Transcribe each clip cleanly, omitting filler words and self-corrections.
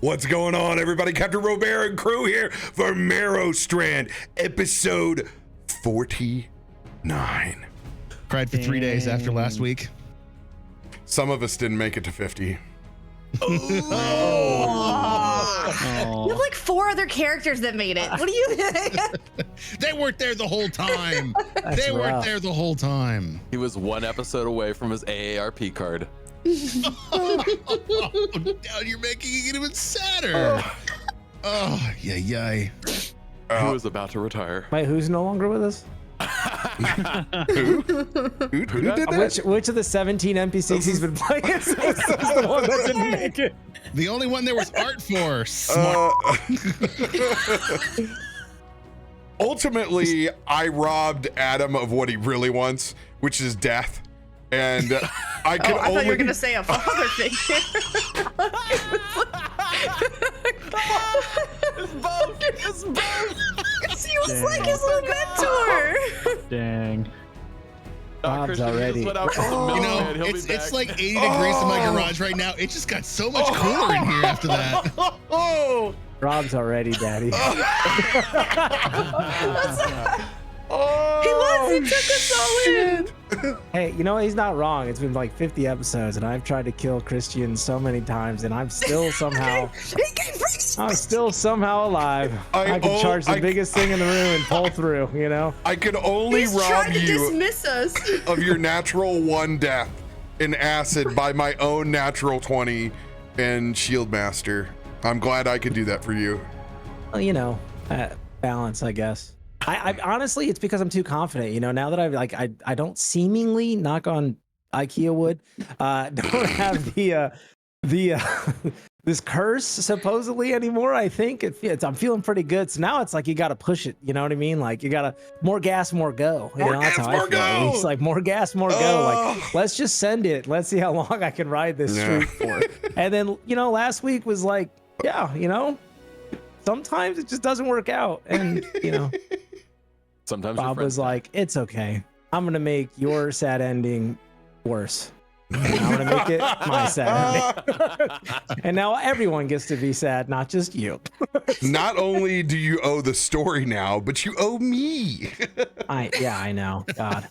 What's going on, everybody? CaptainRoBear and crew here for Merrowstrand, episode 49. Cried for 3 days after last week. Some of us didn't make it to 50. Oh. You have like 4 other characters that made it. What do you think? They weren't there the whole time. They weren't there the whole time. He was 1 episode away from his AARP card. Now you're making it even sadder. Oh, yay. Who is about to retire? Wait, who's no longer with us? Who did that? Which of the 17 NPCs he's been playing is the one that didn't make it? The only one there was art for. Smart. Ultimately, I robbed Adam of what he really wants, which is death. And I can I thought you were going to say a father figure. It's both. He was like his little mentor. Dang. Bob's Christian, already. you know, It's like 80 degrees in my garage right now. It just got so much cooler in here after that. Rob's already daddy. He took us all in. Hey, you know, he's not wrong. It's been like 50 episodes and I've tried to kill Christian so many times and I'm still somehow alive. I can charge the biggest thing in the room and pull through, you know? I can only He's rob trying to you dismiss us. of your natural 1 death in acid by my own natural 20 and Shield Master. I'm glad I could do that for you. Well, you know, balance, I guess. I honestly, it's because I'm too confident. You know, now that I don't seemingly, knock on IKEA wood, don't have the this curse supposedly anymore. I think I'm feeling pretty good. So now it's like you got to push it. You know what I mean? Like you got to more gas, more go. You know, that's how I feel. It's like more gas, more go. Like let's just send it. Let's see how long I can ride this streak for. And then you know, last week was like, yeah, you know, sometimes it just doesn't work out, and you know. Sometimes Bob was like, it's okay. I'm going to make your sad ending worse. And I'm going to make it my sad ending. And now everyone gets to be sad, not just you. Not only do you owe the story now, but you owe me. I know. God.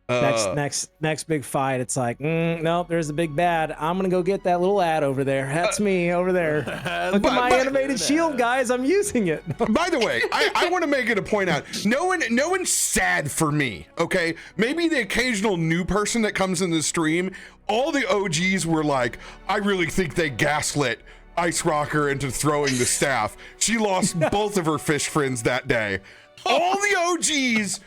Next big fight, it's like, nope, there's a big bad. I'm gonna go get that little ad over there. That's me over there. Look at my animated shield, guys. I'm using it. By the way, I want to make it a point out. No one's sad for me. Okay, maybe the occasional new person that comes in the stream. All the OGs were like, I really think they gaslit IceRocker into throwing the staff. She lost both of her fish friends that day. All the OGs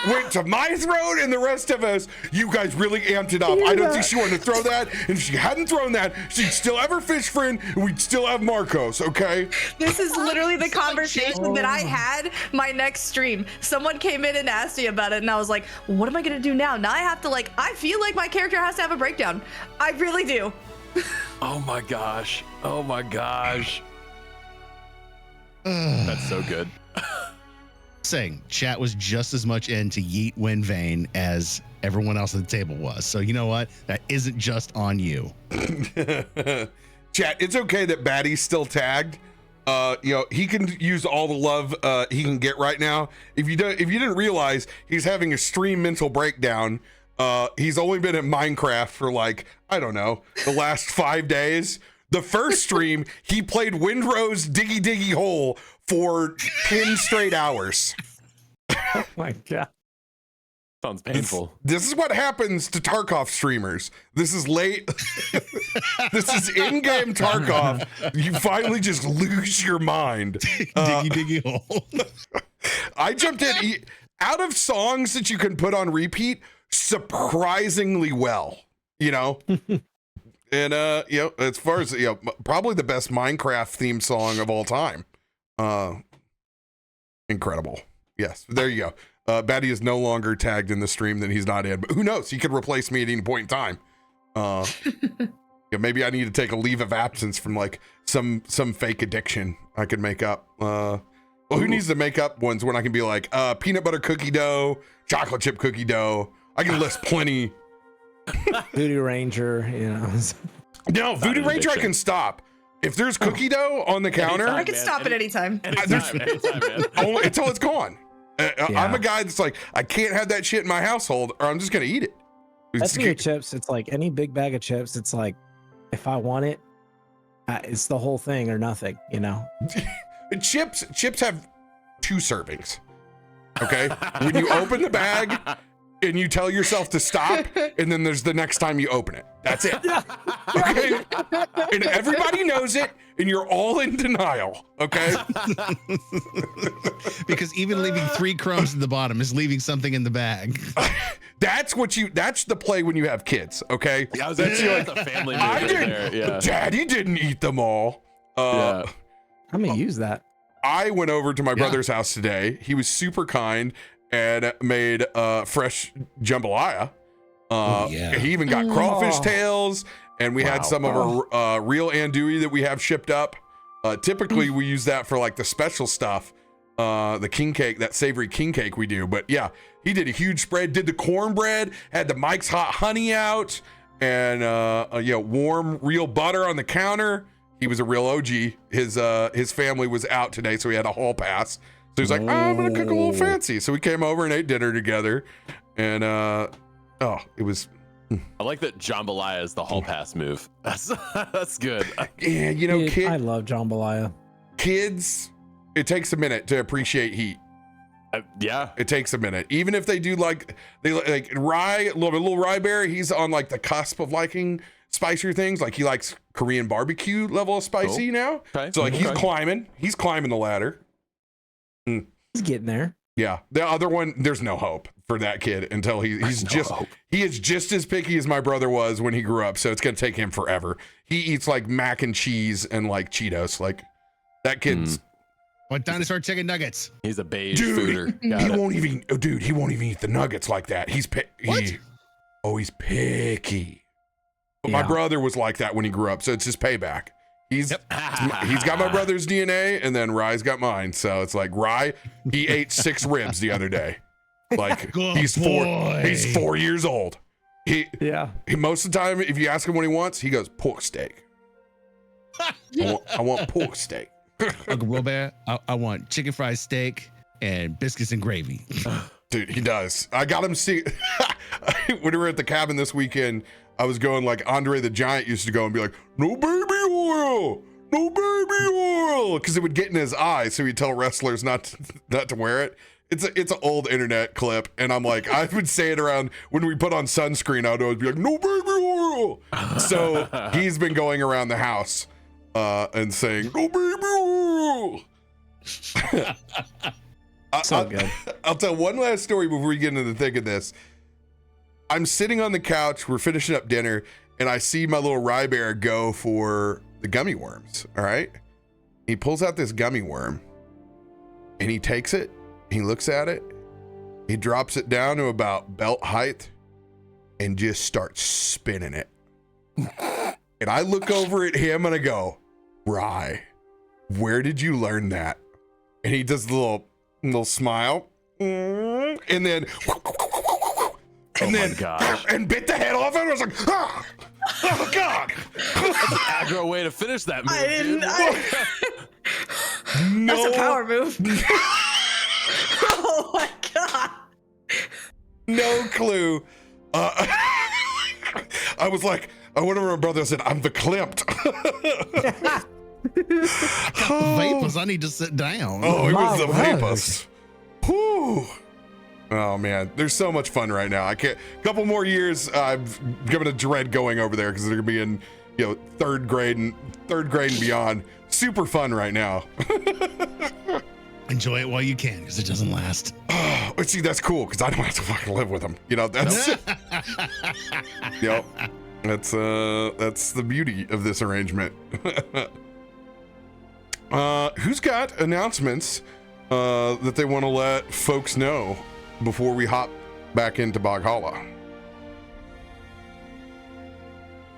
went to my throat, and the rest of us, you guys really amped it up. I don't think she wanted to throw that, and if she hadn't thrown that, she'd still have her fish friend, and we'd still have Markos, okay? This is literally the conversation that I had my next stream. Someone came in and asked me about it, and I was like, what am I gonna do now? Now I have to I feel like my character has to have a breakdown. I really do. Oh my gosh. That's so good. Saying chat was just as much into Yeet Win Vane as everyone else at the table was. So you know what? That isn't just on you. Chat, it's okay that Batty's still tagged. You know, he can use all the love he can get right now. If you didn't realize, he's having a stream mental breakdown. He's only been in Minecraft for like, I don't know, the last 5 days. The first stream, he played Windrose Diggy Diggy Hole for 10 straight hours. Oh my God. Sounds painful. This is what happens to Tarkov streamers. This is late. This is in-game Tarkov. You finally just lose your mind. Diggy Diggy Hole. I jumped in. Out of songs that you can put on repeat, surprisingly well, you know? And, you know, as far as, you know, probably the best Minecraft theme song of all time. Incredible. Yes, there you go. Batty is no longer tagged in the stream that he's not in, but who knows? He could replace me at any point in time. Yeah, maybe I need to take a leave of absence from like some fake addiction I could make up. Well, who needs to make up ones when I can be like peanut butter cookie dough, chocolate chip cookie dough? I can list plenty. Voodoo Ranger, you know. No, Voodoo an Ranger I addiction. can stop. If there's cookie dough on the counter, I can man. stop it anytime. Anytime, man. until it's gone. I'm a guy that's like, I can't have that shit in my household or I'm just going to eat it. That's me with chips. It's like any big bag of chips. It's like, if I want it, it's the whole thing or nothing, you know? Chips have 2 servings. Okay. When you open the bag and you tell yourself to stop, and then there's the next time you open it. That's it. Okay. And everybody knows it, and you're all in denial. Okay. Because even leaving 3 crumbs at the bottom is leaving something in the bag. That's the play when you have kids. Okay. Yeah, I was That's that's a family move I right didn't, there. Yeah. Daddy didn't eat them all. Yeah. I'm gonna use that. I went over to my brother's house today. He was super kind and made fresh jambalaya. He even got crawfish tails, and we had some of our real andouille that we have shipped up. Typically, we use that for like the special stuff, the king cake, that savory king cake we do. But yeah, he did a huge spread, did the cornbread, had the Mike's Hot Honey out, and warm real butter on the counter. He was a real OG. His family was out today, so he had a hall pass. So he's like, I'm gonna cook a little fancy. So we came over and ate dinner together, and it was. I like that jambalaya is the hall pass move. That's good. Yeah, Dude, I love jambalaya. Kids, it takes a minute to appreciate heat. Yeah. It takes a minute, even if they do like rye, little rye bear. He's on like the cusp of liking spicier things. Like he likes Korean barbecue level of spicy now. Okay. So like he's climbing the ladder. He's getting there. Yeah. The other one, there's no hope for that kid until he is just as picky as my brother was when he grew up. So it's gonna take him forever. He eats like mac and cheese and like Cheetos. Like that kid's. What dinosaur chicken nuggets? He's a beige Dude, fooder. He won't even eat the nuggets like that. He's he's picky. But my brother was like that when he grew up, so it's his payback. He's got my brother's DNA, and then Rye's got mine. So it's like Rye, he ate 6 ribs the other day. Like he's 4 years old. He most of the time, if you ask him what he wants, he goes pork steak. I want pork steak. Uncle RoBear, I want chicken fried steak and biscuits and gravy. Dude, he does. I got him when we were at the cabin this weekend. I was going like Andre the Giant used to go and be like, no baby oil, no baby oil, because it would get in his eye, so he'd tell wrestlers not to wear it. It's an old internet clip, and I'm like, I would say it around when we put on sunscreen. I'd always be like, no baby oil. So he's been going around the house and saying, no baby oil. So good. I'll tell one last story before we get into the thick of this. I'm sitting on the couch, we're finishing up dinner, and I see my little rye bear go for the gummy worms. All right. He pulls out this gummy worm and he takes it, he looks at it, he drops it down to about belt height and just starts spinning it. And I look over at him and I go, Rye, where did you learn that? And he does the little smile, and then and bit the head off it. I was like, oh God. That's an aggro way to finish that move. That's a power move. Oh my God. No clue. I was like, I went over to my brother and said, I'm verklempt. Vapors, I need to sit down. Oh, it was the vapors. Whew. Oh man, there's so much fun right now. I can't. A couple more years, I'm gonna dread going over there because they're gonna be in, third grade and beyond. Super fun right now. Enjoy it while you can, because it doesn't last. Oh, see, that's cool because I don't have to fucking live with them. That's that's the beauty of this arrangement. Who's got announcements that they want to let folks know before we hop back into Boghala?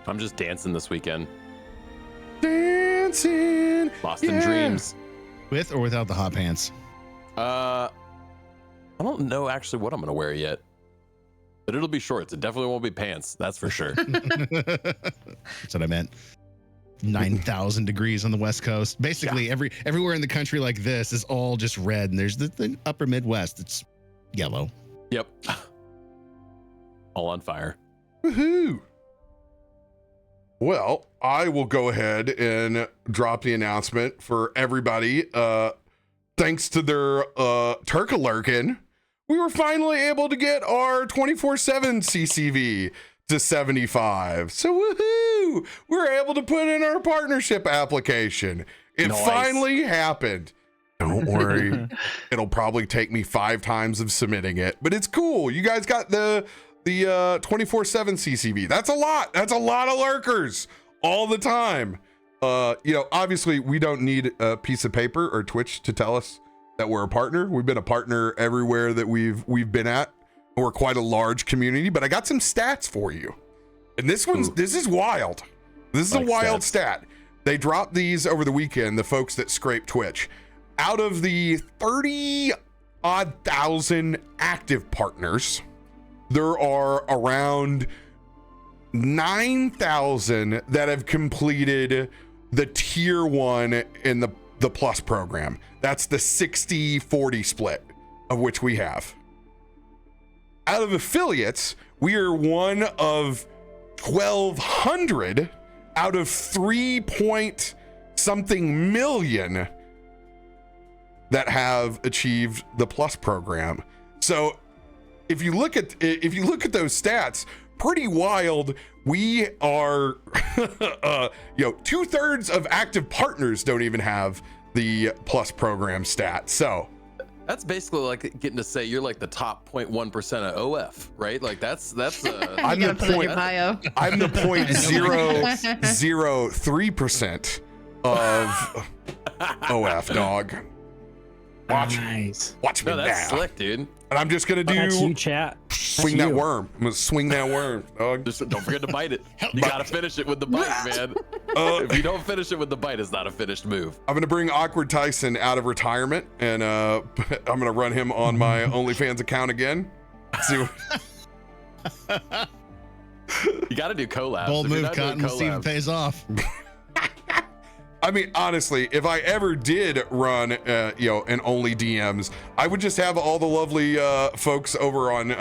I'm just dancing this weekend. Dancing. Lost in dreams. With or without the hot pants? I don't know actually what I'm gonna wear yet. But it'll be shorts. It definitely won't be pants. That's for sure. That's what I meant. 9,000 degrees on the West Coast. Basically, everywhere in the country like this is all just red, and there's the upper Midwest. It's yellow. Yep. All on fire. Woohoo! Well, I will go ahead and drop the announcement for everybody. Thanks to their Turkalurkin, we were finally able to get our 24/7 CCV to 75. So woohoo! We were able to put in our partnership application. It Nice. finally happened. Don't worry. It'll probably take me 5 times of submitting it, but it's cool. You guys got the 24/7 CCV. That's a lot. That's a lot of lurkers all the time. Obviously we don't need a piece of paper or Twitch to tell us that we're a partner. We've been a partner everywhere that we've been at. We're quite a large community, but I got some stats for you. And this is wild. This is a wild stat. They dropped these over the weekend, the folks that scrape Twitch. Out of the 30,000 active partners, there are around 9,000 that have completed the tier 1 in the plus program. That's the 60-40 split of which we have. Out of affiliates, we are one of 1,200 out of 3-point-something million that have achieved the plus program. So if you look at those stats, pretty wild. We are 2/3 of active partners don't even have the plus program stat. So That's basically like getting to say you're like the top 0.1% of OF, right? Like that's I'm the point. I'm the 0.003% of OF, dog. Watch me No, that's now. slick, dude. And I'm just gonna That's you, do chat. swing that worm. I'm gonna swing that worm, dog. Just don't forget to bite it. You gotta finish it with the bite, man. If you don't finish it with the bite, it's not a finished move. I'm gonna bring Awkward Tyson out of retirement, and I'm gonna run him on my OnlyFans account again. See what... You gotta do collabs. Bold If you're move, not doing Cotton. See if it collabs- pays off. I mean, honestly, if I ever did run, an only DMs, I would just have all the lovely folks over on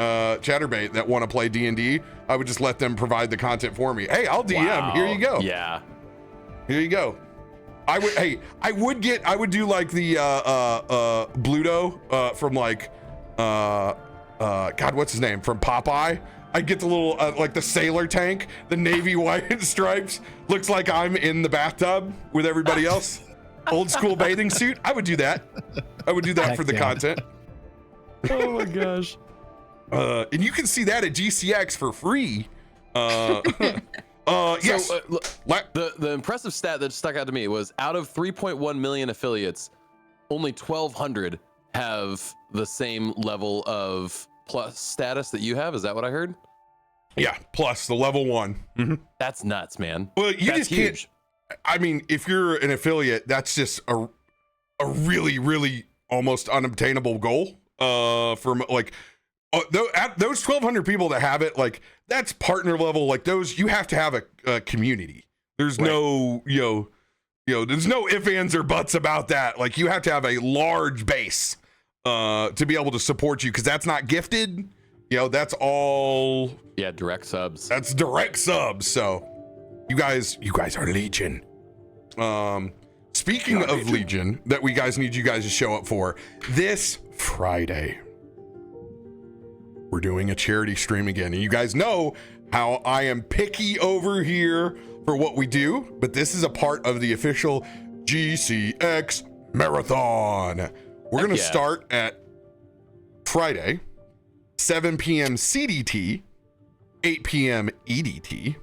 Chatterbait that want to play D&D. I would just let them provide the content for me. Hey, I'll DM. Wow. Here you go. Yeah. Here you go. I would do like the Bluto from like God, what's his name? From Popeye. I'd get the little like the sailor tank, the navy white stripes. Looks like I'm in the bathtub with everybody else. Old school bathing suit. I would do that. I would do that for the content. Oh my gosh. And you can see that at GCX for free. Yes. So, the impressive stat that stuck out to me was out of 3.1 million affiliates, only 1,200 have the same level of plus status that you have. Is that what I heard? Yeah, plus the level 1. Mm-hmm. That's nuts, man. Well, you That's just can't. huge. I mean, if you're an affiliate, that's just a really, really almost unobtainable goal. From like those 1,200 people that have it, like that's partner level. Like those, you have to have a community. There's no, there's no ifs, ands, or buts about that. Like you have to have a large base to be able to support you, because that's not gifted. That's all. Yeah, direct subs. That's direct subs. So you guys are Legion. Speaking of Legion, that we guys need you guys to show up for this Friday. We're doing a charity stream again, and you guys know how I am picky over here for what we do, but this is a part of the official GCX Marathon. We're going to start at Friday, 7 p.m. CDT, 8 p.m. EDT.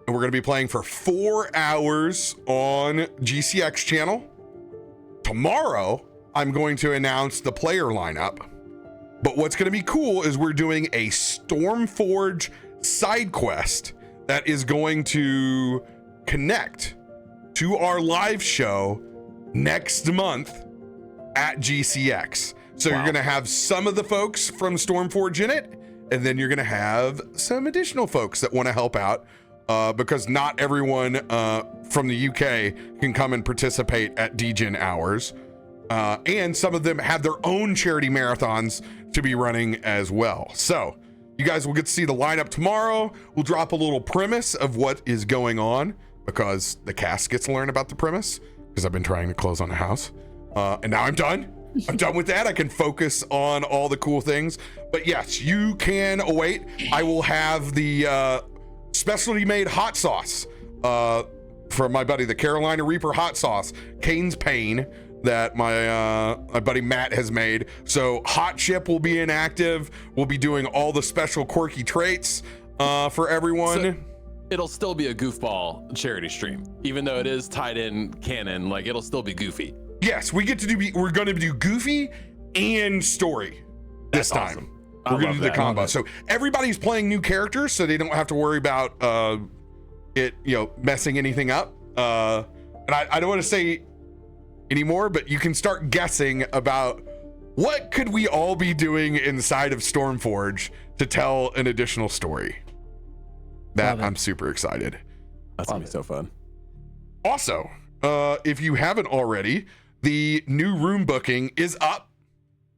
And we're going to be playing for 4 hours on GCX channel. Tomorrow, I'm going to announce the player lineup. But what's going to be cool is we're doing a Stormforge side quest that is going to connect to our live show next month at GCX. So you're going to have some of the folks from Stormforge in it, And then you're going to have some additional folks that want to help out because not everyone from the UK can come and participate at DGen hours. And some of them have their own charity marathons to be running as well. So you guys will get to see the lineup tomorrow. We'll drop a little premise of what is going on because the cast gets to learn about the premise because I've been trying to close on the house. And now I'm done. I'm done with that. I can focus on all the cool things. But yes, you can await. I will have the specialty made hot sauce from my buddy, the Carolina Reaper hot sauce, Cane's Pain, that my buddy Matt has made. So hot chip will be inactive. We'll be doing all the special quirky traits for everyone. So it'll still be a goofball charity stream, even though it is tied in canon. Like it'll still be goofy. Yes, we're going to do goofy and story this time. Awesome. We're going to do the combo. So everybody's playing new characters, so they don't have to worry about it, messing anything up. And I don't want to say anymore, but you can start guessing about what could we all be doing inside of Stormforge to tell an additional story. That I'm super excited. That's gonna be so fun. Also, if you haven't already, the new room booking is up.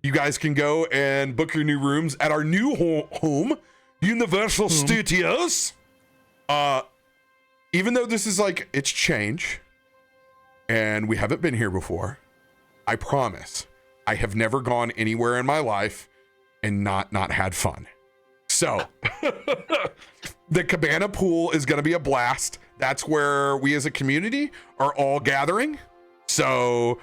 You guys can go and book your new rooms at our new home, Universal Studios. Even though this is it's change, and we haven't been here before, I promise I have never gone anywhere in my life and not had fun. So the Cabana Pool is going to be a blast. That's where we as a community are all gathering. So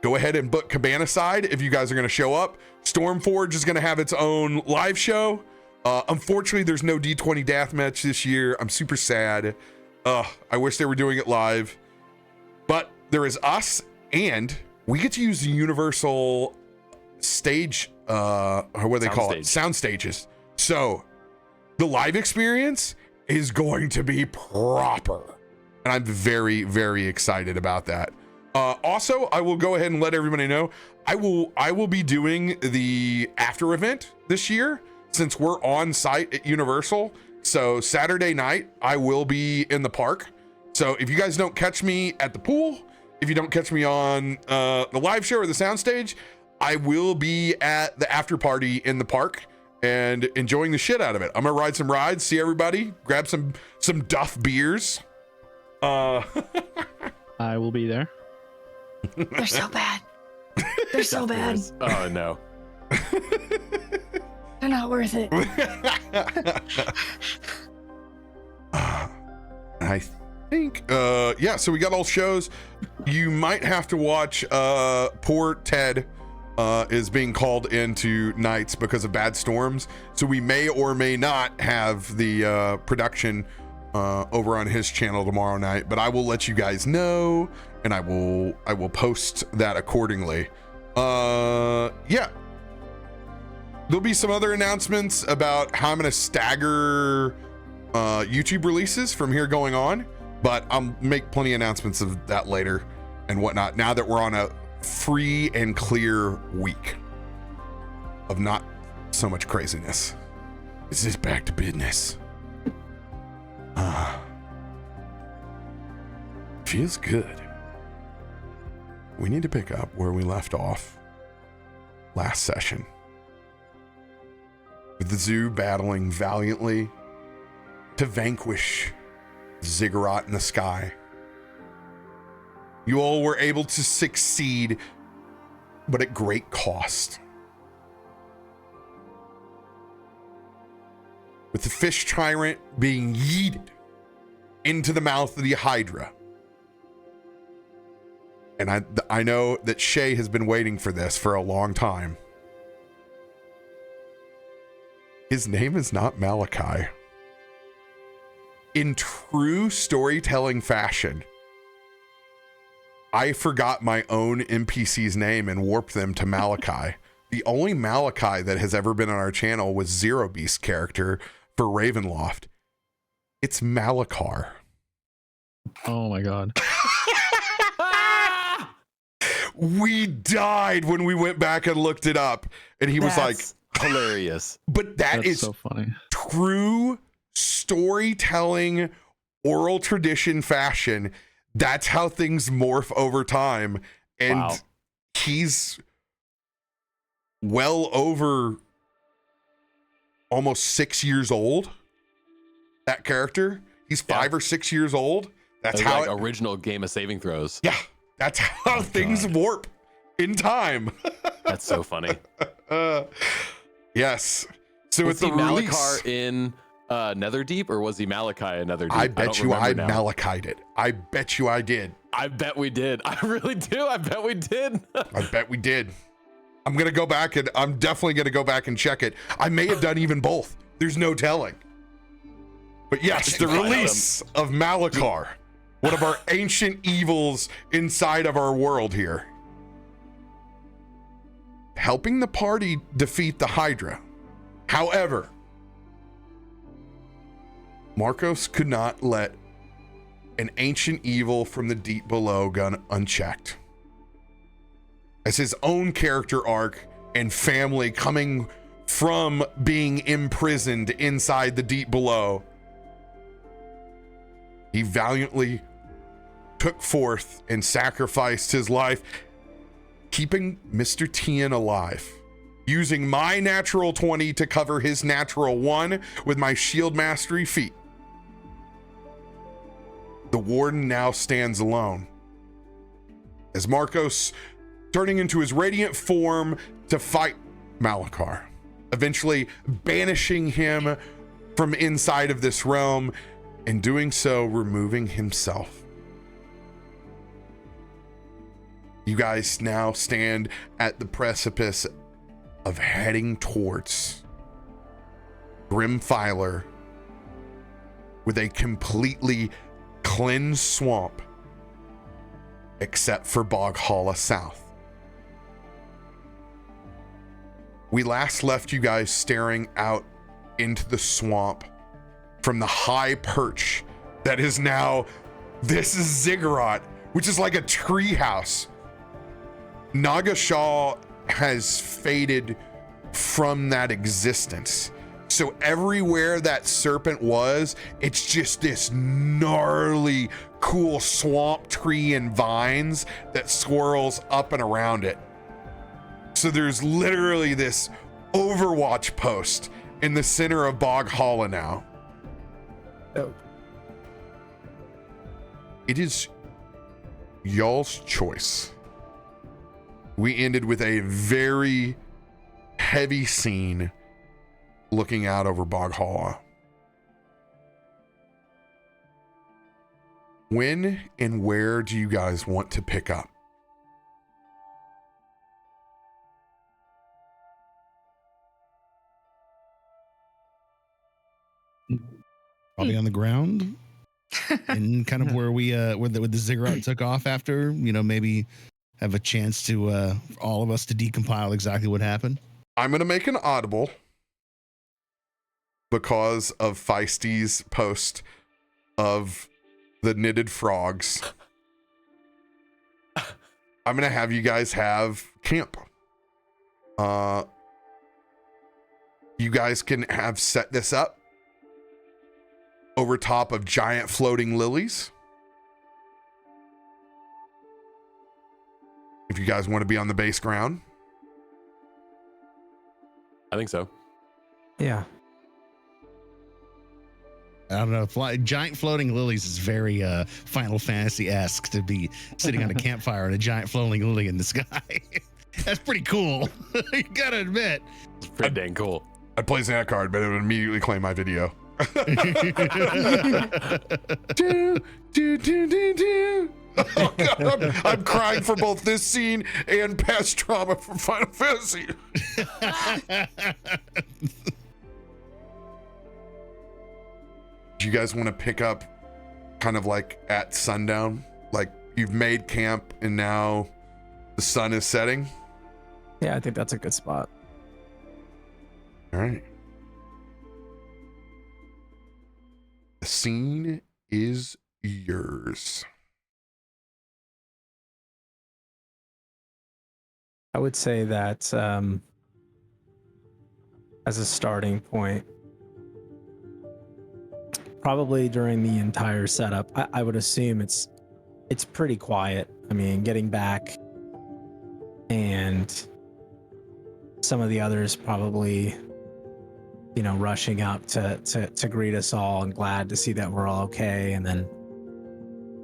go ahead and book Cabana side if you guys are going to show up. Stormforge is going to have its own live show. Unfortunately, there's no D20 Deathmatch this year. I'm super sad. I wish they were doing it live. But there is us, and we get to use the universal stage, or what do they call it? Sound stages. So the live experience is going to be proper. And I'm very, very excited about that. Also, I will go ahead and let everybody know, I will be doing the after event this year since we're on site at Universal. So Saturday night, I will be in the park. So if you guys don't catch me at the pool, if you don't catch me on the live show or the soundstage, I will be at the after party in the park and enjoying the shit out of it. I'm gonna ride some rides, see everybody, grab some Duff beers. I will be there. They're so bad. They're so bad. Oh no. They're not worth it. I think, so we got all shows. You might have to watch, poor Ted is being called into nights because of bad storms. So we may or may not have the production over on his channel tomorrow night, but I will let you guys know, and I will post that accordingly. There'll be some other announcements about how I'm going to stagger YouTube releases from here going on, but I'll make plenty of announcements of that later and whatnot now that we're on a free and clear week of not so much craziness. This is back to business. Feels good. We need to pick up where we left off last session, with the zoo battling valiantly to vanquish Ziggurat in the sky. You all were able to succeed, but at great cost. With the fish tyrant being yeeted into the mouth of the Hydra. And I know that Shay has been waiting for this for a long time. His name is not Malachi. In true storytelling fashion, I forgot my own NPC's name and warped them to Malachi. The only Malachi that has ever been on our channel was Zero Beast's character for Ravenloft. It's Malachar. Oh my god. We died when we went back and looked it up, and he was like, hilarious. But That's is so funny. true storytelling, oral tradition fashion. That's how things morph over time. And Wow. he's well over almost 6 years old. That character, he's 5 or 6 years old. That's how like original Game of Saving Throws. Yeah, that's how things warp in time. That's so funny. Yes. So Was at he the release, Malachar in Netherdeep, or was he Malachi in Netherdeep? I bet you I now. Malachi'd it. I bet you I did. I bet we did. I really do. I bet we did. I bet we did. I'm gonna go back and I'm definitely gonna go back and check it. I may have done even both. There's no telling. But yes, the release of Malachar, one of our ancient evils inside of our world here, helping the party defeat the Hydra. However, Markos could not let an ancient evil from the deep below go unchecked. As his own character arc and family coming from being imprisoned inside the deep below, he valiantly took forth and sacrificed his life, keeping Mr. Tien alive, using my natural 20 to cover his natural 1 with my shield mastery feat. The warden now stands alone, as Markos turning into his radiant form to fight Malachar, eventually banishing him from inside of this realm, and doing so removing himself. You guys now stand at the precipice of heading towards Grimfiler with a completely cleansed swamp, except for Boghalla South. We last left you guys staring out into the swamp from the high perch that is now, this is Ziggurat, which is like a tree house. Nagashal has faded from that existence. So everywhere that serpent was, it's just this gnarly, cool swamp tree and vines that swirls up and around it. So there's literally this Overwatch post in the center of Boghalla now. Oh. It is y'all's choice. We ended with a very heavy scene looking out over Boghalla. When and where do you guys want to pick up? Probably on the ground, and kind of where we where the ziggurat took off after. Maybe have a chance to all of us to decompile exactly what happened. I'm gonna make an audible because of Feisty's post of the knitted frogs. I'm gonna have you guys have camp. You guys can have set this up over top of giant floating lilies. If you guys want to be on the base ground. I think so. Yeah. I don't know. Giant floating lilies is very Final Fantasy-esque to be sitting on a campfire and a giant floating lily in the sky. That's pretty cool. You gotta admit. It's pretty dang cool. I'd play that card, but it would immediately claim my video. Oh God, I'm crying for both this scene and past trauma from Final Fantasy. Do you guys want to pick up kind of like at sundown? Like you've made camp and now the sun is setting? Yeah, I think that's a good spot. All right. The scene is yours. I would say that as a starting point. Probably during the entire setup, I would assume it's pretty quiet. I mean, getting back and some of the others probably, rushing up to greet us all and glad to see that we're all okay. And then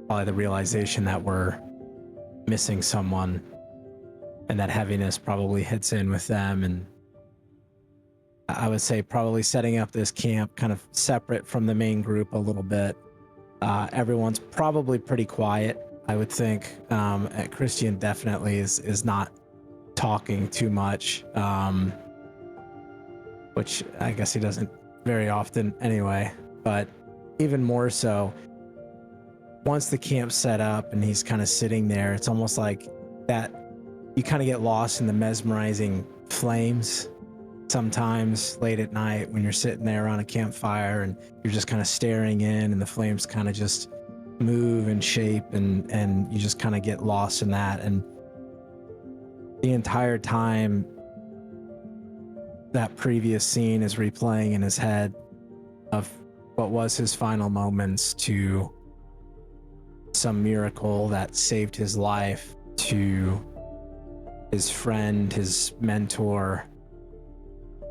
probably the realization that we're missing someone, and that heaviness probably hits in with them. And I would say probably setting up this camp kind of separate from the main group a little bit. Everyone's probably pretty quiet, I would think. Christian definitely is not talking too much, which I guess he doesn't very often anyway. But even more so, once the camp's set up and he's kind of sitting there, it's almost like that you kind of get lost in the mesmerizing flames sometimes late at night when you're sitting there around a campfire and you're just kind of staring in, and the flames kind of just move and shape, and you just kind of get lost in that. And the entire time that previous scene is replaying in his head of what was his final moments, to some miracle that saved his life, to his friend, his mentor,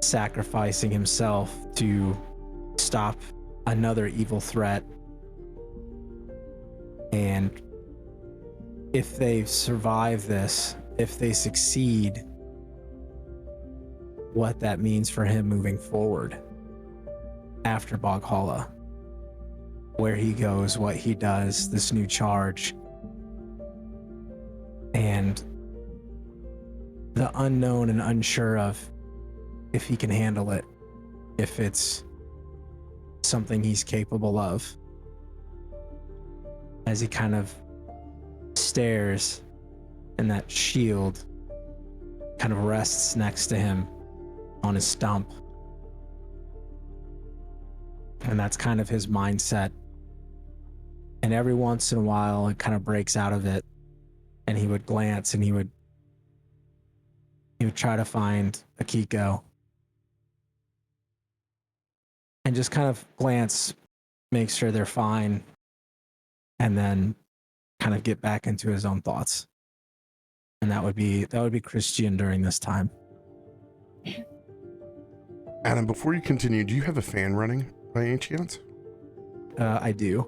sacrificing himself to stop another evil threat. And if they survive this, if they succeed, what that means for him moving forward after Boghala, where he goes, what he does, this new charge, and the unknown and unsure of if he can handle it, if it's something he's capable of, as he kind of stares and that shield kind of rests next to him on his stump. And that's kind of his mindset. And every once in a while it kind of breaks out of it, and he would glance and he would try to find Akiko and just kind of glance, make sure they're fine, and then kind of get back into his own thoughts. And that would be Christian during this time. Adam, before you continue, do you have a fan running by any chance? I do.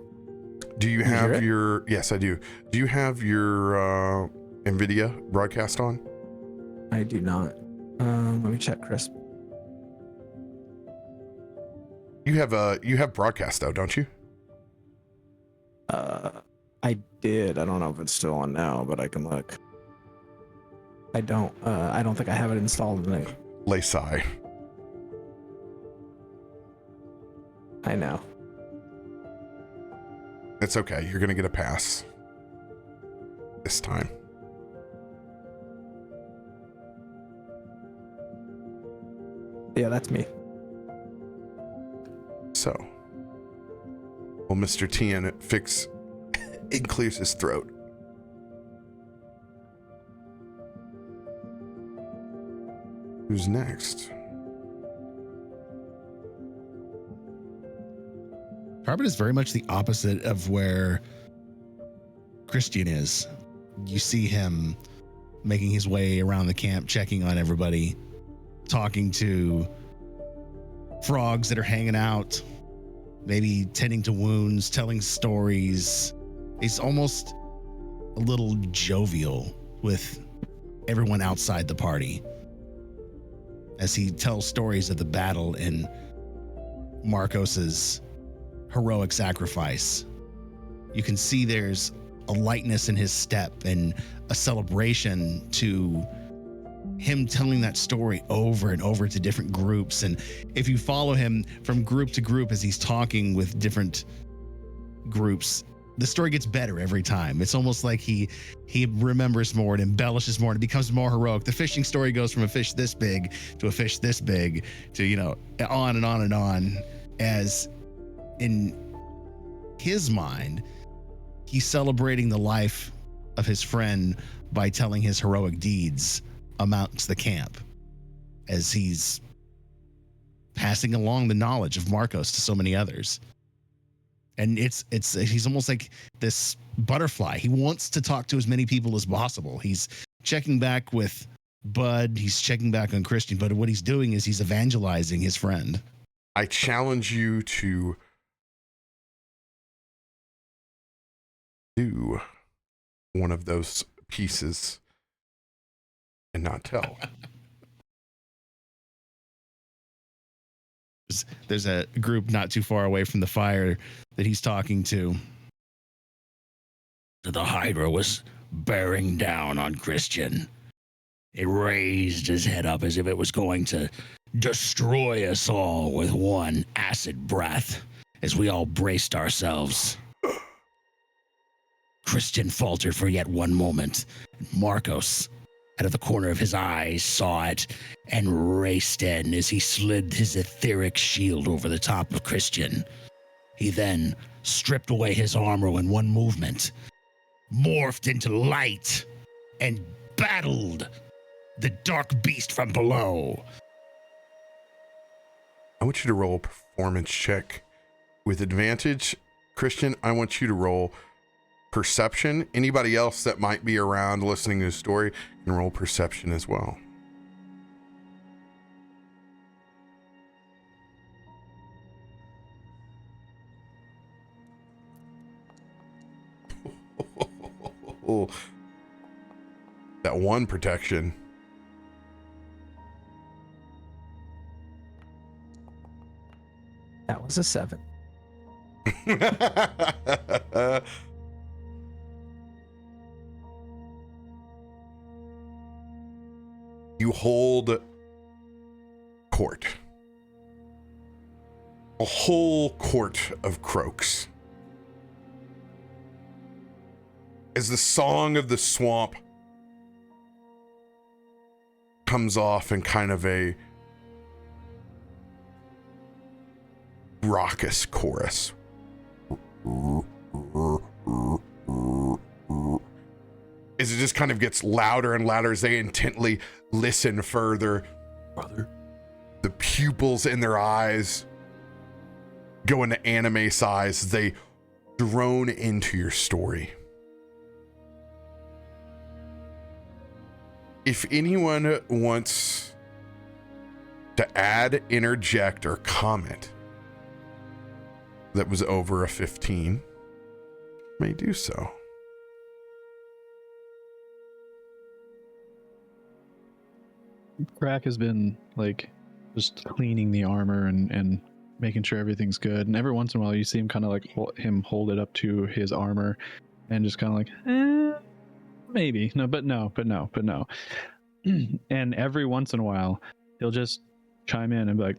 Do you have your... Yes, I do. Do you have your NVIDIA broadcast on? I do not. Let me check, Chris. You have broadcast though, don't you? I did. I don't know if it's still on now, but I can look. I don't think I have it installed in it. Laysai. I know. It's okay. You're gonna get a pass this time. Yeah, that's me. So, well, Mr. Tian it clears his throat. Who's next? Tarben is very much the opposite of where Christian is. You see him making his way around the camp, checking on everybody, talking to frogs that are hanging out, maybe tending to wounds, telling stories. He's almost a little jovial with everyone outside the party as he tells stories of the battle and Markos's heroic sacrifice. You can see there's a lightness in his step and a celebration to him telling that story over and over to different groups. And if you follow him from group to group as he's talking with different groups, the story gets better every time. It's almost like he remembers more and embellishes more and it becomes more heroic. The fishing story goes from a fish this big to a fish this big to, on and on and on, as in his mind, he's celebrating the life of his friend by telling his heroic deeds amongst the camp as he's passing along the knowledge of Markos to so many others. And he's almost like this butterfly. He wants to talk to as many people as possible. He's checking back with Bud. He's checking back on Christian. But what he's doing is he's evangelizing his friend. I challenge you to do one of those pieces and not tell. There's a group not too far away from the fire that he's talking to. The Hydra was bearing down on Christian. It raised his head up as if it was going to destroy us all with one acid breath as we all braced ourselves. Christian faltered for yet one moment. Markos, out of the corner of his eyes, saw it and raced in as he slid his etheric shield over the top of Christian. He then stripped away his armor in one movement, morphed into light, and battled the dark beast from below. I want you to roll a performance check with advantage. Christian, I want you to roll perception. Anybody else that might be around listening to the story can roll perception as well. That one protection. That was a 7. You hold court. A whole court of croaks. As the song of the swamp comes off in kind of a raucous chorus. As it just kind of gets louder and louder as they intently listen further. Brother. The pupils in their eyes go into anime size as they drone into your story. If anyone wants to add, interject, or comment that was over a 15, may do so. Krak has been like just cleaning the armor and making sure everything's good. And every once in a while, you see him kind of like hold it up to his armor and just kind of like, maybe but no. And every once in a while, he'll just chime in and be like,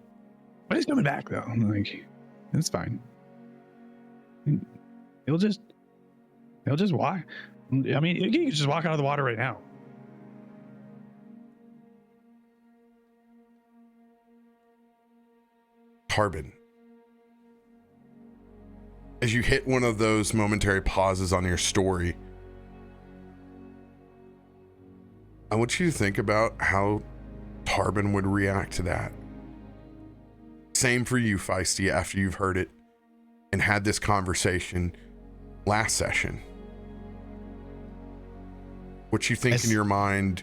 "But he's coming back though." I'm like, "It's fine." He'll just walk. I mean, he can just walk out of the water right now. Tarben, as you hit one of those momentary pauses on your story, I want you to think about how Tarben would react to that. Same for you, Feisty, after you've heard it and had this conversation last session. What you think in your mind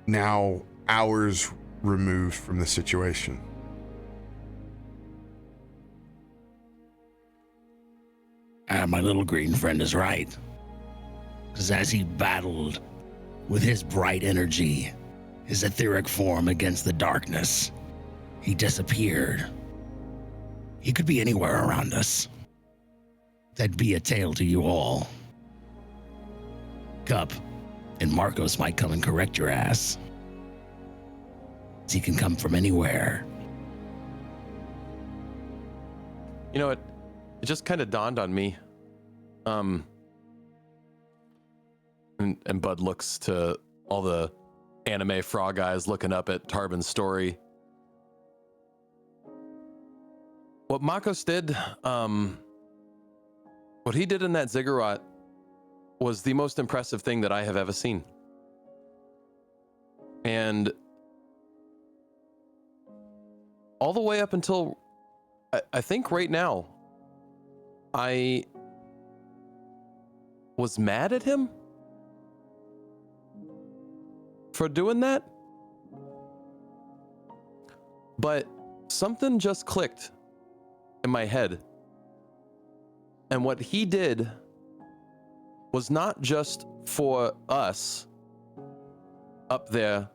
now, hours removed from the situation. My little green friend is right. Because as he battled with his bright energy, his etheric form against the darkness, he disappeared. He could be anywhere around us. That'd be a tale to you all. Cup and Markos might come and correct your ass. He can come from anywhere. You know what? It just kind of dawned on me. And Bud looks to all the anime frog eyes looking up at Tarben's story. What Markos did, what he did in that ziggurat was the most impressive thing that I have ever seen. And all the way up until I think right now, I was mad at him for doing that. But something just clicked in my head. And what he did was not just for us up there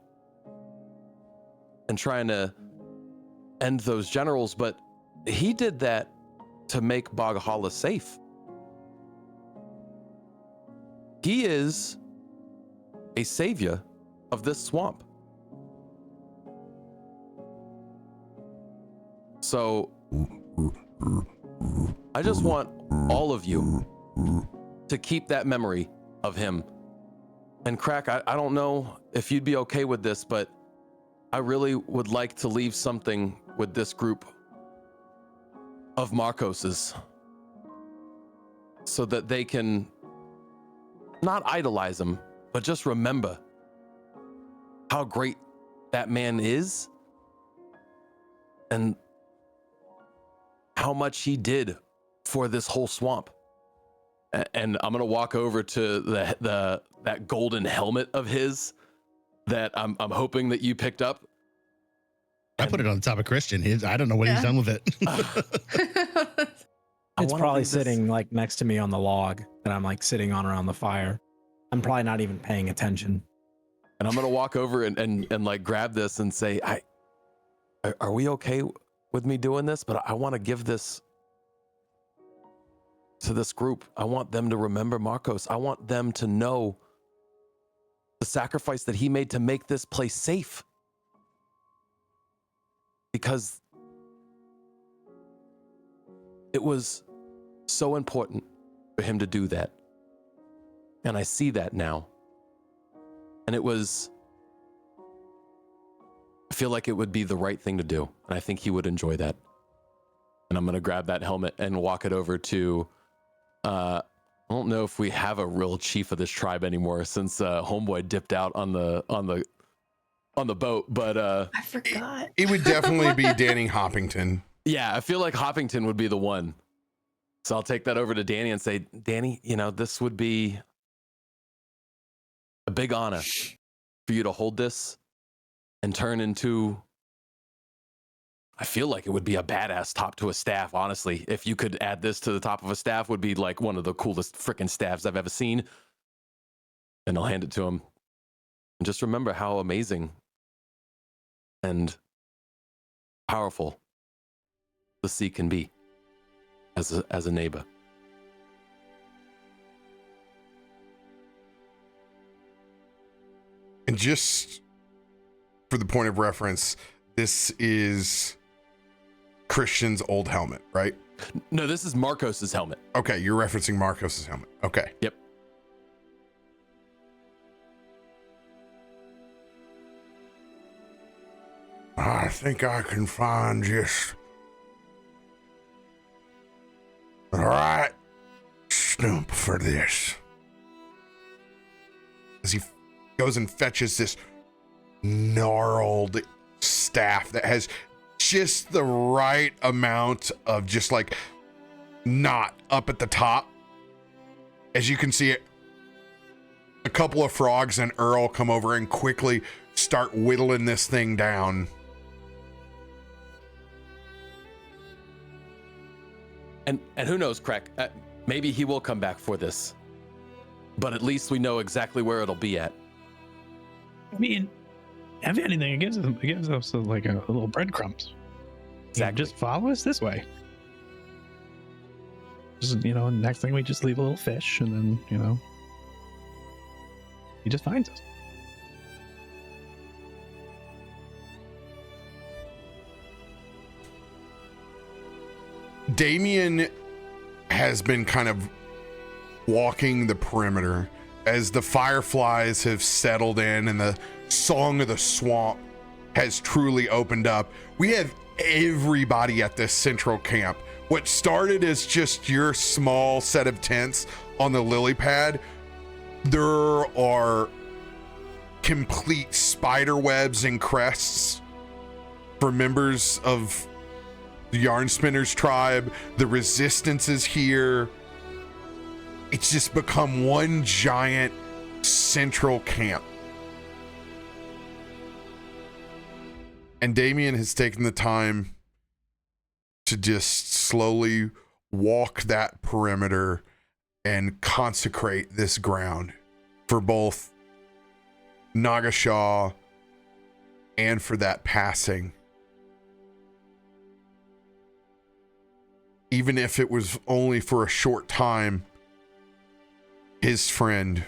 and trying to end those generals, but he did that to make Boghala safe. He is a savior of this swamp. So I just want all of you to keep that memory of him. And Krak, I don't know if you'd be okay with this, but I really would like to leave something with this group of Markoses so that they can not idolize him, but just remember how great that man is and how much he did for this whole swamp. And I'm gonna walk over to that golden helmet of his that I'm hoping that you picked up. I put it on top of Christian. I don't know what he's done with it. It's probably sitting like next to me on the log that I'm like sitting on around the fire. I'm probably not even paying attention. And I'm gonna walk over and like grab this and say, are we okay with me doing this? But I want to give this to this group. I want them to remember Markos. I want them to know the sacrifice that he made to make this place safe. Because it was so important for him to do that. And I see that now. And I feel like it would be the right thing to do. And I think he would enjoy that. And I'm going to grab that helmet and walk it over to, I don't know if we have a real chief of this tribe anymore since Homeboy dipped out on the boat, but I forgot. It would definitely be Danny Hoppington. Yeah, I feel like Hoppington would be the one. So I'll take that over to Danny and say, Danny, this would be a big honor for you to hold this and turn into, I feel like it would be a badass top to a staff, honestly. If you could add this to the top of a staff, would be like one of the coolest freaking staffs I've ever seen. And I'll hand it to him. And just remember how amazing and powerful the sea can be as a neighbor. And just for the point of reference, this is Christian's old helmet, right? No, this is Markos's helmet. Okay, you're referencing Markos's helmet. Okay. Yep. I think I can find just the right stump for this. As he goes and fetches this gnarled staff that has just the right amount of just like knot up at the top. As you can see it, a couple of frogs and Earl come over and quickly start whittling this thing down. And who knows, Krak, maybe he will come back for this. But at least we know exactly where it'll be at. I mean, if anything, it gives us like a little breadcrumbs. Exactly. Just follow us this way. Just, next thing we just leave a little fish and then, he just finds us. Damien has been kind of walking the perimeter as the fireflies have settled in and the song of the swamp has truly opened up. We have everybody at this central camp. What started as just your small set of tents on the lily pad, there are complete spider webs and crests for members of the Yarn Spinners tribe, the resistance is here. It's just become one giant central camp. And Damien has taken the time to just slowly walk that perimeter and consecrate this ground for both Nagashaw and for that passing. Even if it was only for a short time, his friend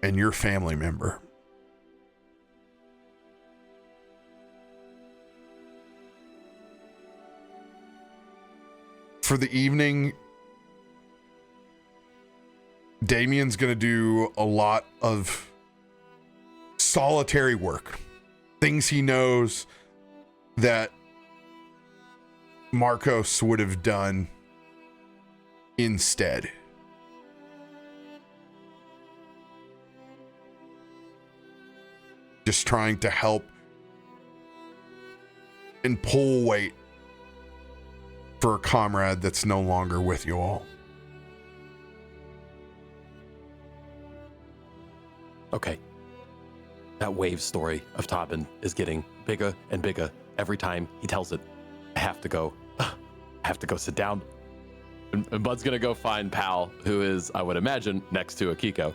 and your family member. For the evening, Damien's going to do a lot of solitary work. Things he knows that Markos would have done instead. Just trying to help and pull weight for a comrade that's no longer with you all. Okay. That wave story of Tarben is getting bigger and bigger every time he tells it. I have to go sit down. And Bud's gonna go find Pal, who is, I would imagine, next to Akiko.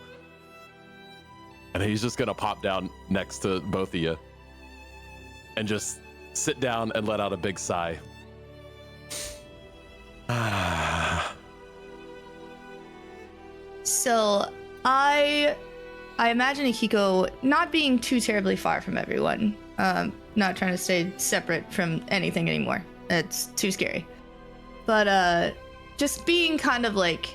And he's just gonna pop down next to both of you and just sit down and let out a big sigh. So I imagine Akiko not being too terribly far from everyone. Not trying to stay separate from anything anymore. It's too scary. But just being kind of like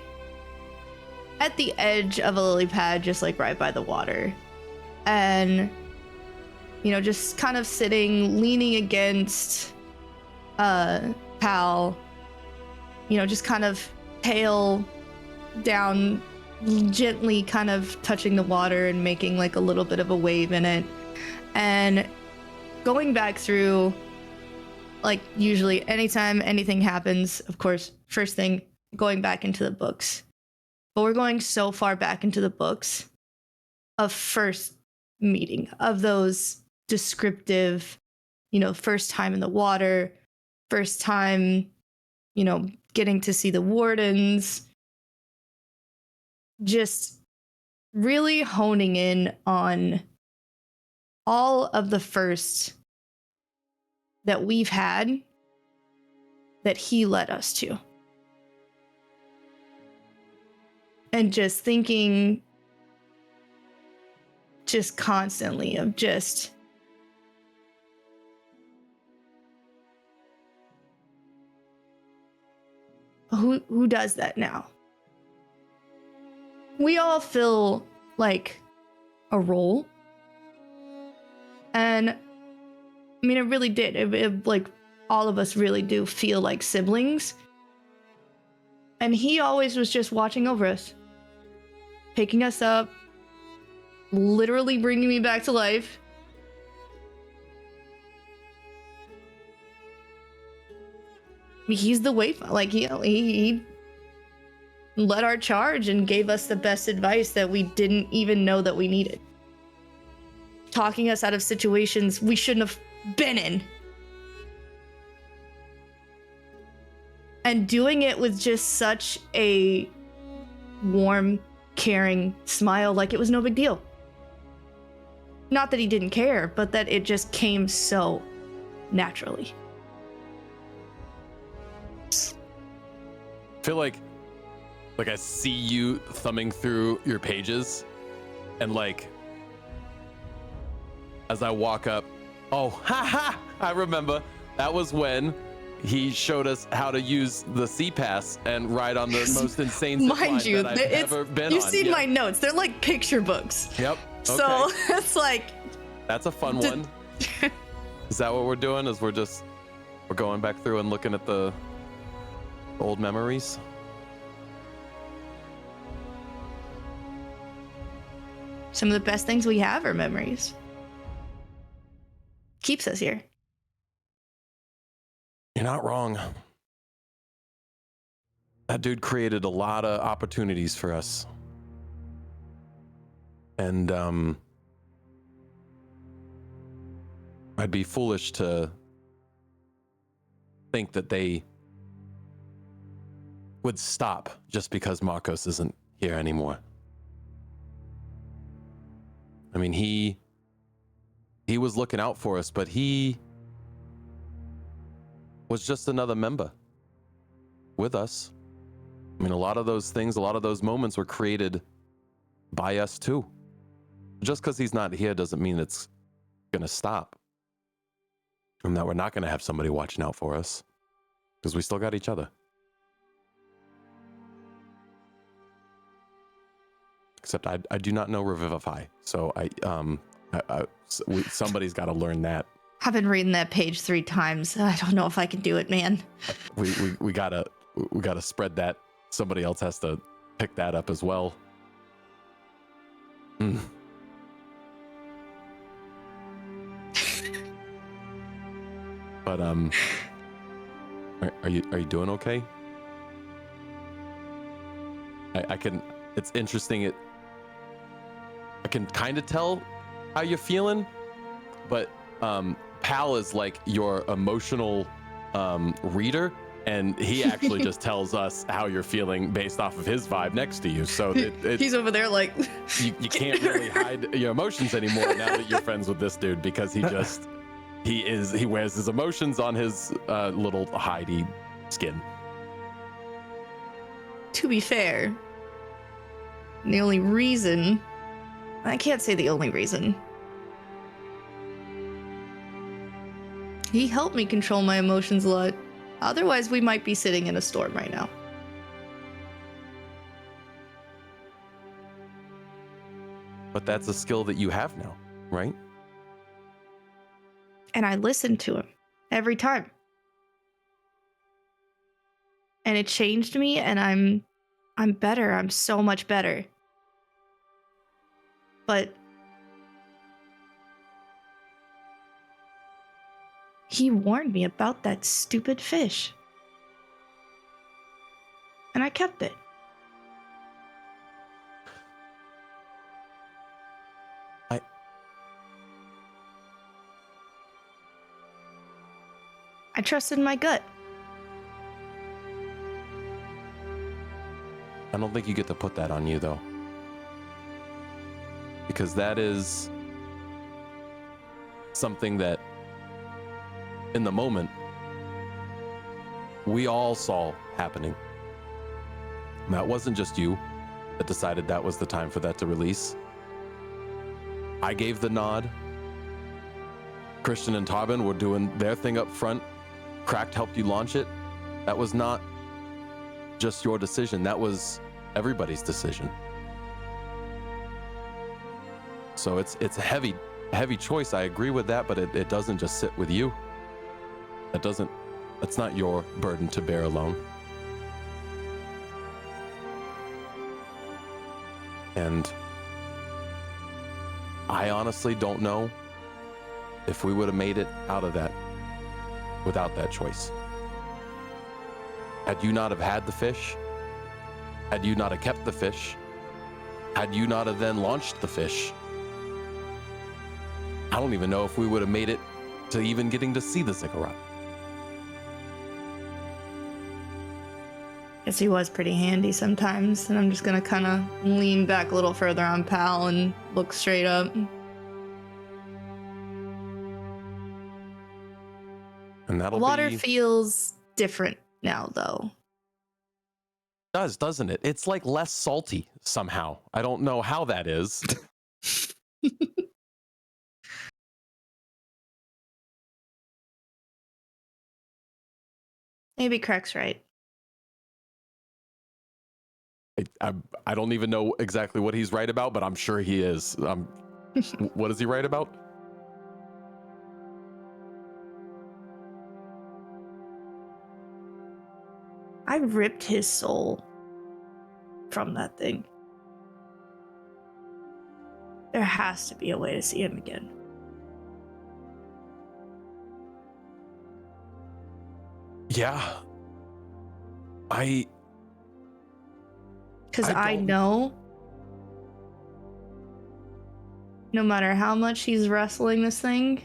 at the edge of a lily pad, just like right by the water. And, you know, just kind of sitting, leaning against Pal, you know, just kind of tail down, gently kind of touching the water and making like a little bit of a wave in it. And going back through, like usually anytime anything happens, of course, first thing, going back into the books. But we're going so far back into the books of first meeting, of those descriptive, you know, first time in the water, first time, you know, getting to see the wardens, just really honing in on all of the first that we've had that he led us to. And just thinking just constantly of just who does that now? We all feel like a role. And I mean, it really did. It like all of us really do feel like siblings. And he always was just watching over us, picking us up, literally bringing me back to life. He's the way, like he led our charge and gave us the best advice that we didn't even know that we needed. Talking us out of situations we shouldn't have been in. And doing it with just such a warm, caring smile, like it was no big deal. Not that he didn't care, but that it just came so naturally. I feel like I see you thumbing through your pages, and like as I walk up, I remember that was when he showed us how to use the sea pass and ride on the most insane zip line that I've ever been you've on. seen my notes; they're like picture books. Yep. Okay. So it's like that's a fun one. Is that what we're doing? Is we're going back through and looking at the old memories? Some of the best things we have are memories. keeps us here. You're not wrong. That dude created a lot of opportunities for us. And I'd be foolish to think that they would stop just because Markos isn't here anymore. I mean, he was looking out for us, but he was just another member with us. I mean, a lot of those things, a lot of those moments were created by us too. Just because he's not here doesn't mean it's going to stop. And that we're not going to have somebody watching out for us, because we still got each other. Except I do not know Revivify, so somebody's got to learn that. I've been reading that page 3 times. I don't know if I can do it, man. We gotta spread that. Somebody else has to pick that up as well. But are you doing okay? I can. It's interesting. I can kind of tell how you're feeling, but Pal is like your emotional reader, and he actually just tells us how you're feeling based off of his vibe next to you. So he's over there like you can't really hide your emotions anymore now that you're friends with this dude, because he wears his emotions on his little hidey skin. To be fair, the only reason, I can't say the only reason, he helped me control my emotions a lot. Otherwise, we might be sitting in a storm right now. But that's a skill that you have now, right? And I listened to him every time. And it changed me, and I'm better. I'm so much better. But he warned me about that stupid fish. And I kept it. I trusted my gut. I don't think you get to put that on you, though. Because that is something that, in the moment, we all saw happening. And that wasn't just you that decided that was the time for that to release. I gave the nod. Christian and Tarben were doing their thing up front. Krak helped you launch it. That was not just your decision. That was everybody's decision. So it's a heavy choice. I agree with that, but it doesn't just sit with you. That's not your burden to bear alone. And I honestly don't know if we would have made it out of that without that choice. Had you not have had the fish, had you not have kept the fish, had you not have then launched the fish, I don't even know if we would have made it to even getting to see the ziggurat. Guess he was pretty handy sometimes, and I'm just gonna kind of lean back a little further on Pal and look straight up. And that'll Water feels different now, though. Doesn't it? It's like less salty somehow. I don't know how that is. Maybe Krak's right. I don't even know exactly what he's right about, but I'm sure he is. What is he right about? I ripped his soul from that thing. There has to be a way to see him again. Yeah. Because I I don't- know no matter how much he's wrestling this thing,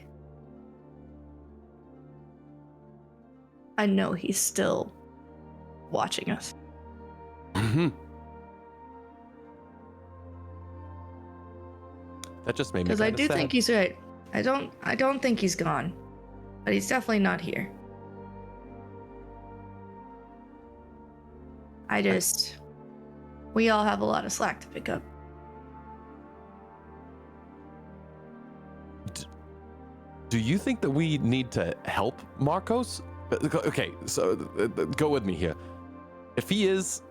I know he's still watching us. Mhm. That just made me Because I kinda do sad. think he's right. I don't think he's gone, but he's definitely not here. We all have a lot of slack to pick up. Do you think that we need to help Markos? Okay, so go with me here. If he is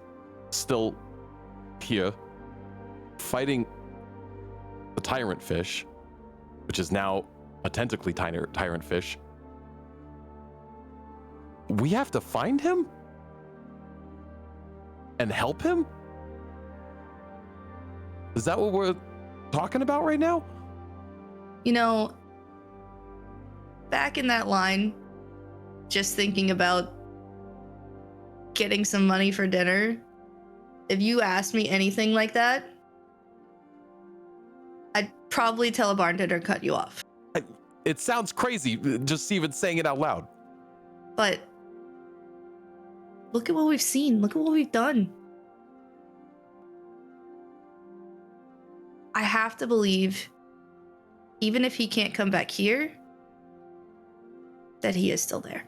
still here fighting the tyrant fish, which is now a tentacly tyrant fish, we have to find him and help him? Is that what we're talking about right now? You know, back in that line, just thinking about getting some money for dinner, if you asked me anything like that, I'd probably tell a bartender to cut you off. It sounds crazy just even saying it out loud. But look at what we've seen. Look at what we've done. I have to believe, even if he can't come back here, that he is still there.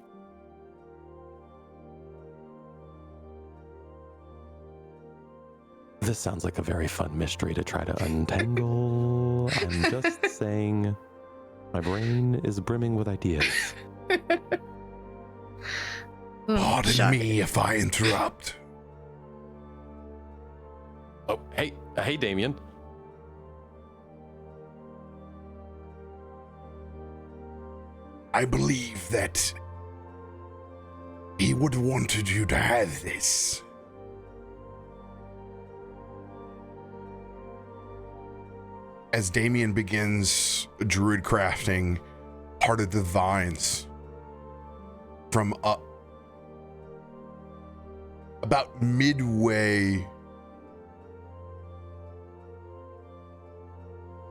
This sounds like a very fun mystery to try to untangle. I'm just saying, my brain is brimming with ideas. Pardon Shocking. me if I interrupt. Oh, hey, Damien. I believe that he would have wanted you to have this. As Damien begins druid crafting part of the vines from up about midway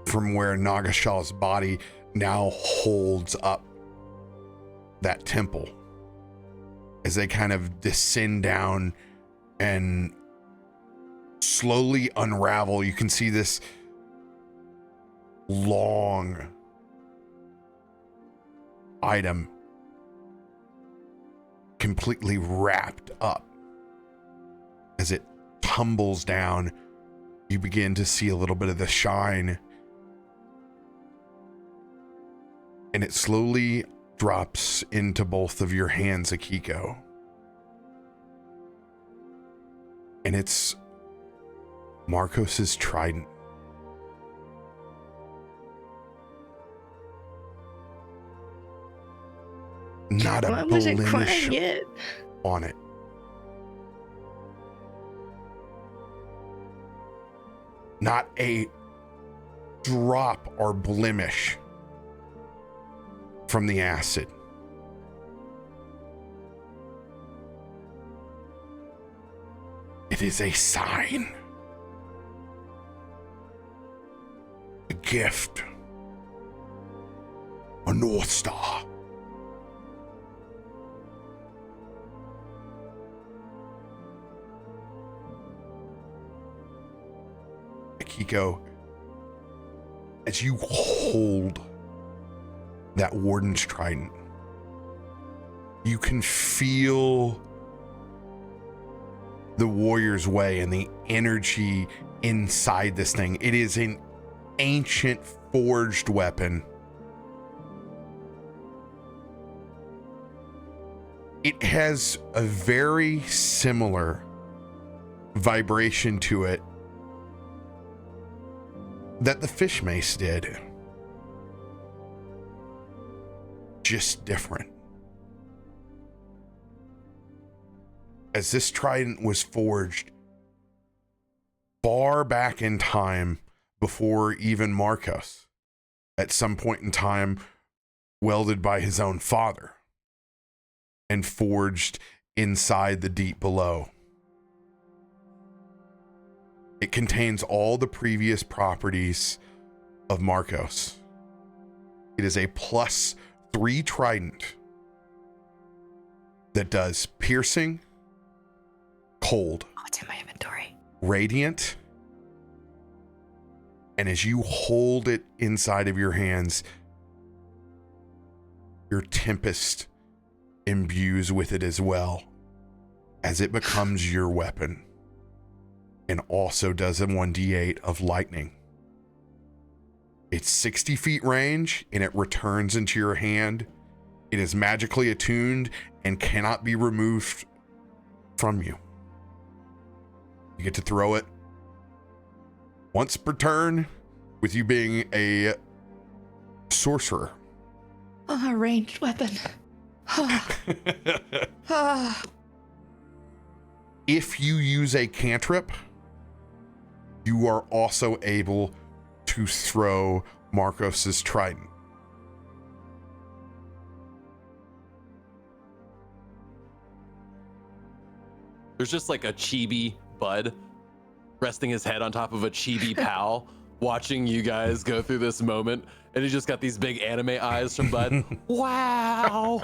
from where Nagashaw's body now holds up that temple, as they kind of descend down and slowly unravel, you can see this long item completely wrapped up. As it tumbles down, you begin to see a little bit of the shine, and it slowly drops into both of your hands, Akiko. And it's Markos's trident. Not a blemish on it. Not a drop or blemish from the acid. It is a sign, a gift, a North Star. Akiko, as you hold that warden's trident, you can feel the warrior's way and the energy inside this thing. It is an ancient forged weapon. It has a very similar vibration to it that the fish mace did, just different. As this trident was forged far back in time, before even Markos, at some point in time welded by his own father. and forged inside the deep below. It contains all the previous properties of Markos. It is a +3 trident that does piercing, cold, Oh, it's in my inventory. radiant, and as you hold it inside of your hands, your Tempest imbues with it as well, as it becomes your weapon, and also does a 1d8 of lightning. It's 60 feet range, and it returns into your hand. It is magically attuned and cannot be removed from you. You get to throw it once per turn, with you being a sorcerer. Oh, a ranged weapon. Oh. If you use a cantrip, you are also able to throw Markos's trident. There's just like a chibi Bud resting his head on top of a chibi pal, watching you guys go through this moment, and he's just got these big anime eyes from Bud. Wow.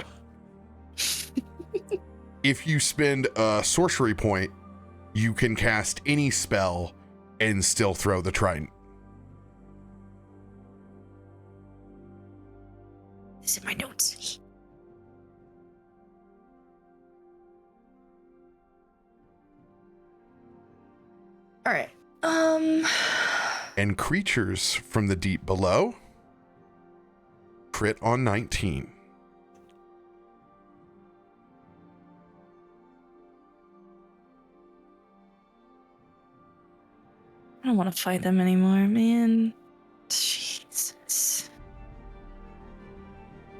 If you spend a sorcery point, you can cast any spell and still throw the trident. This is my notes. All right. And creatures from the deep below crit on 19. I don't want to fight them anymore, man. Jesus.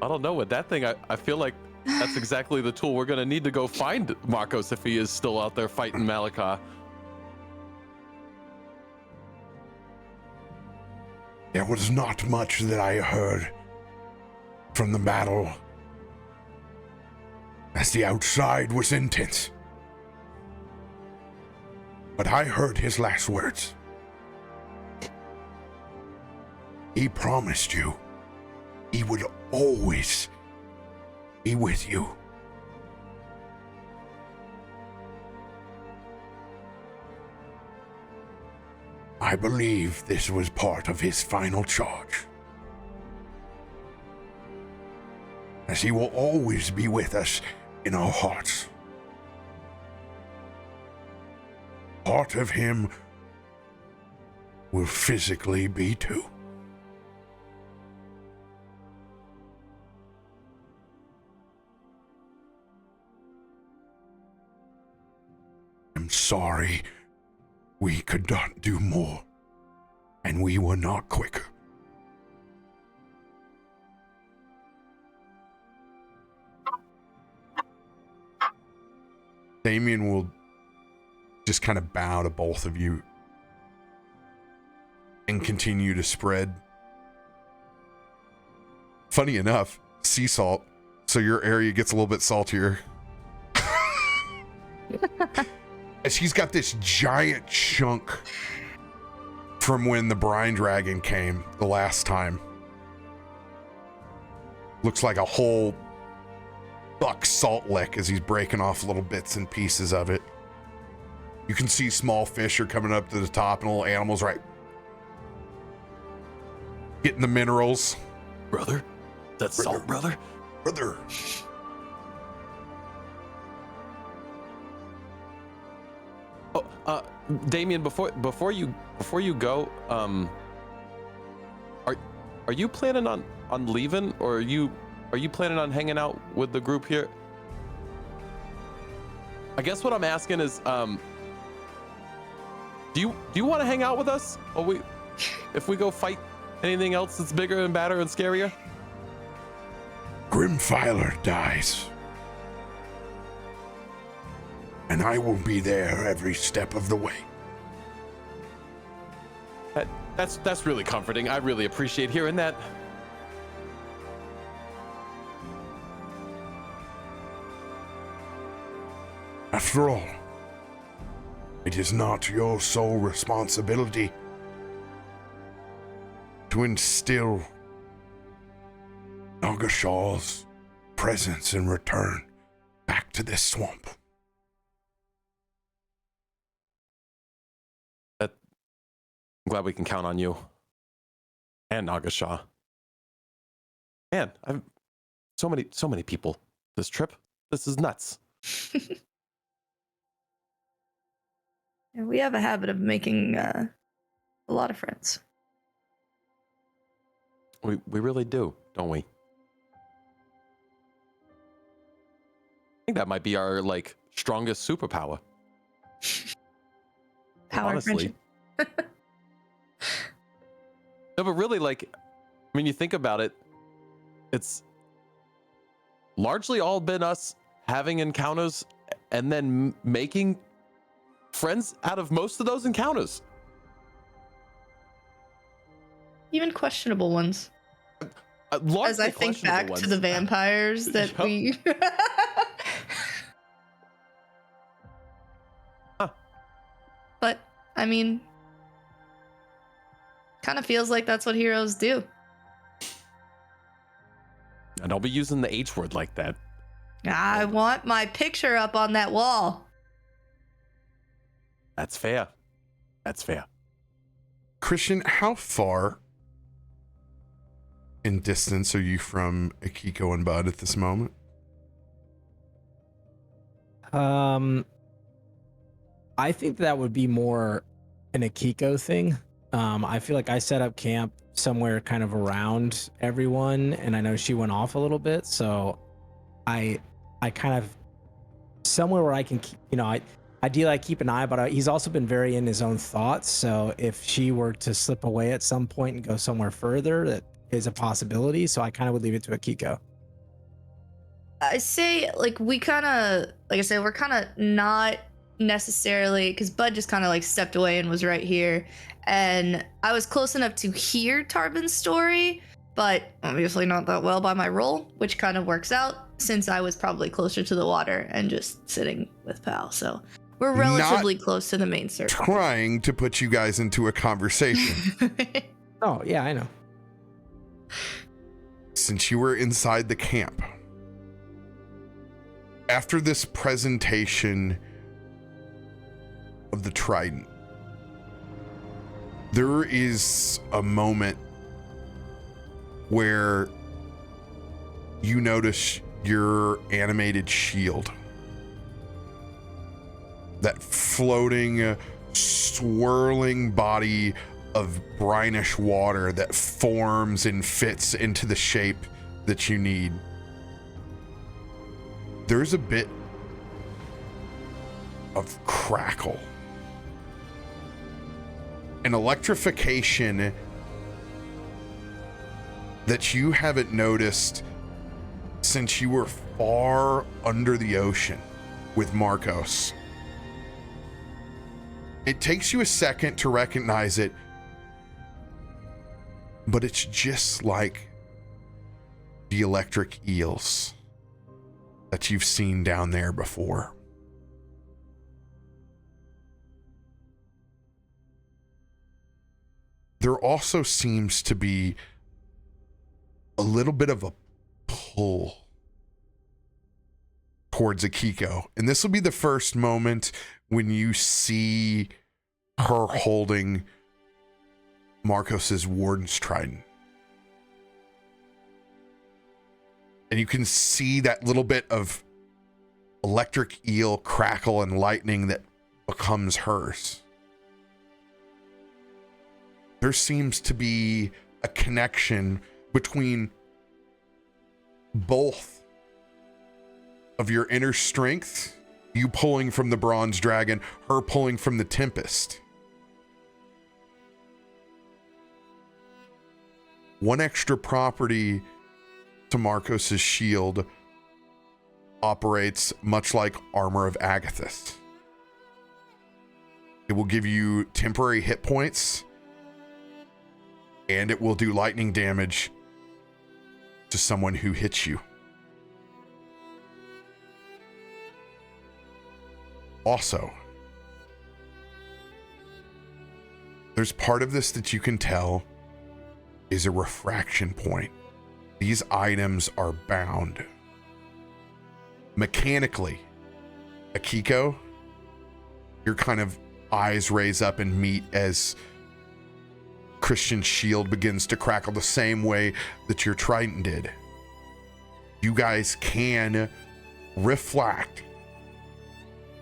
I don't know, with that thing, I feel like that's exactly the tool we're gonna need to go find Markos if he is still out there fighting Malika. There was not much that I heard from the battle, as the outside was intense. But I heard his last words. He promised you he would always be with you. I believe this was part of his final charge, as he will always be with us in our hearts. Part of him will physically be too. I'm sorry we could not do more, and we were not quicker. Damien will just kind of bow to both of you and continue to spread. Funny enough, sea salt, so your area gets a little bit saltier. As he's got this giant chunk from when the brine dragon came the last time. Looks like a whole buck salt lick as he's breaking off little bits and pieces of it. You can see small fish are coming up to the top and little animals right getting the minerals. Brother? That's salt, brother? Brother. Oh, Damien, before you go, are you planning on leaving, or are you planning on hanging out with the group here? I guess what I'm asking is, do you want to hang out with us? Or if we go fight anything else that's bigger and badder and scarier? Grimfiler dies, and I will be there every step of the way. That's really comforting. I really appreciate hearing that. After all, it is not your sole responsibility to instill Nagashaw's presence and return back to this swamp. I'm glad we can count on you and Nagashaw. Man, I've so many people this trip. This is nuts. And we have a habit of making a lot of friends. We really do, don't we? I think that might be our strongest superpower. Power of Honestly. friendship. No, but really, you think about it, it's largely all been us having encounters and then making friends out of most of those encounters. Even questionable ones. As I think back to the vampires that we... But, I mean, kind of feels like that's what heroes do. And don't be using the H word like that. I want my picture up on that wall. That's fair. That's fair. Christian, how far in distance are you from Akiko and Bud at this moment? I think that would be more an Akiko thing. I feel like I set up camp somewhere kind of around everyone, and I know she went off a little bit, so I kind of somewhere where I can keep, ideally I keep an eye, but he's also been very in his own thoughts. So if she were to slip away at some point and go somewhere further, that is a possibility. So I kind of would leave it to Akiko. I say, we kind of, like I said, we're kind of not necessarily, because Bud just kind of stepped away and was right here. And I was close enough to hear Tarben's story, but obviously not that well by my roll, which kind of works out since I was probably closer to the water and just sitting with Pal. So we're relatively close to the main circle. Trying to put you guys into a conversation. Oh, yeah, I know. Since you were inside the camp, after this presentation of the Triton, there is a moment where you notice your animated shield. That floating, swirling body of brinish water that forms and fits into the shape that you need. There's a bit of crackle. An electrification that you haven't noticed since you were far under the ocean with Markos. It takes you a second to recognize it, but it's just like the electric eels that you've seen down there before. There also seems to be a little bit of a pull towards Akiko. And this will be the first moment when you see her holding Markos's Warden's Triton. And you can see that little bit of electric eel crackle and lightning that becomes hers. There seems to be a connection between both of your inner strength, you pulling from the bronze dragon, her pulling from the tempest. One extra property to Markos's shield operates much like Armor of Agathis. It will give you temporary hit points, and it will do lightning damage to someone who hits you. also, there's part of this that you can tell is a refraction point. These items are bound. Mechanically, Akiko, your kind of eyes raise up and meet as Christian's shield begins to crackle the same way that your Triton did. You guys can reflect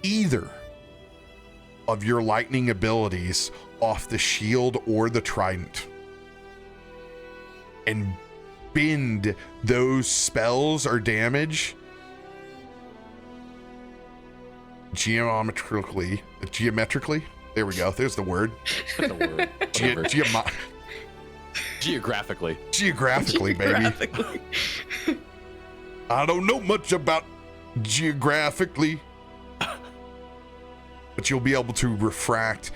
either of your lightning abilities off the shield or the trident and bend those spells or damage geometrically. There we go. There's the word. That's the word. Geographically, baby. I don't know much about geographically, but you'll be able to refract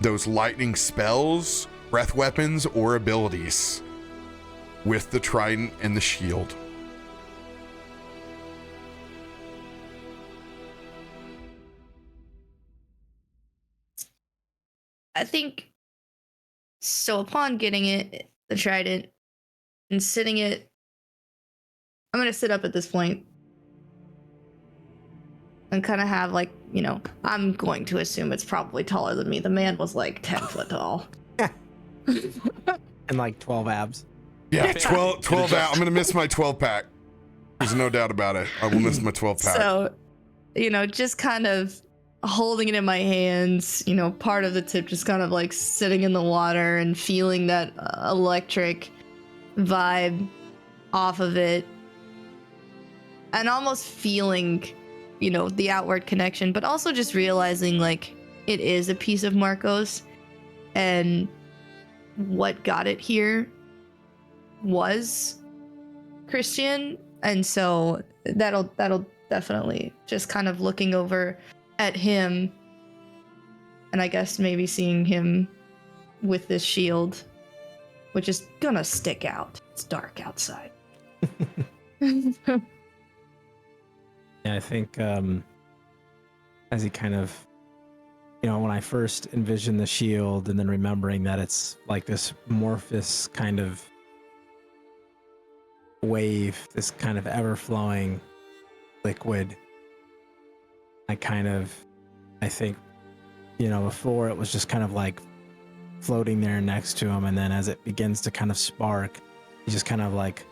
those lightning spells, breath weapons, or abilities with the trident and the shield. I think so. Upon getting it, the trident, and sitting it, I'm gonna sit up at this point and kind of have like, you know, I'm going to assume it's probably taller than me. The man was like 10 foot tall. And like 12 abs. Yeah, 12 out. I'm gonna miss my 12 pack. There's no doubt about it. I will miss my 12 pack. So, you know, just kind of holding it in my hands, you know, part of the tip just kind of like sitting in the water and feeling that electric vibe off of it, and almost feeling, you know, the outward connection, but also just realizing like it is a piece of Markos, and what got it here was Christian. And so that'll definitely just kind of looking over at him, and I guess maybe seeing him with this shield, which is gonna stick out. It's dark outside. Yeah, I think as he kind of, you know, when I first envisioned the shield and then remembering that it's like this amorphous kind of wave, this kind of ever-flowing liquid, I think, you know, before it was just kind of like floating there next to him, and then as it begins to kind of spark, he just kind of like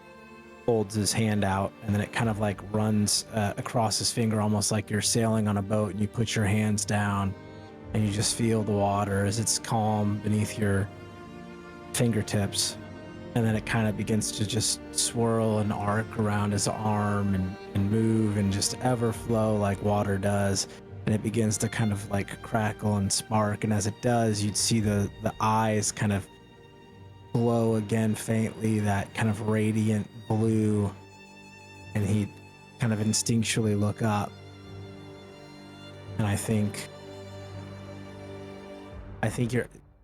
holds his hand out, and then it kind of like runs across his finger, almost like you're sailing on a boat, and you put your hands down and you just feel the water as it's calm beneath your fingertips, and then it kind of begins to just swirl and arc around his arm and move and just ever flow like water does, and it begins to kind of like crackle and spark, and as it does, you'd see the eyes kind of glow again faintly, that kind of radiant blue, and he'd kind of instinctually look up, and I think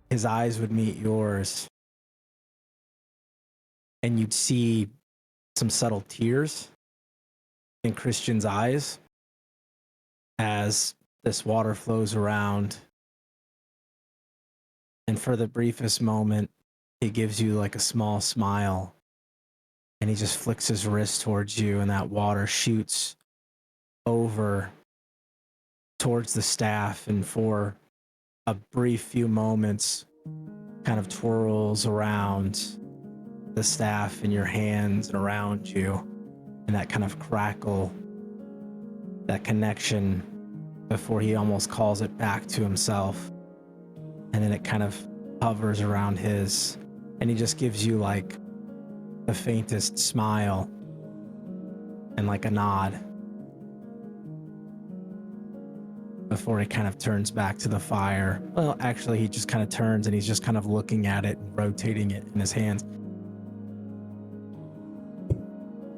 his eyes would meet yours, and you'd see some subtle tears in Christian's eyes as this water flows around, and for the briefest moment he gives you like a small smile, and he just flicks his wrist towards you, and that water shoots over towards the staff, and for a brief few moments kind of twirls around the staff in your hands and around you, and that kind of crackle, that connection, before he almost calls it back to himself, and then it kind of hovers around his, and he just gives you like the faintest smile and like a nod before he kind of turns back to the fire. Well, actually, he just kind of turns and he's just kind of looking at it and rotating it in his hands.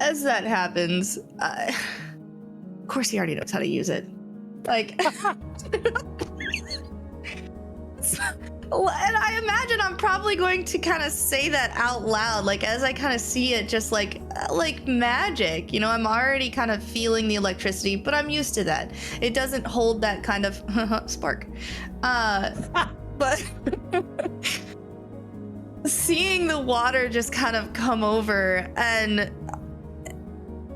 As that happens, of course he already knows how to use it. Like, And I imagine I'm probably going to kind of say that out loud, like as I kind of see it, just like magic. You know, I'm already kind of feeling the electricity, but I'm used to that. It doesn't hold that kind of spark. But seeing the water just kind of come over, and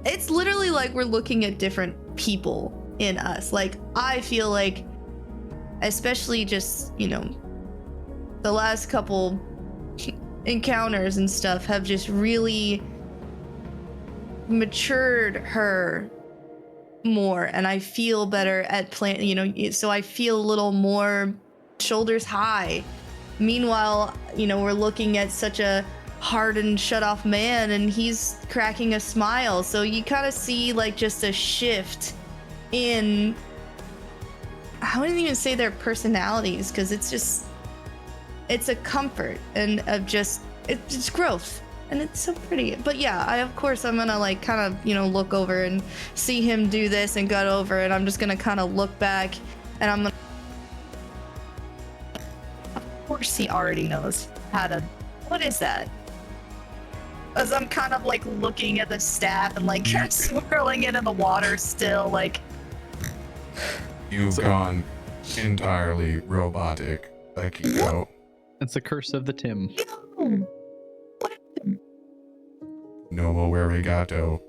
it's literally like we're looking at different people in us. Like I feel like, especially just, you know, the last couple encounters and stuff have just really matured her more, and I feel better at playing, you know, so I feel a little more shoulders high. Meanwhile, you know, we're looking at such a hardened, shut off man, and he's cracking a smile, so you kind of see like just a shift in, I wouldn't even say their personalities, because it's a comfort and of just, it's growth, and it's so pretty. But yeah, I'm gonna like kind of, you know, look over and see him do this and gut over, and I'm just gonna kind of look back, and I'm gonna, of course he already knows how to, what is that? As I'm kind of like looking at the staff and like swirling it in the water still, like. You've gone entirely robotic, Akiko. That's the curse of the Tim. No more arigato.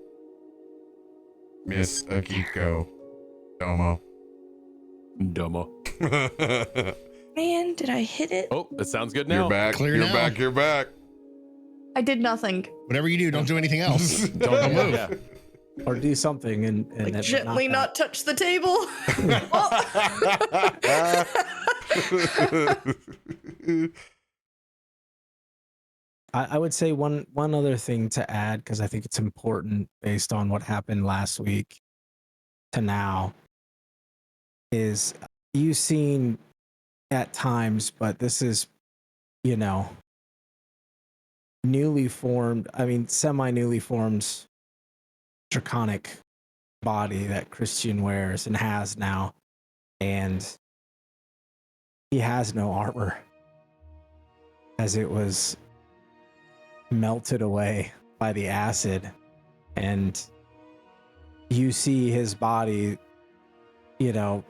Miss Akiko. Domo. Man, did I hit it? Oh, it sounds good now. You're back. Clear You're now. back. You're back. I did nothing. Whatever you do, don't do anything else. Don't move. Yeah. Or do something and Like then gently not touch the table. I would say one other thing to add, because I think it's important based on what happened last week to now, is you've seen at times, but this is, you know, semi-newly formed draconic body that Christian wears and has now, and he has no armor, as it was melted away by the acid, and you see his body, you know,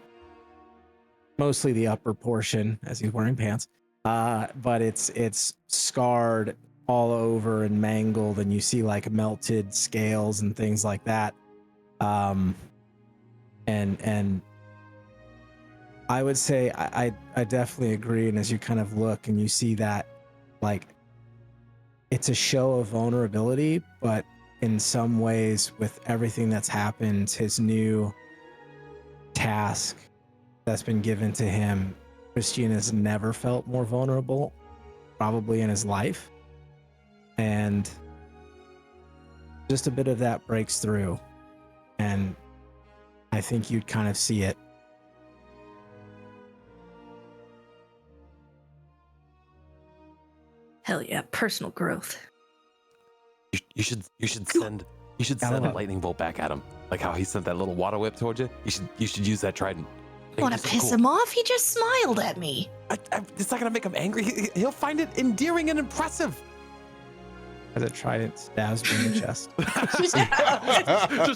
mostly the upper portion, as he's wearing pants, but it's scarred all over and mangled, and you see like melted scales and things like that, and I would say I definitely agree. And as you kind of look and you see that, like, it's a show of vulnerability, but in some ways, with everything that's happened, his new task that's been given to him, Christian has never felt more vulnerable, probably in his life. And just a bit of that breaks through, and I think you'd kind of see it. Hell yeah, personal growth. You should send a lightning bolt back at him, like how he sent that little water whip towards you. You should use that trident. Want to piss him off? He just smiled at me. It's not gonna make him angry. He'll find it endearing and impressive. As a trident stabs me in the chest. Just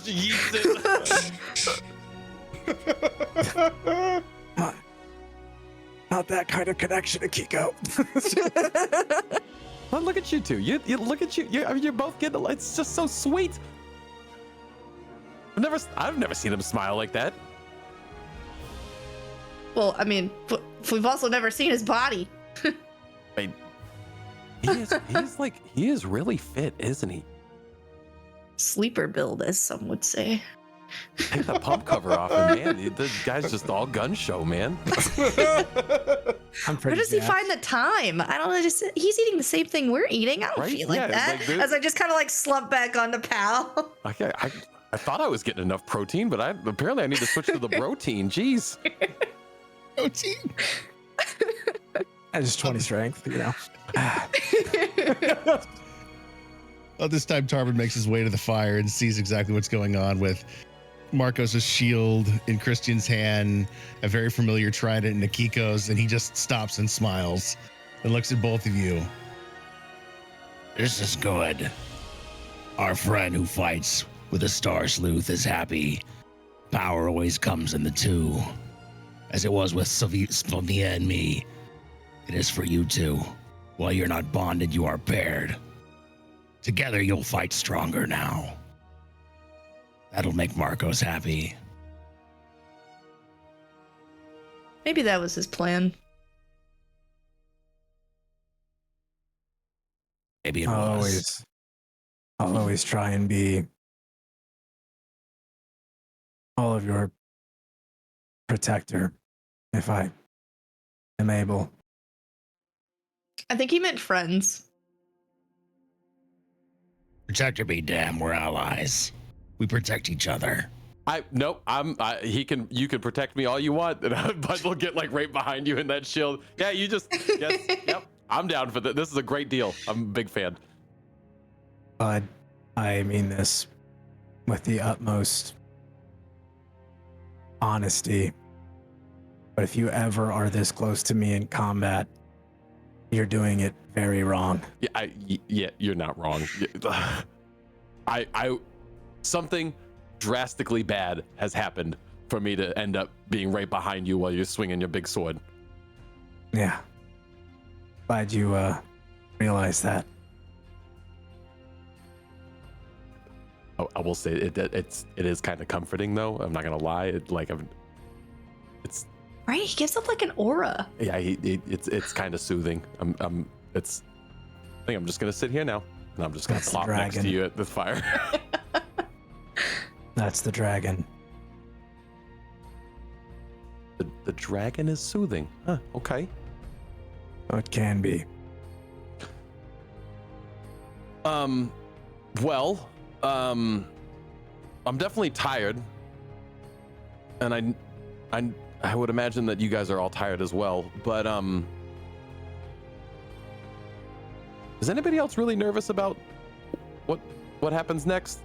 yeets it. Not that kind of connection, Akiko. Well, look at you two. You look at you. You're both getting. It's just so sweet. I've never seen him smile like that. Well, I mean, we've also never seen his body. I mean, he is really fit, isn't he? Sleeper build, as some would say. Take the pump cover off him, man. The guy's just all gun show, man. I'm pretty Where does he jacked. find the time? I don't know. He's eating the same thing we're eating. I don't Right? feel like Yeah, that. like this. As I just kind of like slump back onto Pal. I thought I was getting enough protein, but apparently I need to switch to the protein. Jeez. Protein. I just 20 strength, you know. Well, this time Tarben makes his way to the fire and sees exactly what's going on with Markos' shield in Christian's hand, a very familiar trident in Akiko's, and he just stops and smiles and looks at both of you. This is good. Our friend who fights with a star sleuth is happy. Power always comes in the two. As it was with Sylvia and me, it is for you two. While you're not bonded, you are paired. Together, you'll fight stronger now. That'll make Markos happy. Maybe that was his plan. Maybe it was. I'll always try and be all of your protector if I am able. I think he meant friends. Protector be damned, we're allies. We protect each other. You can protect me all you want, and Bud will get like right behind you in that shield. Yeah, yep. I'm down for that. This is a great deal. I'm a big fan. Bud, I mean this with the utmost honesty. But if you ever are this close to me in combat, you're doing it very wrong. Yeah, you're not wrong. Something drastically bad has happened for me to end up being right behind you while you're swinging your big sword. Yeah. Glad you realize that. I will say it is kind of comforting though. I'm not gonna lie. It's Right? He gives up like an aura. yeah. It's kind of soothing. I think I'm just gonna sit here now, and I'm just gonna That's plop the next to dragon. you at the fire. That's the dragon. The dragon is soothing. Huh, okay. Oh, it can be. Well, I'm definitely tired, and I would imagine that you guys are all tired as well. But is anybody else really nervous about what happens next?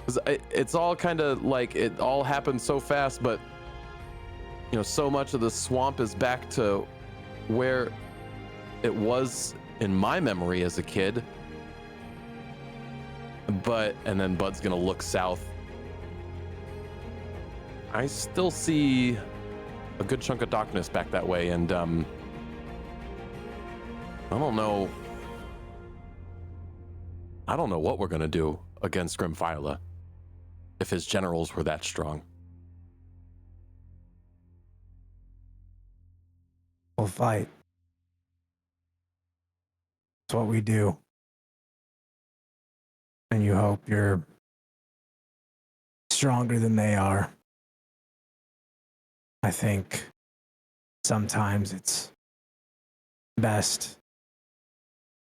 Because it's all kind of like it all happened so fast, but you know, so much of the swamp is back to where it was in my memory as a kid. And then Bud's gonna look south. I still see a good chunk of darkness back that way, and I don't know what we're gonna do against Grimfila if his generals were that strong. We'll fight. It's what we do. And you hope you're stronger than they are. I think sometimes it's best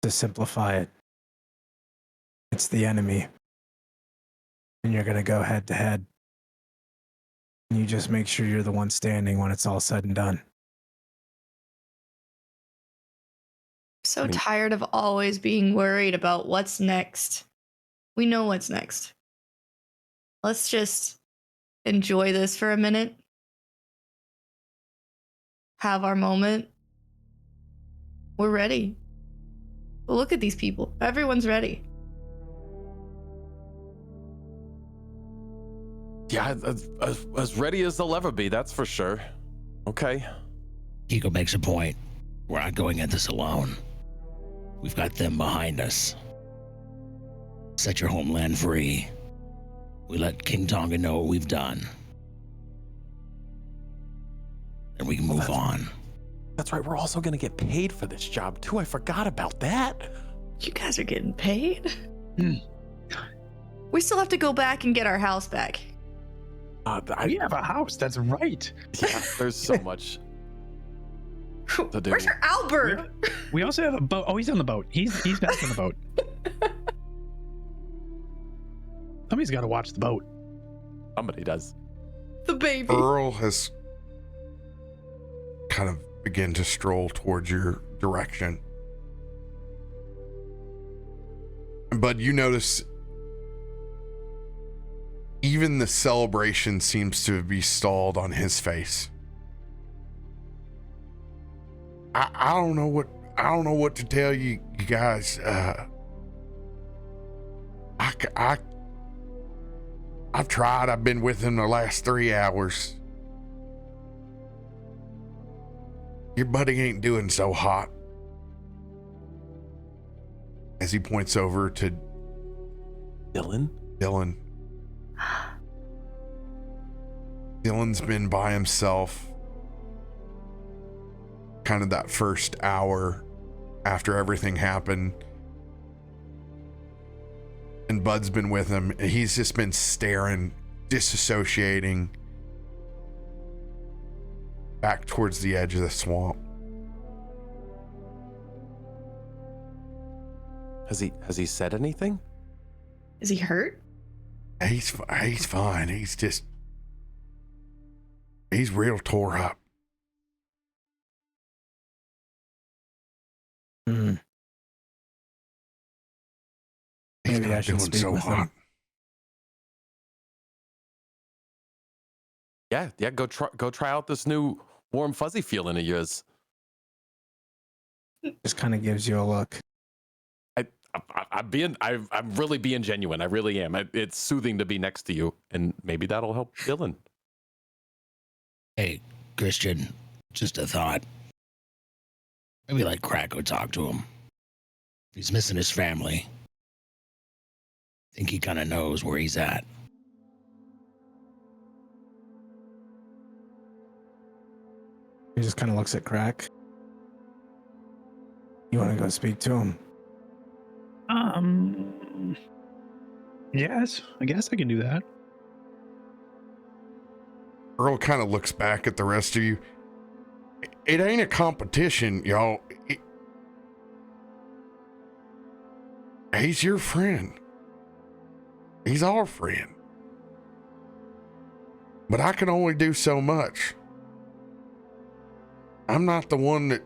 to simplify it. It's the enemy. And you're going to go head to head. And you just make sure you're the one standing when it's all said and done. So tired of always being worried about what's next. We know what's next. Let's just enjoy this for a minute. Have our moment. We're ready. Well, look at these people. Everyone's ready. Yeah, as ready as they'll ever be, that's for sure. Okay. Akiko makes a point. We're not going at this alone. We've got them behind us. Set your homeland free. We let King Tonga know what we've done. And we can move on. That's right. We're also going to get paid for this job, too. I forgot about that. You guys are getting paid? We still have to go back and get our house back. We have a house. That's right. Yeah, there's so much to do. Where's your Albert? We also have a boat. Oh, he's on the boat. He's back on the boat. Somebody's got to watch the boat. Somebody does. The baby. Earl has kind of begun to stroll towards your direction. But you notice Even the celebration seems to be stalled on his face. I don't know what to tell you guys. I've tried. I've been with him the last 3 hours. Your buddy ain't doing so hot. As he points over to Dylan. Dylan's been by himself kind of that first hour after everything happened. And Bud's been with him. And he's just been staring, disassociating back towards the edge of the swamp. Has he said anything? Is he hurt? He's fine. He's real tore up. Hmm. He's Maybe I not should doing speak so with him. hot. Yeah. Go try out this new warm fuzzy feeling of yours. Just kind of gives you a look. I'm really being genuine. I really am. It's soothing to be next to you, and maybe that'll help Dylan. Hey, Christian, just a thought. Maybe like Krak would talk to him. He's missing his family. I think he kind of knows where he's at. He just kind of looks at Krak. You want to go speak to him? Yes, I guess I can do that. Earl kind of looks back at the rest of you. It ain't a competition, y'all. He's your friend. He's our friend. But I can only do so much. I'm not the one that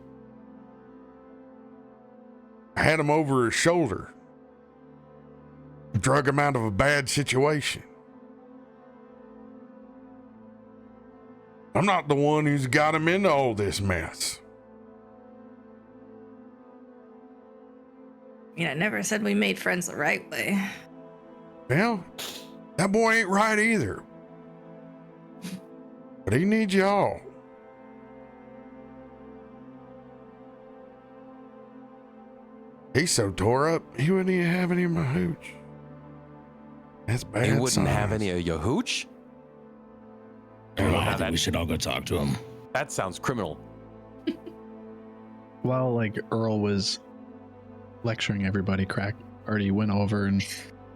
had him over his shoulder, drug him out of a bad situation. I'm not the one who's got him into all this mess. I never said we made friends the right way. Well, that boy ain't right either. But he needs y'all. He's so tore up, he wouldn't even have any of my hooch. That's bad. He wouldn't signs. have any of your hooch? I think we should all go talk to him. That sounds criminal. While like Earl was lecturing everybody, Krak already went over and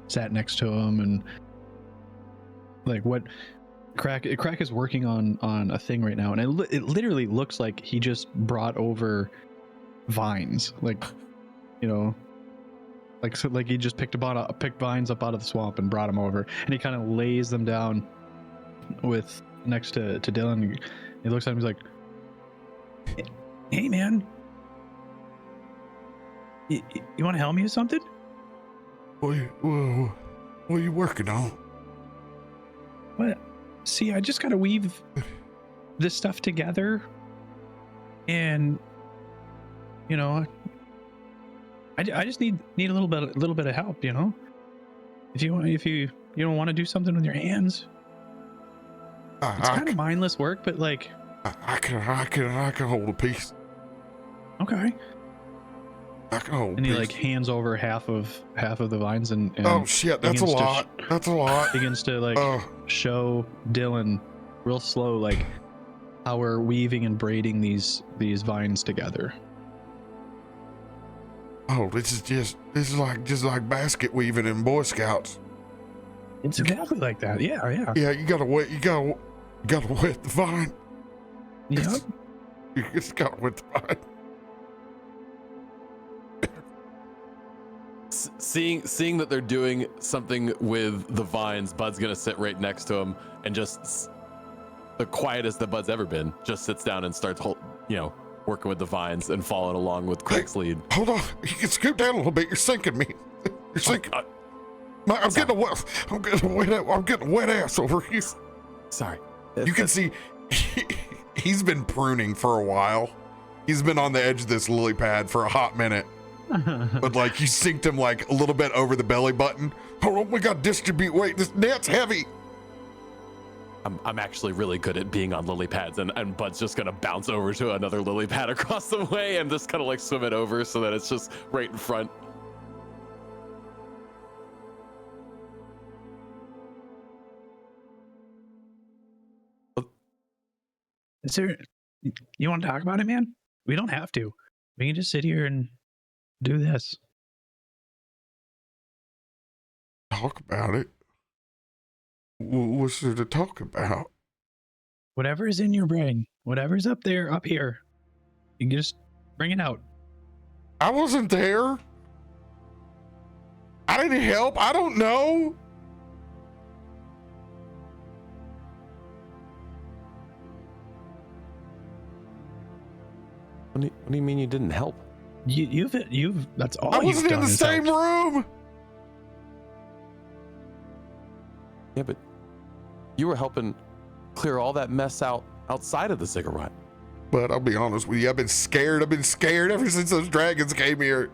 sat next to him, and like what Krak is working on a thing right now, and it literally looks like he just brought over vines, like, you know, like so, like he just picked vines up out of the swamp and brought them over, and he kind of lays them down with next to Dylan. He looks at him, he's like, "Hey man, you want to help me with something?" What are you working on? What? See, I just gotta weave this stuff together, and you know, I just need a little bit of help. You know, if you don't want to do something with your hands, it's kind of mindless work, but like I can hold a piece. Okay. I can hold. And he like hands over half of the vines, and oh shit, that's a lot. That's a lot. Begins to like show Dylan real slow like how we're weaving and braiding these vines together. Oh, this is like basket weaving in Boy Scouts. It's exactly like that. Yeah. Yeah, you gotta wet the vine. Yep. You just gotta wet the vine. Seeing that they're doing something with the vines, Bud's gonna sit right next to him and just the quietest that Bud's ever been. Just sits down and starts, working with the vines and following along with Krak's lead. Hold on, you can scoot down a little bit. You're sinking me. You're sinking. I'm getting a wet ass over here. Sorry. You can see he's been pruning for a while. He's been on the edge of this lily pad for a hot minute. But like you synced him like a little bit over the belly button. Hold on, we got to distribute weight. This net's heavy. I'm actually really good at being on lily pads, and Bud's just gonna bounce over to another lily pad across the way and just kind of like swim it over so that it's just right in front. Is there? You want to talk about it, man? We don't have to. We can just sit here and do this. Talk about it. What's there to talk about? Whatever's in your brain, whatever's up there, up here, you can just bring it out. I wasn't there. I didn't help. I don't know. What do you mean you didn't help? You've that's all. I wasn't you've in done the is same helped. room. Yeah, but you were helping clear all that mess out outside of the ziggurat. But I'll be honest with you, I've been scared. I've been scared ever since those dragons came here.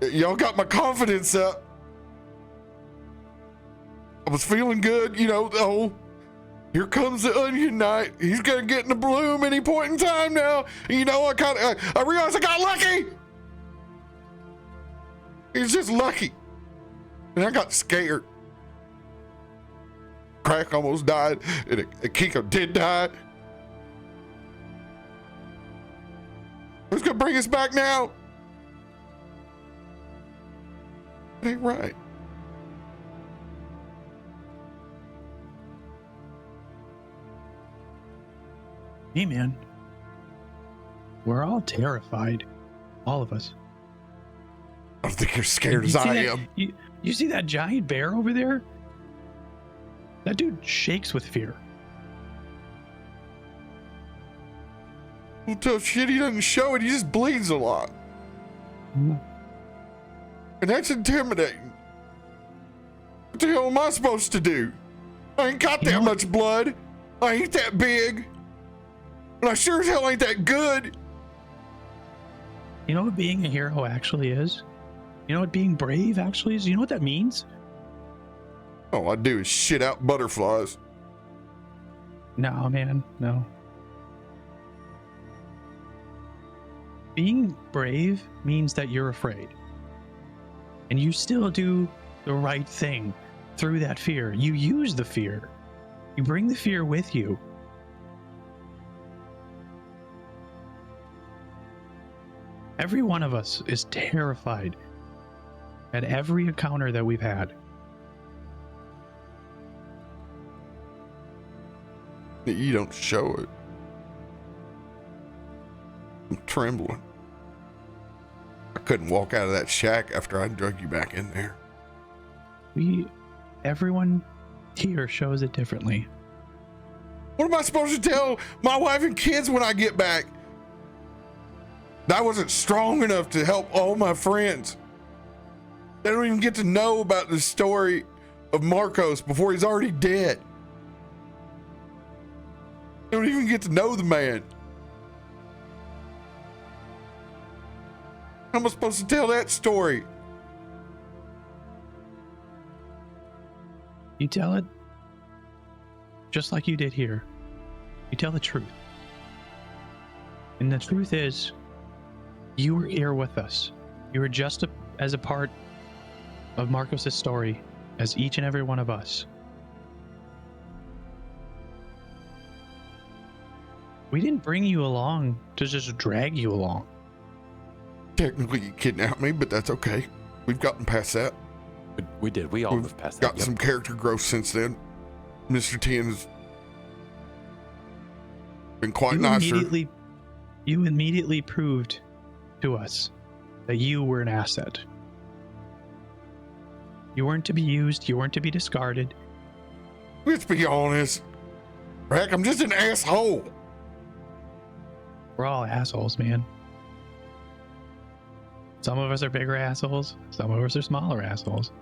Y'all got my confidence up. I was feeling good, you know, the whole, here comes the onion knight. He's gonna get in the bloom any point in time now. You know, I realized I got lucky. He's just lucky. And I got scared. Krak almost died, and Akiko did die. Who's gonna bring us back now? It ain't right. Hey, man. We're all terrified. All of us. I don't think you're scared as You see I that- am. You see that giant bear over there? That dude shakes with fear. Well, tough shit, he doesn't show it. He just bleeds a lot. Mm. And that's intimidating. What the hell am I supposed to do? I ain't got You that know- much blood. I ain't that big. And I sure as hell ain't that good. You know what being a hero actually is? You know what being brave actually is? You know what that means? All I do is shit out butterflies. No, man, no. Being brave means that you're afraid. And you still do the right thing through that fear. You use the fear. You bring the fear with you. Every one of us is terrified at every encounter that we've had. You don't show it. I'm trembling. I couldn't walk out of that shack after I drug you back in there. Everyone here shows it differently. What am I supposed to tell my wife and kids when I get back? I wasn't strong enough to help all my friends. They don't even get to know about the story of Markos before he's already dead. They don't even get to know the man. How am I supposed to tell that story? You tell it just like you did here. You tell the truth. And the truth is, you were here with us. You were just as a part of Markos' story as each and every one of us. We didn't bring you along to just drag you along. Technically, you kidnapped me, but that's okay. We've gotten past that. We did. We all We've moved past that. gotten some character growth since then. Mr. T has been quite nicer. You immediately proved to us that you were an asset. You weren't to be used. You weren't to be discarded. Let's be honest. Heck, I'm just an asshole. We're all assholes, man. Some of us are bigger assholes. Some of us are smaller assholes.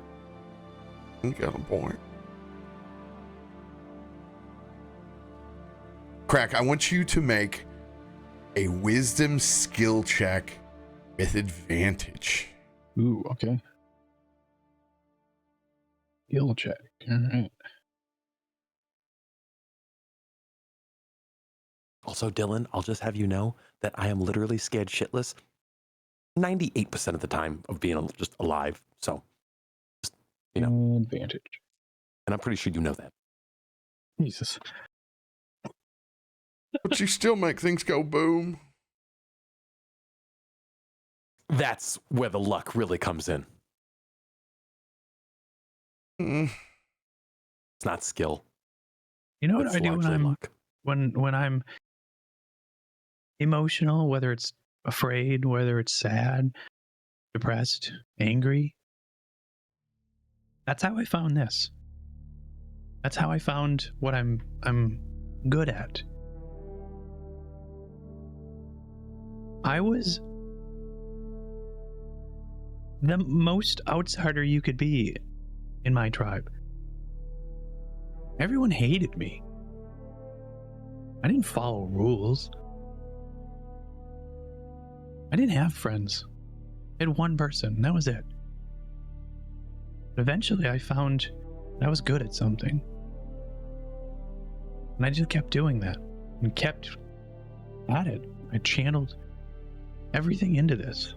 You got a point. Krak, I want you to make a wisdom skill check with advantage. Ooh, okay. Skill check. All right. Also, Dylan, I'll just have you know that I am literally scared shitless 98% of the time of being just alive. So, just, you know. Advantage. And I'm pretty sure you know that. Jesus. But you still make things go boom. That's where the luck really comes in. Mm. It's not skill. You know what It's I do when largely I'm luck. when I'm emotional, whether it's afraid, whether it's sad, depressed, angry? That's how I found this. That's how I found what I'm good at. I was the most outsider you could be in my tribe. Everyone hated me. I didn't follow rules. I didn't have friends. I had one person, and that was it. But eventually I found that I was good at something. And I just kept doing that and kept at it. I channeled everything into this.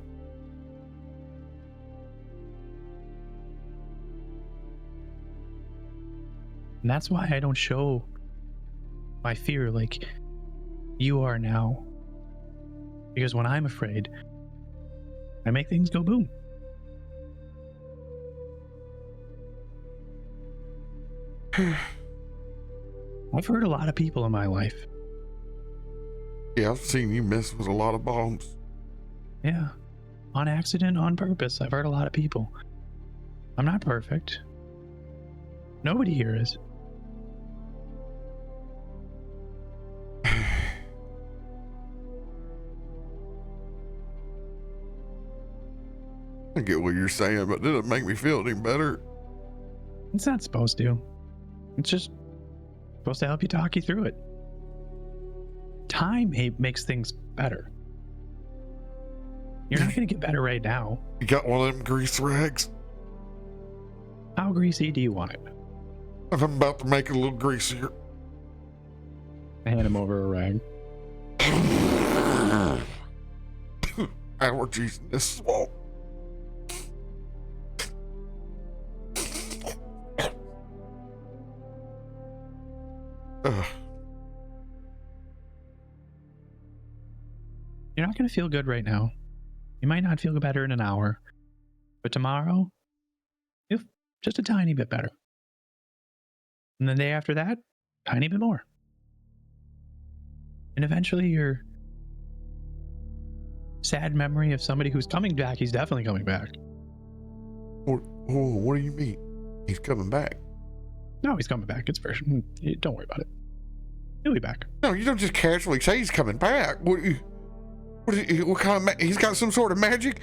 And that's why I don't show my fear like you are now. Because when I'm afraid, I make things go boom. I've hurt a lot of people in my life. Yeah, I've seen you mess with a lot of bombs. Yeah. On accident, on purpose. I've hurt a lot of people. I'm not perfect. Nobody here is. I get what you're saying, but it doesn't make me feel any better. It's not supposed to. It's just supposed to help you talk you through it. Time makes things better. You're not going to get better right now. You got one of them grease rags? How greasy do you want it? I'm about to make it a little greasier. I hand him over a rag. Allergies in this swamp. You're not going to feel good right now. You might not feel better in an hour, but tomorrow, you'll feel just a tiny bit better. And the day after that, tiny bit more. And eventually your sad memory of somebody who's coming back, he's definitely coming back. What do you mean? He's coming back? No, he's coming back. It's for sure. Don't worry about it. He'll be back. No, you don't just casually say he's coming back. What kind of he's got some sort of magic?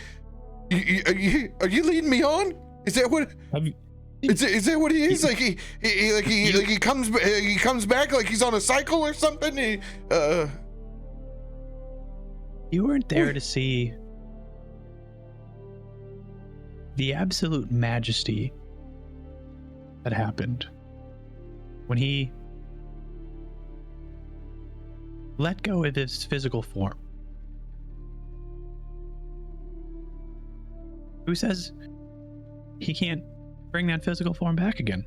Are you leading me on? Is that what? Is that what he is? Like he comes back like he's on a cycle or something? You weren't there to see the absolute majesty that happened when he let go of his physical form. Who says he can't bring that physical form back again?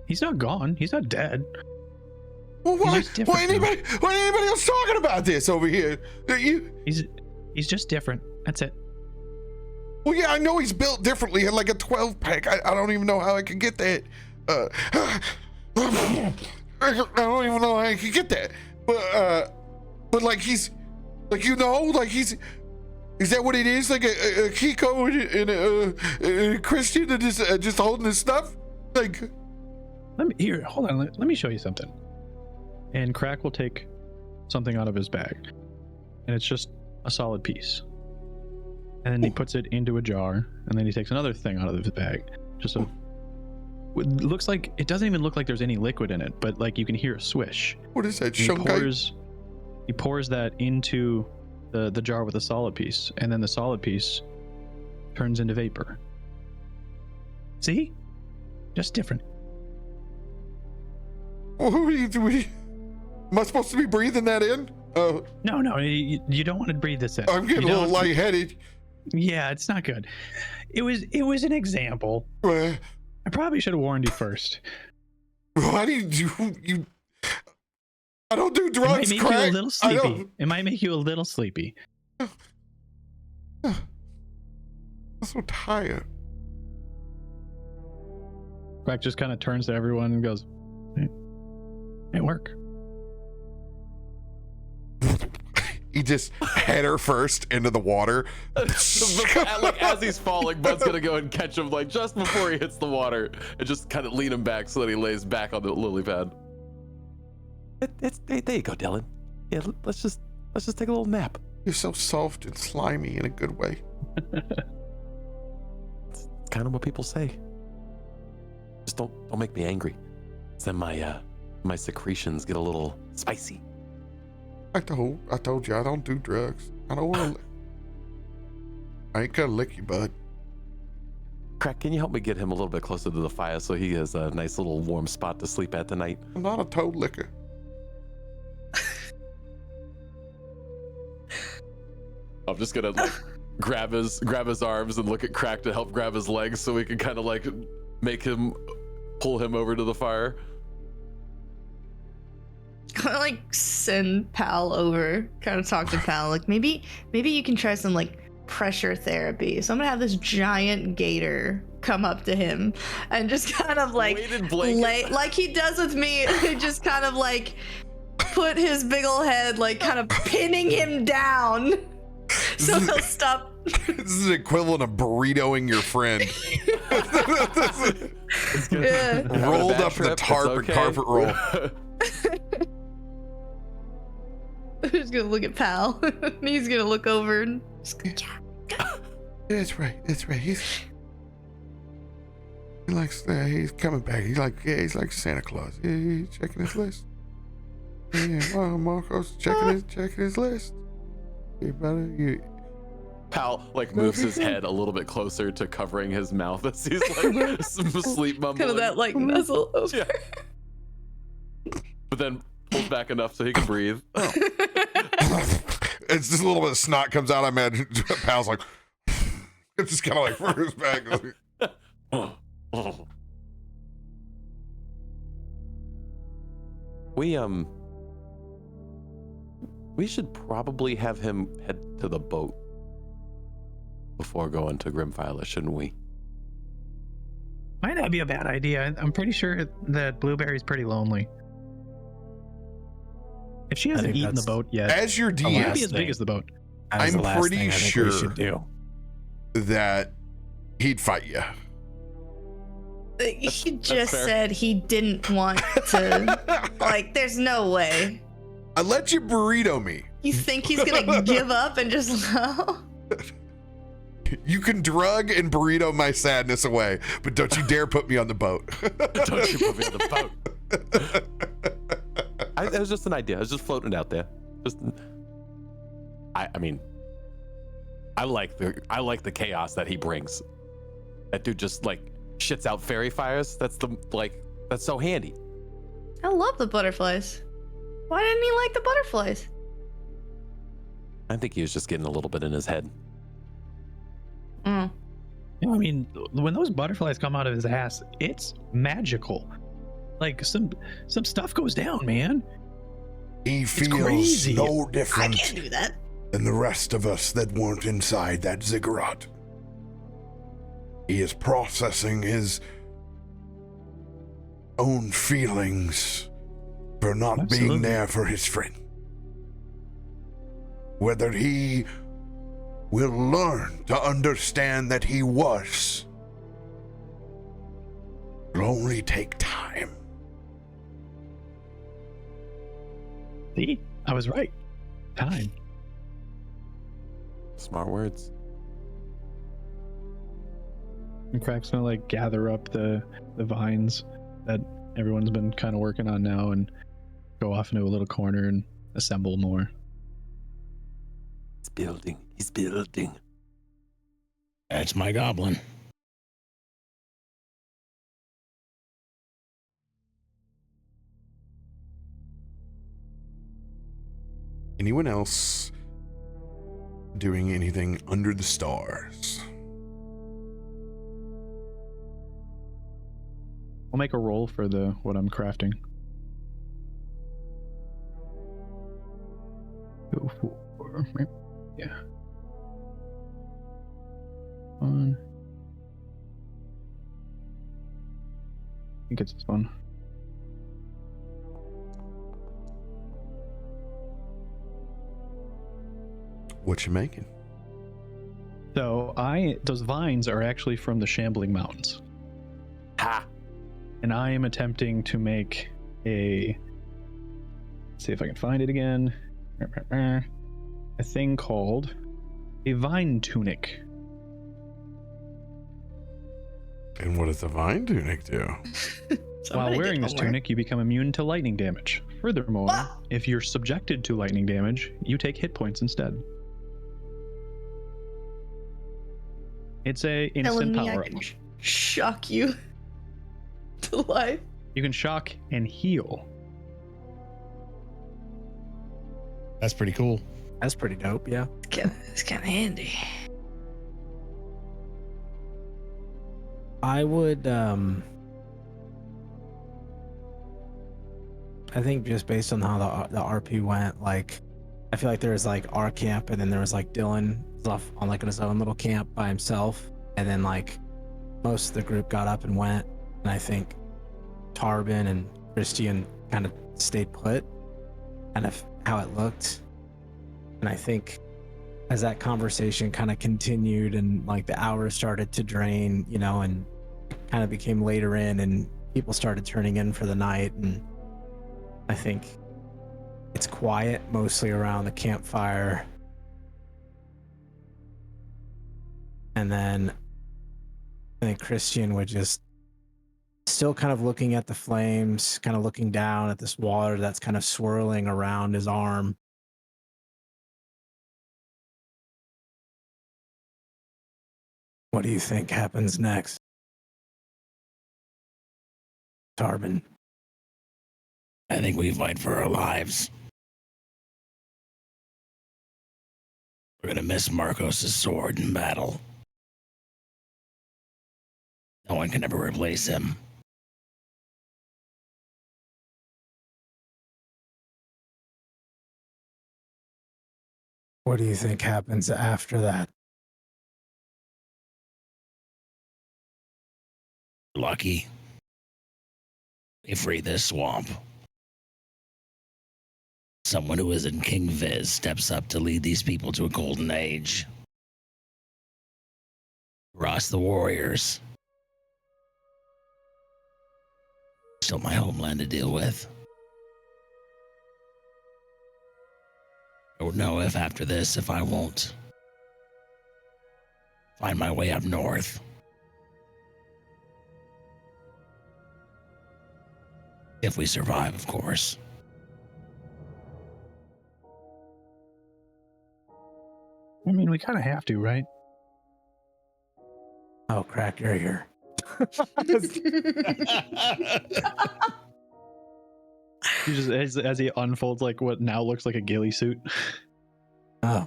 He's not gone. He's not dead. Well, why anybody else talking about this over here? He's just different. That's it. Well, yeah, I know he's built differently. Had like a 12-pack. I don't even know how I could get that. I don't even know how I could get that. But like he's like is that what it is? Like a Akiko and a Christian that is just holding his stuff? Like, hold on. Let me show you something. And Krak will take something out of his bag, and it's just a solid piece. And then he puts it into a jar, and then he takes another thing out of his bag, just a looks like it doesn't even look like there's any liquid in it, but like you can hear a swish. What is that? He Shungite? pours that into the jar with a solid piece, and then the solid piece turns into vapor. See? Just different. What are you doing? Am I supposed to be breathing that in? No, you don't want to breathe this in. I'm getting a little lightheaded. Yeah, it's not good. It was an example. I probably should have warned you first. Why do you? I don't do drugs. It might make you a little sleepy. It might make you a little sleepy. I'm so tired. Krak just kind of turns to everyone and goes, "It work." He just head her first into the water. Like as he's falling, Bud's gonna go and catch him like just before he hits the water and just kind of lean him back so that he lays back on the lily pad. There you go, Dylan. Yeah, let's just take a little nap. You're so soft and slimy in a good way. It's kind of what people say. Just don't make me angry. Then my secretions get a little spicy. I told you I don't do drugs. I don't want to. I ain't gonna lick you, bud. Krak, can you help me get him a little bit closer to the fire so he has a nice little warm spot to sleep at tonight? I'm not a toad licker. I'm just gonna like grab his arms and look at Krak to help grab his legs so we can kind of like pull him over to the fire. I'm gonna like send Pal over, kind of talk to Pal, like maybe you can try some like pressure therapy. So I'm gonna have this giant gator come up to him and just kind of like lay like he does with me, just kind of like put his big old head like kind of pinning him down so he'll stop. This is the equivalent of burritoing your friend. Yeah. Rolled up the tarp and carpet roll. I'm just gonna look at Pal. He's gonna look over and just go, That's right. He likes that. He's coming back. He's like Santa Claus. Yeah, he's checking his list. Yeah, well, Markos checking his list. You Pal like moves his head a little bit closer to covering his mouth as he's like sleep mumbling. kind of that like nuzzle over. Yeah. But then pulls back enough so he can breathe. It's just a little bit of snot comes out. I imagine Pal's like, it's just kind of like furrows back. We should probably have him head to the boat before going to Grimfile, shouldn't we? Might not be a bad idea. I'm pretty sure that Blueberry's pretty lonely. If she hasn't eaten the boat yet, As your it can't be DM, as big as the boat. That is the I'm last pretty thing I think sure we should do. that he'd fight you. He that's just fair. said he didn't want to. Like, there's no way. I let you burrito me. You think he's gonna give up and just You can drug and burrito my sadness away, but don't you dare put me on the boat. Don't you put me on the boat. It was just an idea. I was just floating it out there. I mean, I like the chaos that he brings. That dude just like shits out fairy fires. That's so handy. I love the butterflies. Why didn't he like the butterflies? I think he was just getting a little bit in his head. Mm. Yeah, I mean, when those butterflies come out of his ass, it's magical. Like some stuff goes down, man. He feels crazy. no I different can't do that. than the rest of us that weren't inside that ziggurat. He is processing his own feelings for not Absolutely. being there for his friend. Whether he will learn to understand that he was will only take time. See, I was right. Time. Smart words. And Krak's gonna like gather up the vines that everyone's been kind of working on now and go off into a little corner and assemble more. He's building. He's building. That's my goblin. Anyone else doing anything under the stars? I'll make a roll for what I'm crafting. Go for yeah. One. I think it's this one. What you making? So those vines are actually from the Shambling Mountains. Ha! And I am attempting to make let's see if I can find it again. A thing called a vine tunic. And what does the vine tunic do? While wearing this tunic, you become immune to lightning damage. Furthermore, if you're subjected to lightning damage, you take hit points instead. It's a instant power up. Shock you to life. You can shock and heal. That's pretty cool. That's pretty dope. Yeah. It's kind of handy. I would, I think just based on how the RP went, like, I feel like there was like our camp, and then there was like Dylan off on like his own little camp by himself, and then like most of the group got up and went, and I think Tarben and Christian kind of stayed put, kind of how it looked, and I think as that conversation kind of continued and like the hours started to drain, you know, and kind of became later in and people started turning in for the night, and I think it's quiet mostly around the campfire. And then I think Christian would just still kind of looking at the flames, kind of looking down at this water that's kind of swirling around his arm. What do you think happens next, Tarben? I think we fight for our lives. We're gonna miss Markos' sword in battle. No one can ever replace him. What do you think happens after that? Lucky. We free this swamp. Someone who isn't King Viz steps up to lead these people to a golden age. Ross the warriors. Still my homeland to deal with. I don't know if after this, if I won't find my way up north. If we survive, of course. I mean, we kind of have to, right? Oh, Krak, you're here. He just as he unfolds like what now looks like a ghillie suit. Oh,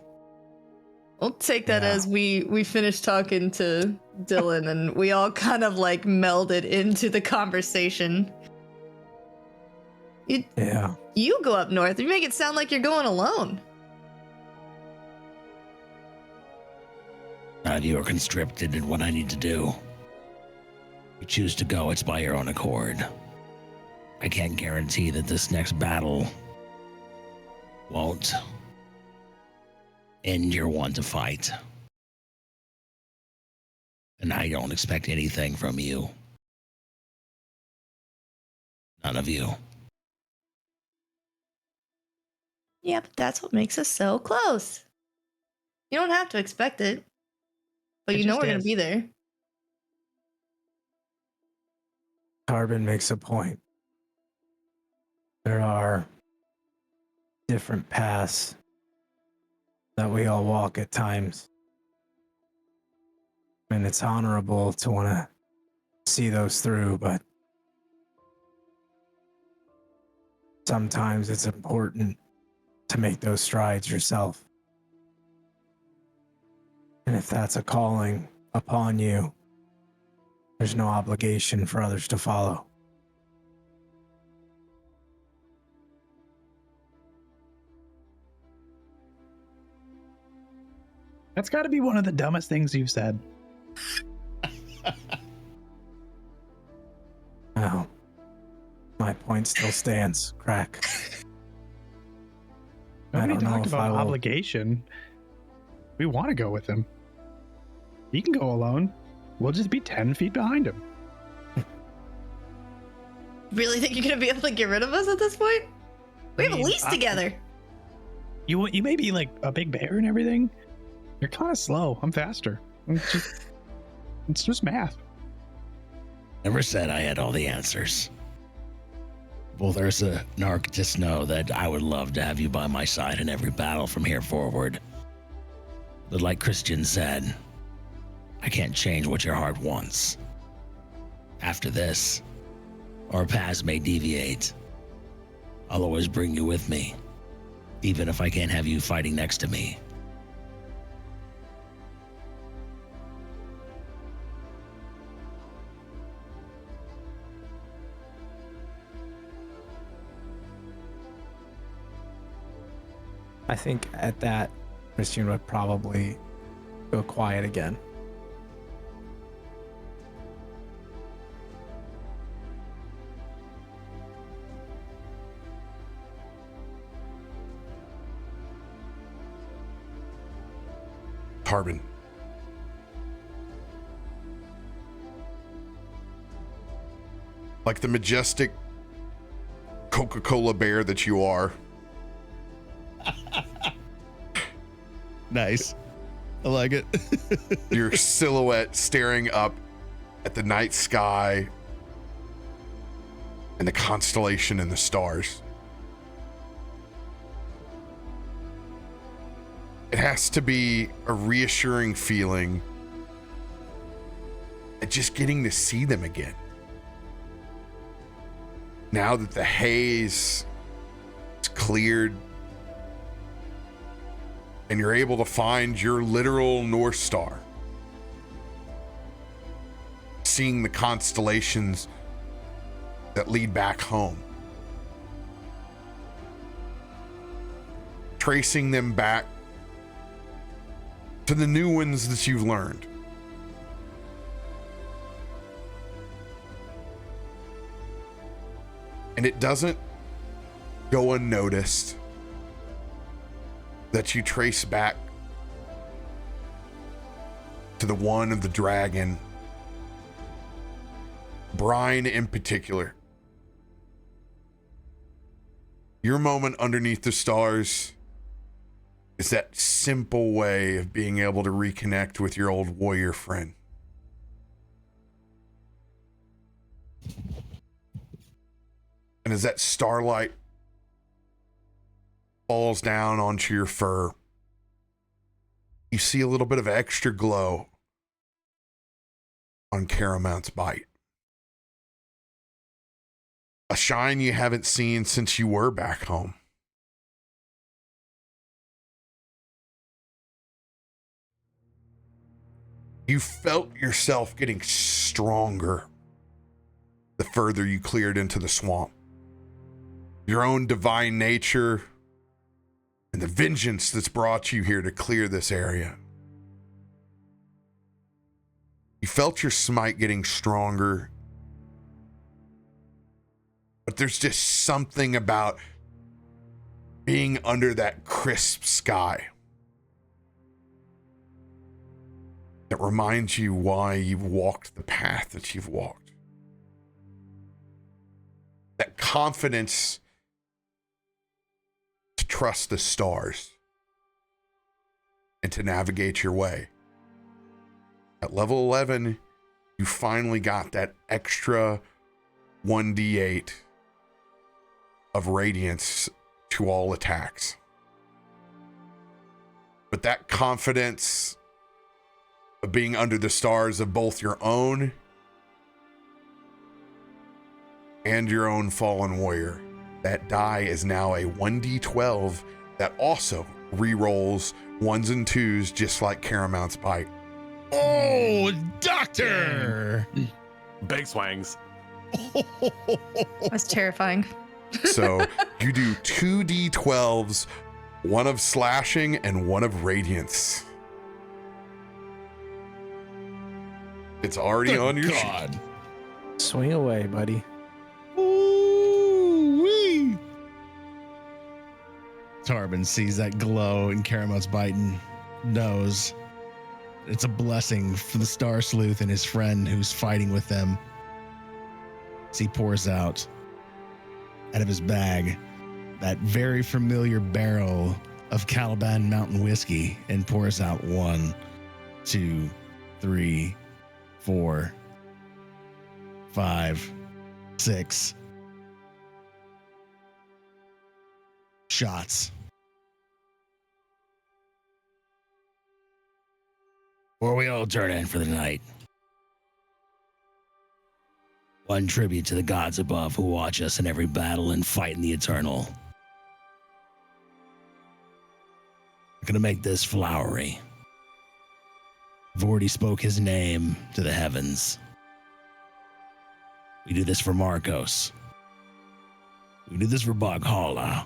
We'll take that Yeah. as we finished talking to Dylan and we all kind of like melded into the conversation. yeah. You go up north. You make it sound like you're going alone. None of you are conscripted in what I need to do. If you choose to go, it's by your own accord. I can't guarantee that this next battle won't end your want to fight. And I don't expect anything from you. None of you. Yeah, but that's what makes us so close. You don't have to expect it, but It you know just we're gonna is. be there. Tarben makes a point. There are different paths that we all walk at times. And it's honorable to want to see those through, but sometimes it's important to make those strides yourself. And if that's a calling upon you, there's no obligation for others to follow. That's got to be one of the dumbest things you've said. Now, my point still stands, Krak. Nobody don't know talked if about I will- obligation. We want to go with him. He can go alone. We'll just be 10 feet behind him. Really think you're gonna be able to get rid of us at this point? We have a lease together. You may be like a big bear and everything. You're kind of slow. I'm faster. It's just math. Never said I had all the answers. Well, there's an arc. Just know that I would love to have you by my side in every battle from here forward. But like Christian said, I can't change what your heart wants. After this, our paths may deviate. I'll always bring you with me, even if I can't have you fighting next to me. I think at that, Christian would probably go quiet again. Tarben. Like the majestic Coca-Cola bear that you are. Nice. I like it. Your silhouette staring up at the night sky and the constellation and the stars. It has to be a reassuring feeling at just getting to see them again. Now that the haze is cleared and you're able to find your literal North Star, seeing the constellations that lead back home, tracing them back to the new ones that you've learned. And it doesn't go unnoticed that you trace back to the one of the dragon, Brine in particular. Your moment underneath the stars is that simple way of being able to reconnect with your old warrior friend. And as that starlight falls down onto your fur, you see a little bit of extra glow on Caramount's bite. A shine you haven't seen since you were back home. You felt yourself getting stronger the further you cleared into the swamp. Your own divine nature and the vengeance that's brought you here to clear this area. You felt your smite getting stronger, but there's just something about being under that crisp sky that reminds you why you've walked the path that you've walked. That confidence to trust the stars and to navigate your way. At level 11, you finally got that extra 1d8 of radiance to all attacks. But that confidence of being under the stars of both your own and your own fallen warrior, that die is now a 1d12 that also re-rolls 1s and 2s just like Caramount's bite. Oh, doctor! Big swangs. That's terrifying. So you do 2d12s, 1 of slashing and 1 of radiance. It's already on your sheet. Swing away, buddy. Ooh-wee. Tarben sees that glow in Caramel's bite and knows it's a blessing for the Star Sleuth and his friend who's fighting with them. As he pours out of his bag that very familiar barrel of Caliban Mountain Whiskey and pours out 1, 2, 3, 4, 5, 6 shots. Or we all turn in for the night. One tribute to the gods above who watch us in every battle and fight in the eternal. We're gonna make this flowery. I've already spoke his name to the heavens. We do this for Markos. We do this for Boghala.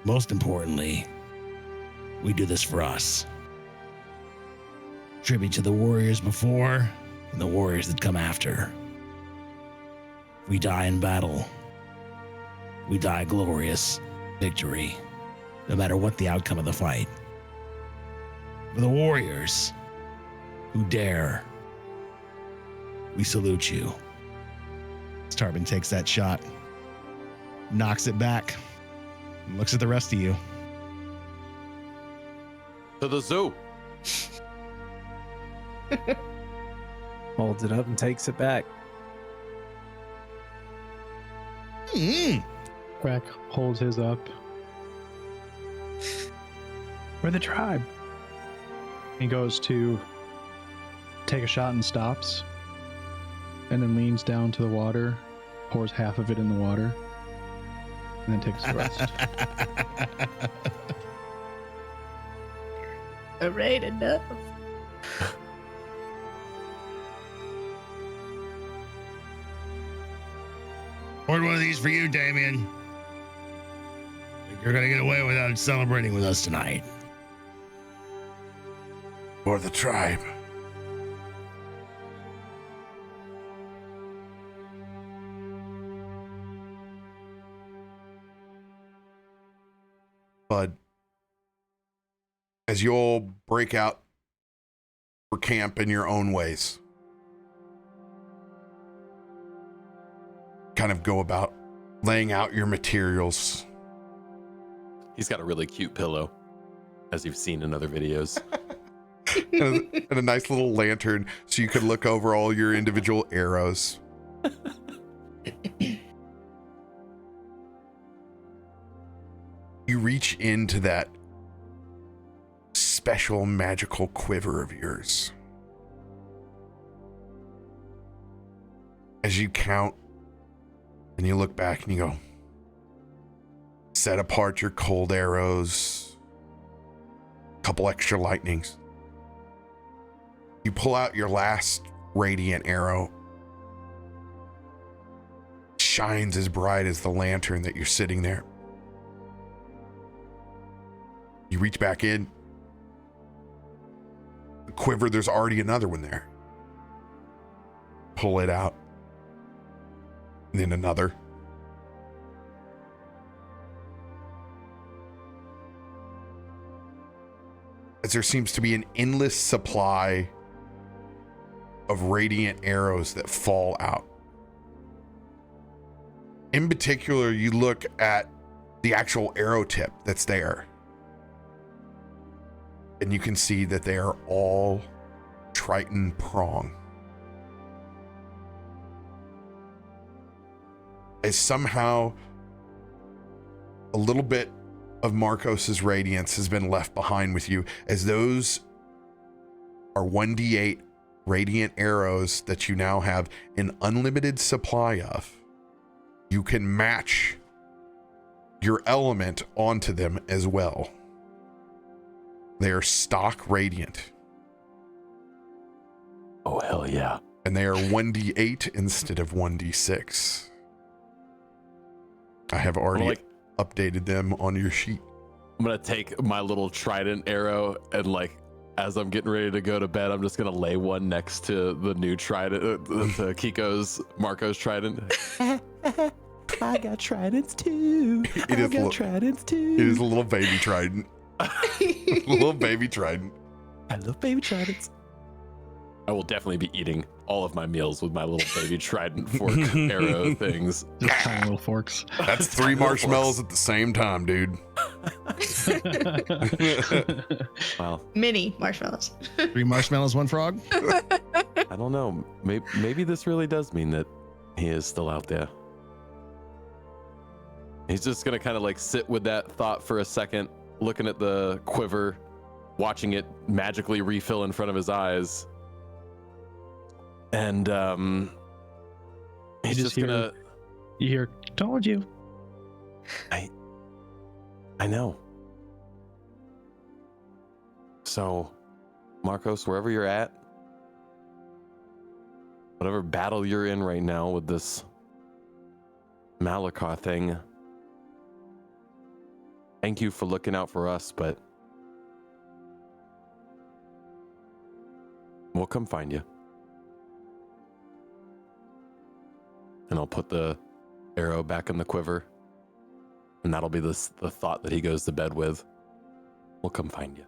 Most importantly, we do this for us. Tribute to the warriors before and the warriors that come after. We die in battle. We die glorious victory, no matter what the outcome of the fight. For the warriors who dare, we salute you. Tarben takes that shot, knocks it back, and looks at the rest of you. To the zoo. Holds it up and takes it back. Krak holds his up. We're the tribe. He goes to take a shot and stops, and then leans down to the water, pours half of it in the water, and then takes the rest. All right, enough. Poured one of these for you, Damien. Think you're gonna get away without celebrating with us tonight. For the tribe. But as you'll break out for camp in your own ways, kind of go about laying out your materials. He's got a really cute pillow, as you've seen in other videos. and a nice little lantern so you can look over all your individual arrows. You reach into that special magical quiver of yours. As you count and you look back and you go, set apart your cold arrows, a couple extra lightnings. You pull out your last radiant arrow. Shines as bright as the lantern that you're sitting there. You reach back in. The quiver, there's already another one there. Pull it out. And then another. As there seems to be an endless supply of radiant arrows that fall out. In particular, you look at the actual arrow tip that's there, and you can see that they are all Triton prong. as somehow a little bit of Markos's radiance has been left behind with you, as those are 1d8 radiant arrows that you now have an unlimited supply of. You can match your element onto them as well. They are stock radiant. Oh, hell yeah. And they are 1d8 instead of 1d6. I have already updated them on your sheet. I'm going to take my little trident arrow and like, as I'm getting ready to go to bed, I'm just going to lay one next to the new trident, to Kiko's Markos trident. I got tridents too. Tridents too. It is a little baby trident. Little baby trident. I love baby tridents. I will definitely be eating all of my meals with my little baby trident fork arrow things. Just tiny little forks. That's 3 marshmallows at the same time, dude. Wow. Mini marshmallows. 3 marshmallows, 1 frog. I don't know. Maybe this really does mean that he is still out there. He's just gonna kind of like sit with that thought for a second, looking at the quiver, watching it magically refill in front of his eyes. And he's just gonna. You hear, told you. I know. So, Markos, wherever you're at, whatever battle you're in right now with this Malakar thing, thank you for looking out for us, but we'll come find you. And I'll put the arrow back in the quiver. And that'll be the thought that he goes to bed with. We'll come find you.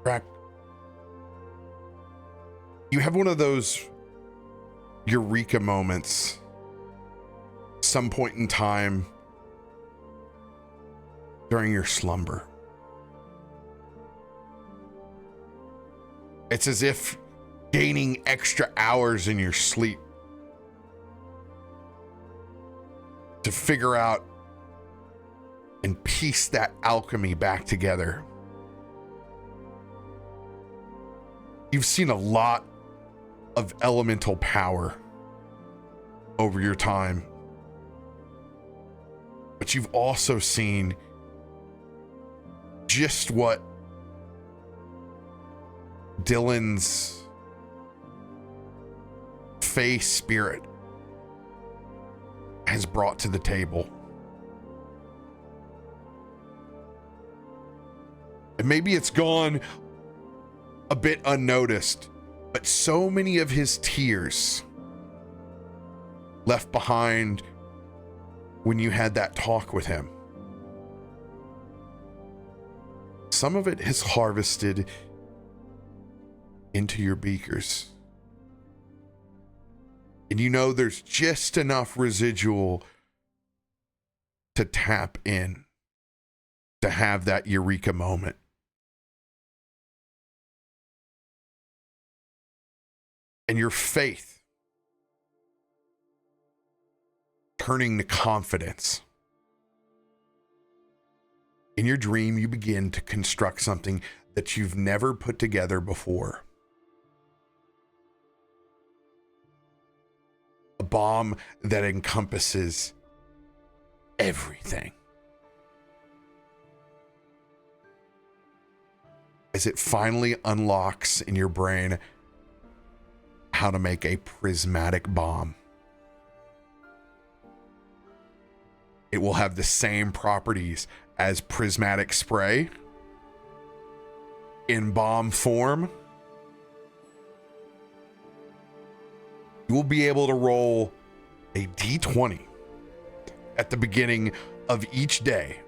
Krak, you have one of those eureka moments some point in time during your slumber. It's as if gaining extra hours in your sleep to figure out and piece that alchemy back together. You've seen a lot of elemental power over your time, but you've also seen just what Dylan's Fae spirit has brought to the table. And maybe it's gone a bit unnoticed, but so many of his tears left behind when you had that talk with him, some of it has harvested into your beakers. And you know there's just enough residual to tap in to have that eureka moment. And your faith turning to confidence. In your dream, you begin to construct something that you've never put together before. A bomb that encompasses everything. As it finally unlocks in your brain how to make a prismatic bomb. It will have the same properties as prismatic spray in bomb form. You will be able to roll a d20 at the beginning of each day.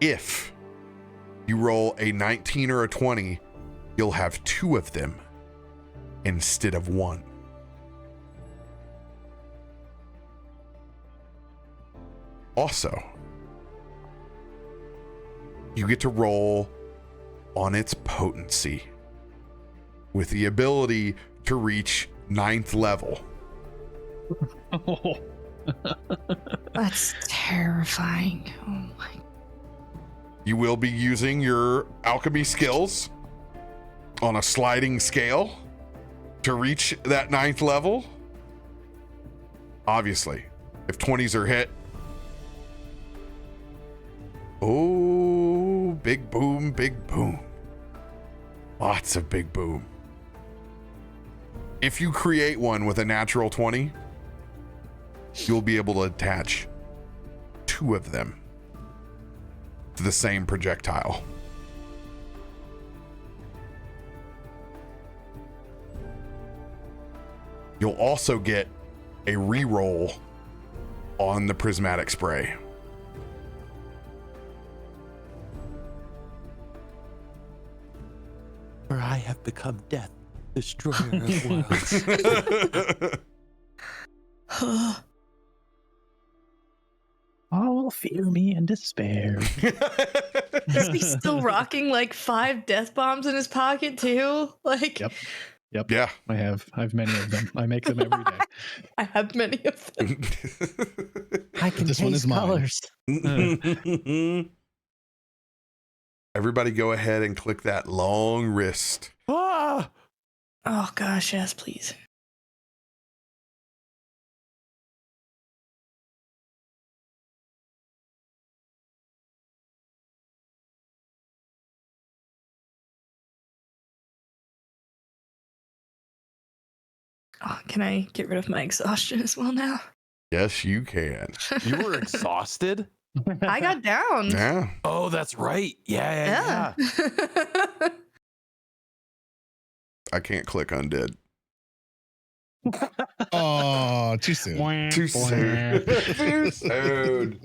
If you roll a 19 or a 20, you'll have 2 of them instead of 1. Also, you get to roll on its potency with the ability to reach 9th level. Oh. That's terrifying. Oh my. You will be using your alchemy skills on a sliding scale to reach that 9th level. Obviously, if 20s are hit. Oh, big boom, big boom. Lots of big boom. If you create one with a natural 20, you'll be able to attach 2 of them to the same projectile. You'll also get a reroll on the prismatic spray. For I have become death, destroyer of worlds. All fear me and despair. Is he still rocking like 5 death bombs in his pocket too? Like, Yep. Yeah. I have many of them. I make them every day. I have many of them. I can This one is taste mine. colors. Everybody go ahead and click that long wrist. Ah! Oh gosh, yes, please. Oh, can I get rid of my exhaustion as well now? Yes, you can. You were exhausted? I got down. Yeah. Oh, that's right. Yeah. I can't click undead. Oh, too soon. Too soon. Too soon.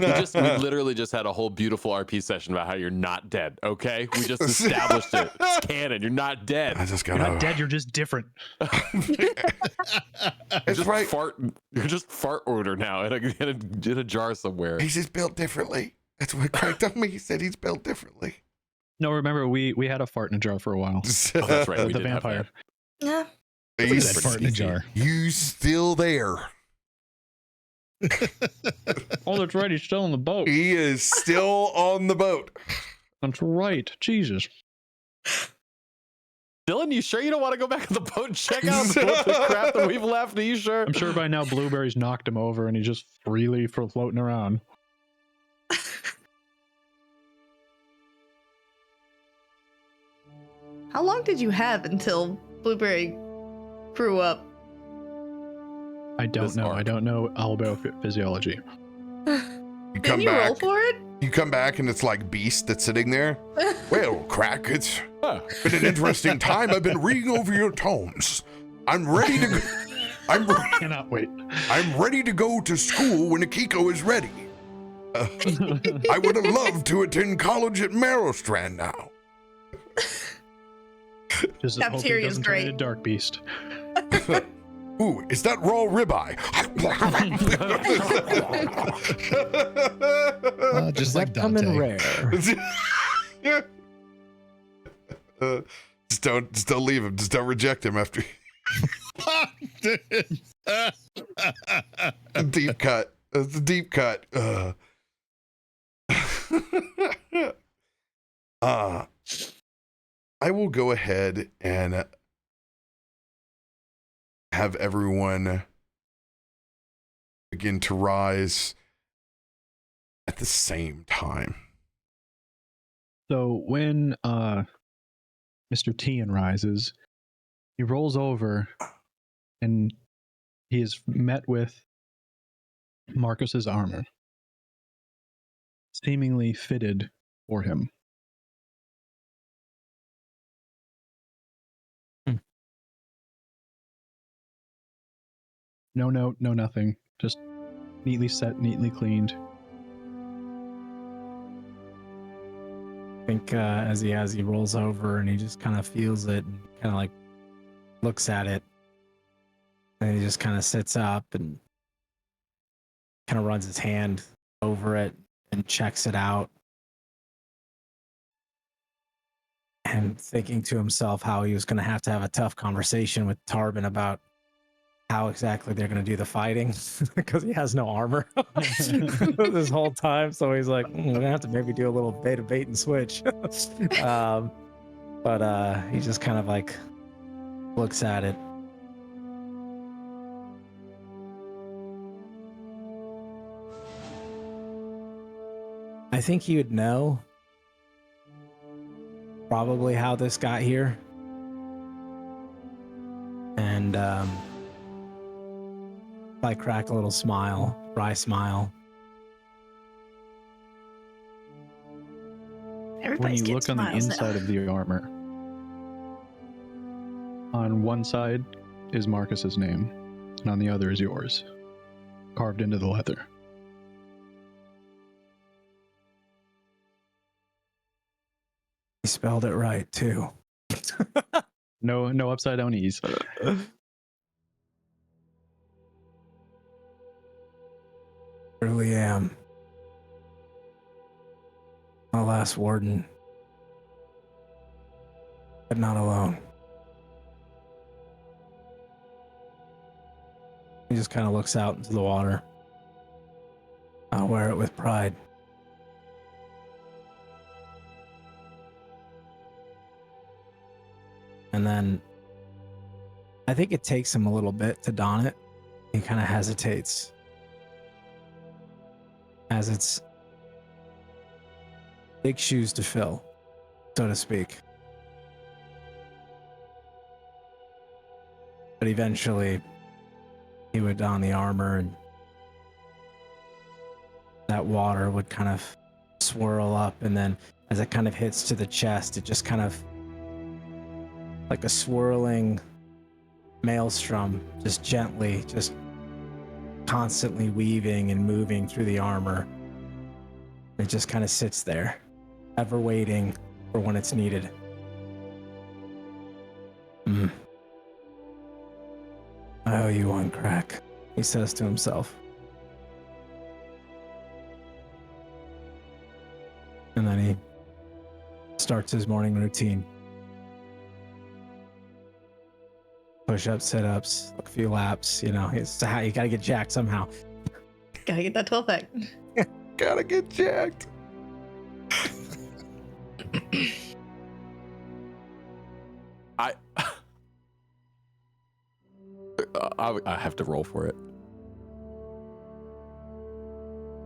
We literally just had a whole beautiful RP session about how you're not dead. Okay, we just established it. It's canon. You're not dead. I just You're got not dead, you're just different. It's right. You're just fart odor now in a jar somewhere. He's just built differently. That's what Krak told me. He said he's built differently. No, remember we had a fart in a jar for a while. Oh, that's right. We The did have vampire. Yeah. He's That fart in a jar. You still there? Oh, that's right. He's still on the boat. He is still on the boat. That's right. Jesus. Dylan, you sure you don't want to go back on the boat and check out the crap that we've left? Are you sure? I'm sure by now Blueberry's knocked him over and he's just freely floating around. How long did you have until Blueberry grew up? I don't know. I don't know albo physiology. You Didn't come you roll back. for it? You come back and it's like Beast that's sitting there. Well, Krak, it's Huh. been an interesting time. I've been reading over your tomes. I'm ready to go. Cannot wait. I'm ready to go to school when Akiko is ready. I would have loved to attend college at Merrowstrand now. Just hope he Cafeteria's doesn't turn great. into Dark Beast. Ooh, is that raw ribeye? Just like Uncommon Dante. rare. Just don't leave him. Just don't reject him after. Deep cut. That's a deep cut. I will go ahead and have everyone begin to rise at the same time. So when Mr. Tian rises, he rolls over and he is met with Markos's armor, seemingly fitted for him. No note, no nothing. Just neatly set, neatly cleaned. I think as he rolls over and he just kind of feels it and kind of like looks at it, and he just kind of sits up and kind of runs his hand over it and checks it out. and thinking to himself how he was going to have a tough conversation with Tarben about how exactly they're going to do the fighting because he has no armor this whole time. So he's like, we're going to have to maybe do a little bait and switch. But he just kind of like looks at it. I think he would know probably how this got here. And I crack a little smile, wry smile. When you look on the inside of the armor, on one side is Markus's name, and on the other is yours, carved into the leather. He spelled it right too. No upside down E's. Really am. My last warden. But not alone. He just kind of looks out into the water. I'll wear it with pride. And then I think it takes him a little bit to don it. He kind of hesitates as it's big shoes to fill, so to speak. But eventually he would don the armor and that water would kind of swirl up, and then as it kind of hits to the chest, it just kind of like a swirling maelstrom, just gently, just constantly weaving and moving through the armor. It just kind of sits there, ever waiting for when it's needed. I owe you one, Krak, he says to himself. And then he starts his morning routine. Push-ups, sit-ups, a few laps, you know, you gotta get jacked somehow. Gotta get that 12 pack. Gotta get jacked. I have to roll for it.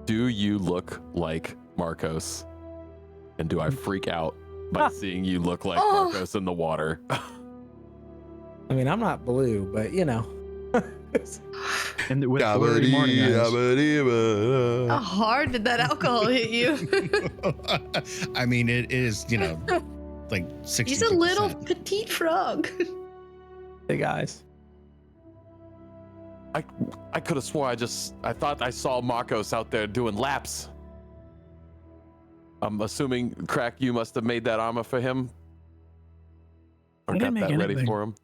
Do you look like Markos? And do I freak out by seeing you look like Markos in the water? I mean, I'm not blue, but you know. And with blurry morning eyes. How hard did that alcohol hit you? I mean, it is, you know, like 60. He's a little petite frog. Hey guys. I could have swore I thought I saw Markos out there doing laps. I'm assuming, Krak, you must have made that armor for him? Or got that ready for him?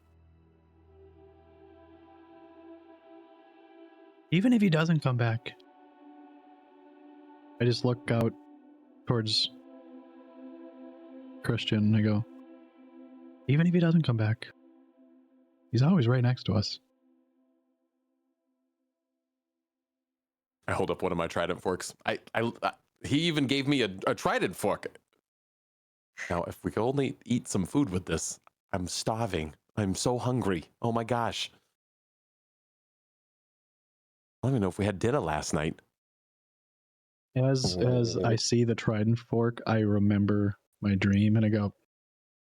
Even if he doesn't come back, I just look out towards Christian and I go, even if he doesn't come back, he's always right next to us. I hold up one of my trident forks. He even gave me a trident fork. Now, if we could only eat some food with this. I'm starving. I'm so hungry. Oh my gosh. I don't even know if we had dinner last night. As I see the trident fork, I remember my dream and I go,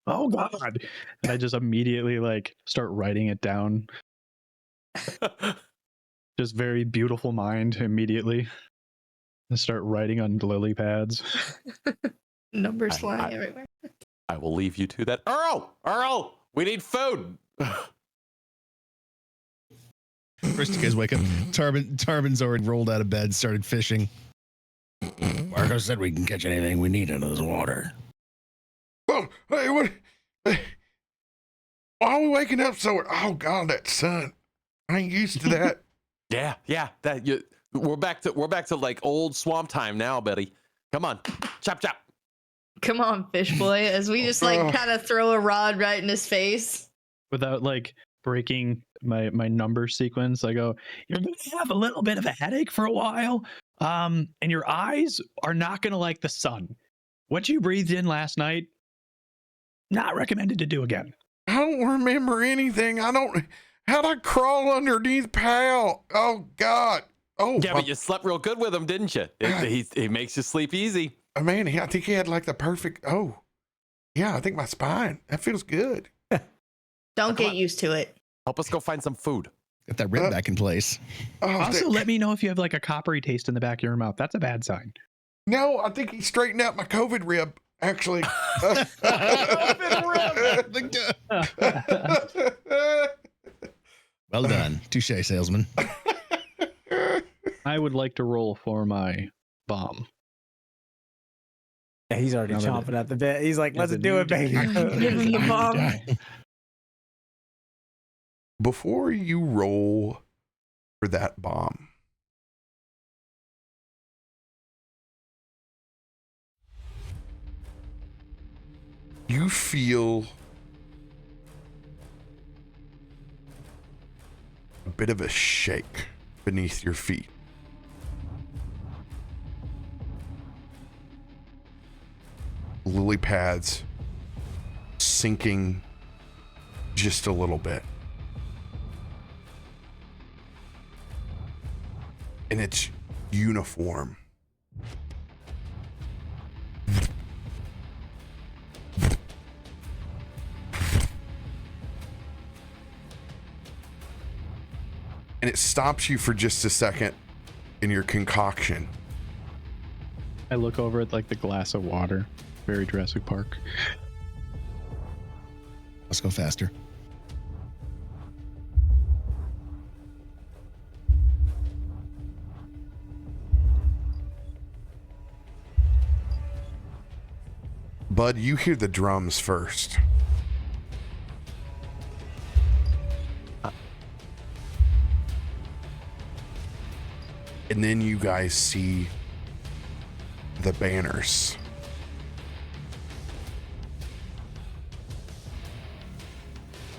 oh God. And I just immediately like start writing it down. Just very beautiful mind immediately. I start writing on lily pads. Numbers flying everywhere. I will leave you to that. Earl, we need food. First you guys wake up. Tarben's already rolled out of bed, started fishing. Markos said we can catch anything we need under this water. Oh, hey, what? Hey, why are we waking up so? Oh God, that sun! I ain't used to that. Yeah. We're back to like old swamp time now, buddy. Come on, chop. Come on, fish boy, as we just like kind of throw a rod right in his face. Without like breaking my number sequence, I go, you're gonna have a little bit of a headache for a while. And your eyes are not gonna like the sun. What you breathed in last night, not recommended to do again. I don't remember anything. How'd I crawl underneath Pal? Oh, God. Oh, Yeah, but you slept real good with him, didn't you? He makes you sleep easy. Man, I think he had like the perfect, yeah, I think my spine, that feels good. Don't get used to it. Help us go find some food. Get that rib back in place. Also, let me know if you have like a coppery taste in the back of your mouth. That's a bad sign. No, I think he straightened out my COVID rib, actually. Well done. Touche, salesman. I would like to roll for my bomb. Yeah, he's already Now that chomping at the bit. He's like, Yeah, let's the do new it, baby. day. Give him the bomb. Before you roll for that bomb, you feel a bit of a shake beneath your feet. Lily pads sinking just a little bit. And it's uniform. And it stops you for just a second in your concoction. I look over at like the glass of water. Very Jurassic Park. Let's go faster. Bud, you hear the drums first. And then you guys see the banners.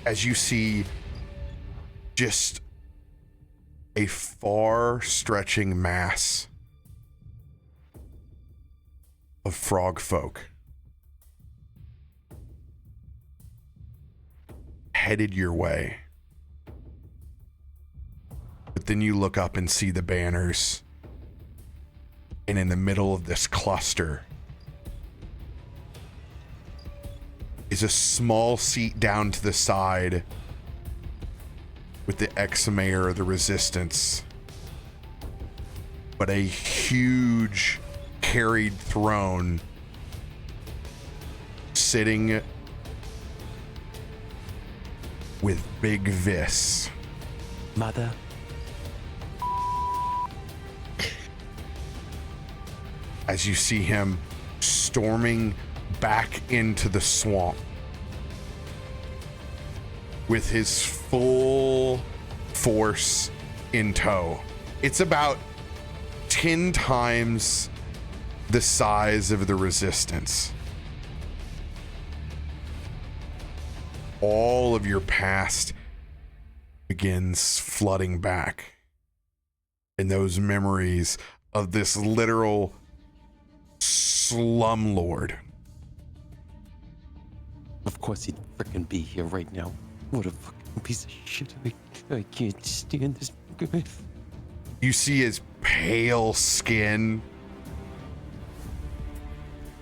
As you see just a far stretching mass of Frogfolk headed your way. But then you look up and see the banners, and in the middle of this cluster is a small seat down to the side with the ex-mayor of the Resistance, but a huge carried throne sitting with Big Vis. Mother. As you see him storming back into the swamp with his full force in tow. It's about 10 times the size of the Resistance. All of your past begins flooding back, and those memories of this literal slumlord. Of course he'd frickin' be here right now. What a fucking piece of shit. I can't stand this guy. You see his pale skin.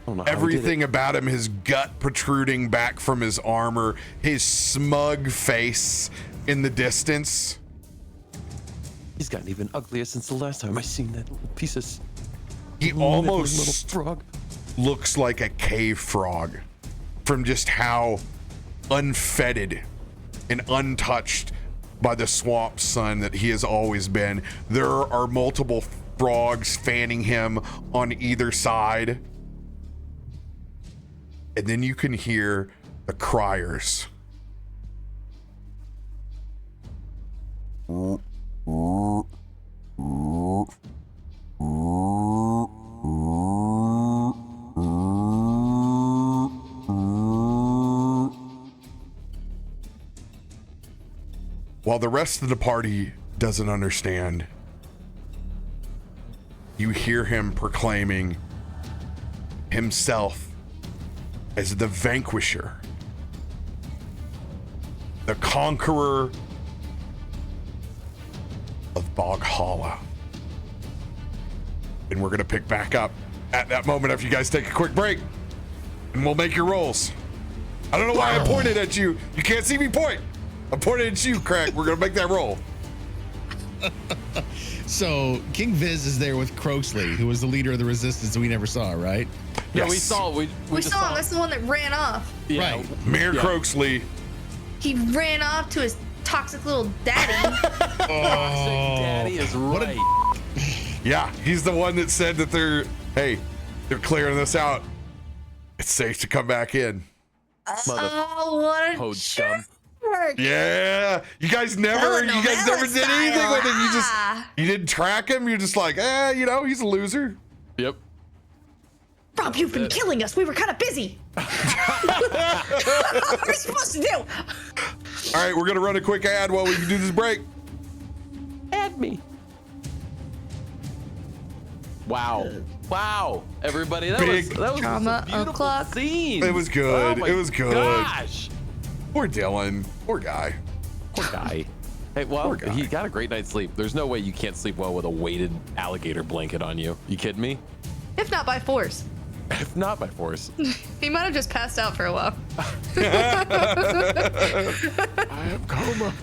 I don't know how he did Everything it. about him, his gut protruding back from his armor, his smug face in the distance. He's gotten even uglier since the last time I seen that little piece of He little almost frog. looks like a cave frog from just how unfettered and untouched by the swamp sun that he has always been. There are multiple frogs fanning him on either side. And then you can hear the criers. while the rest of the party doesn't understand, you hear him proclaiming himself as the vanquisher, the conqueror of Bog Hollow. And we're gonna pick back up at that moment after you guys take a quick break, and we'll make your rolls. I don't know why I pointed at you. You can't see me point. I pointed at you, Krak. We're gonna make that roll. So King Viz is there with Croaksley, who was the leader of the resistance that we never saw, right? Yeah, Yes. we saw. We just saw him. That's the one that ran off. Yeah. Right. Mayor Croaksley. He ran off to his toxic little daddy. Toxic Daddy is right. Yeah, he's the one that said that they're clearing this out. It's safe to come back in. Oh, what a Toad scum. jerk. Yeah, you guys never did anything with him. You didn't track him. You're just like, he's a loser. Yep. Rob, you've been killing us. We were kind of busy. What are we supposed to do? All right, we're gonna run a quick ad while we do this break. Add me. Wow, everybody, that was Drama a beautiful o'clock. scene. It was good. Oh my It was good. Gosh, Poor Dylan. Poor guy. poor guy. Hey, well, Poor guy. he got a great night's sleep. There's no way you can't sleep well with a weighted alligator blanket on you. You kidding me? If not by force. If not by force. He might have just passed out for a while. I am coma.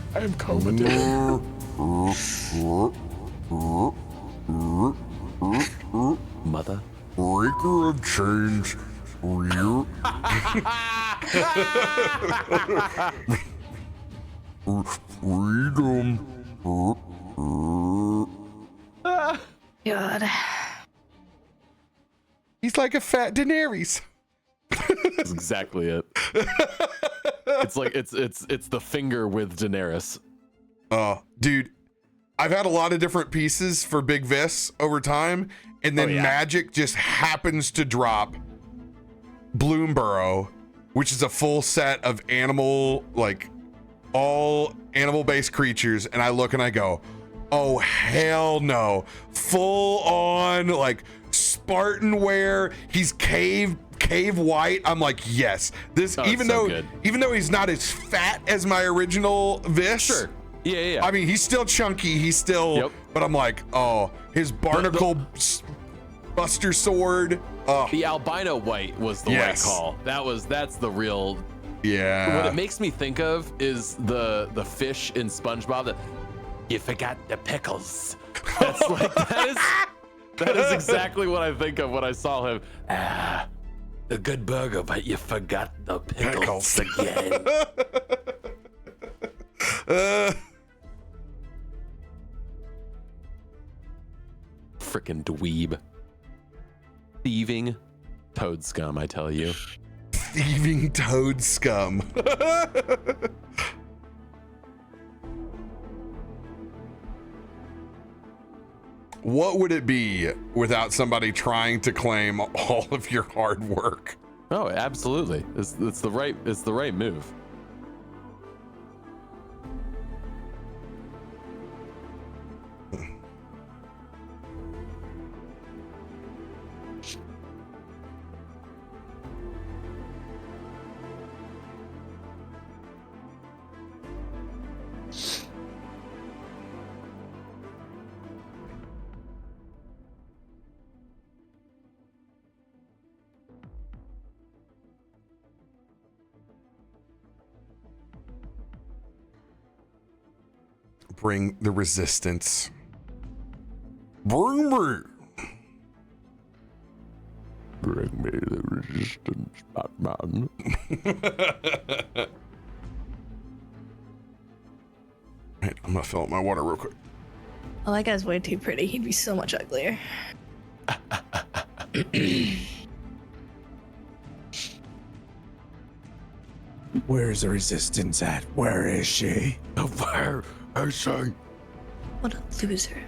Mother. Breaker of chains. Rear. Freedom. God. He's like a fat Daenerys. That's exactly it. It's like it's the finger with Daenerys. Dude, I've had a lot of different pieces for Big Vis over time, and then Magic just happens to drop Bloomburrow, which is a full set of animal, like all animal-based creatures, and I look and I go, oh hell no. Full on like Spartan wear. He's cave white. I'm like, yes. This even though he's not as fat as my original Vis. Sure. Yeah. I mean, he's still chunky. He's still, but I'm like, oh, his barnacle buster sword. The albino white was the right call. That's the real. Yeah. What it makes me think of is the fish in SpongeBob that you forgot the pickles. That's like that is exactly what I think of when I saw him. A good burger, but you forgot the pickles again. Frickin' dweeb. Thieving toad scum, I tell you. Thieving toad scum. What would it be without somebody trying to claim all of your hard work? Oh, absolutely. It's the right move. Bring the resistance. Bring me. Bring me the resistance, Batman. Right, I'm gonna fill up my water real quick. Oh, that guy's way too pretty. He'd be so much uglier. Where's the resistance at? Where is she? Where is she? What a loser.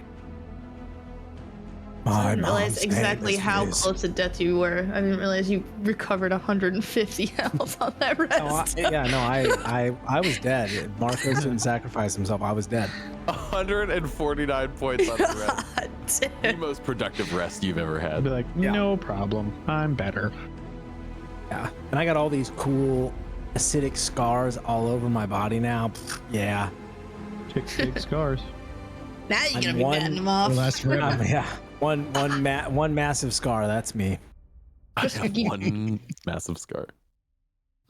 I didn't realize mom's exactly name is how Liz. close to death you were. I didn't realize you recovered 150 health on that rest. I was dead. Markos didn't sacrifice himself. I was dead. 149 points on the rest. God The damn. most productive rest you've ever I'd had. be like, Yeah. no problem. I'm better. Yeah, and I got all these cool acidic scars all over my body now. Yeah, Chicks big scars. Now you're I'm gonna be one- batting them off. Well, that's forever. yeah. One massive scar. That's me. I have one massive scar.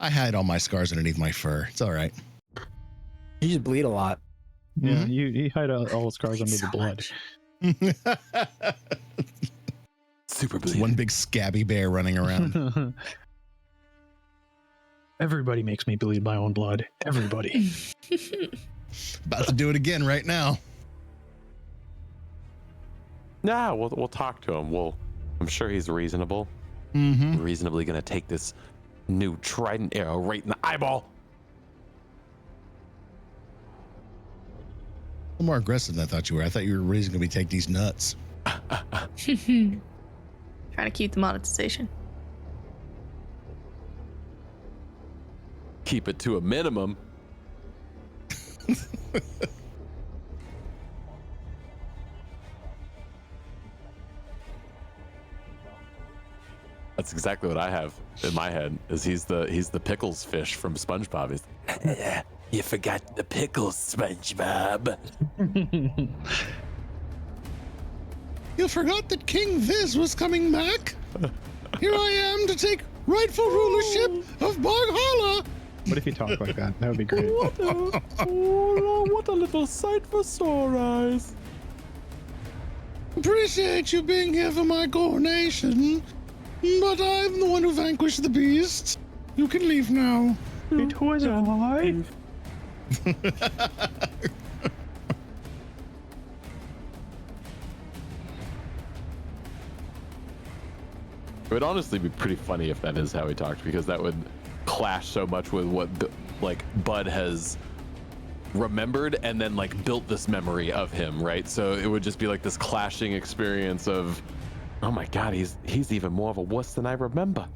I hide all my scars underneath my fur. It's all right. You just bleed a lot. Yeah, Mhm. you hide all the scars under So the blood. Super It's bleeding. one big scabby bear running around. Everybody makes me bleed my own blood. Everybody. About to do it again right now. Nah, we'll talk to him. I'm sure he's reasonable. Mm-hmm. Reasonably gonna take this new Triton arrow right in the eyeball. A little more aggressive than I thought you were. I thought you were reasonably take these nuts. Trying to keep the monetization. Keep it to a minimum. That's exactly what I have in my head. Is he's the pickles fish from SpongeBob. He's, you forgot the pickles, SpongeBob. You forgot that King Viz was coming back? Here I am to take rightful rulership of Barghala. What if you talk like that? That would be great. What a little sight for sore eyes. Appreciate you being here for my coronation, but I'm the one who vanquished the beast. You can leave now. It was I. It would honestly be pretty funny if that is how he talked, because that would clash so much with what like Bud has remembered and then like built this memory of him, right? So it would just be like this clashing experience of, oh my god, he's even more of a wuss than I remember.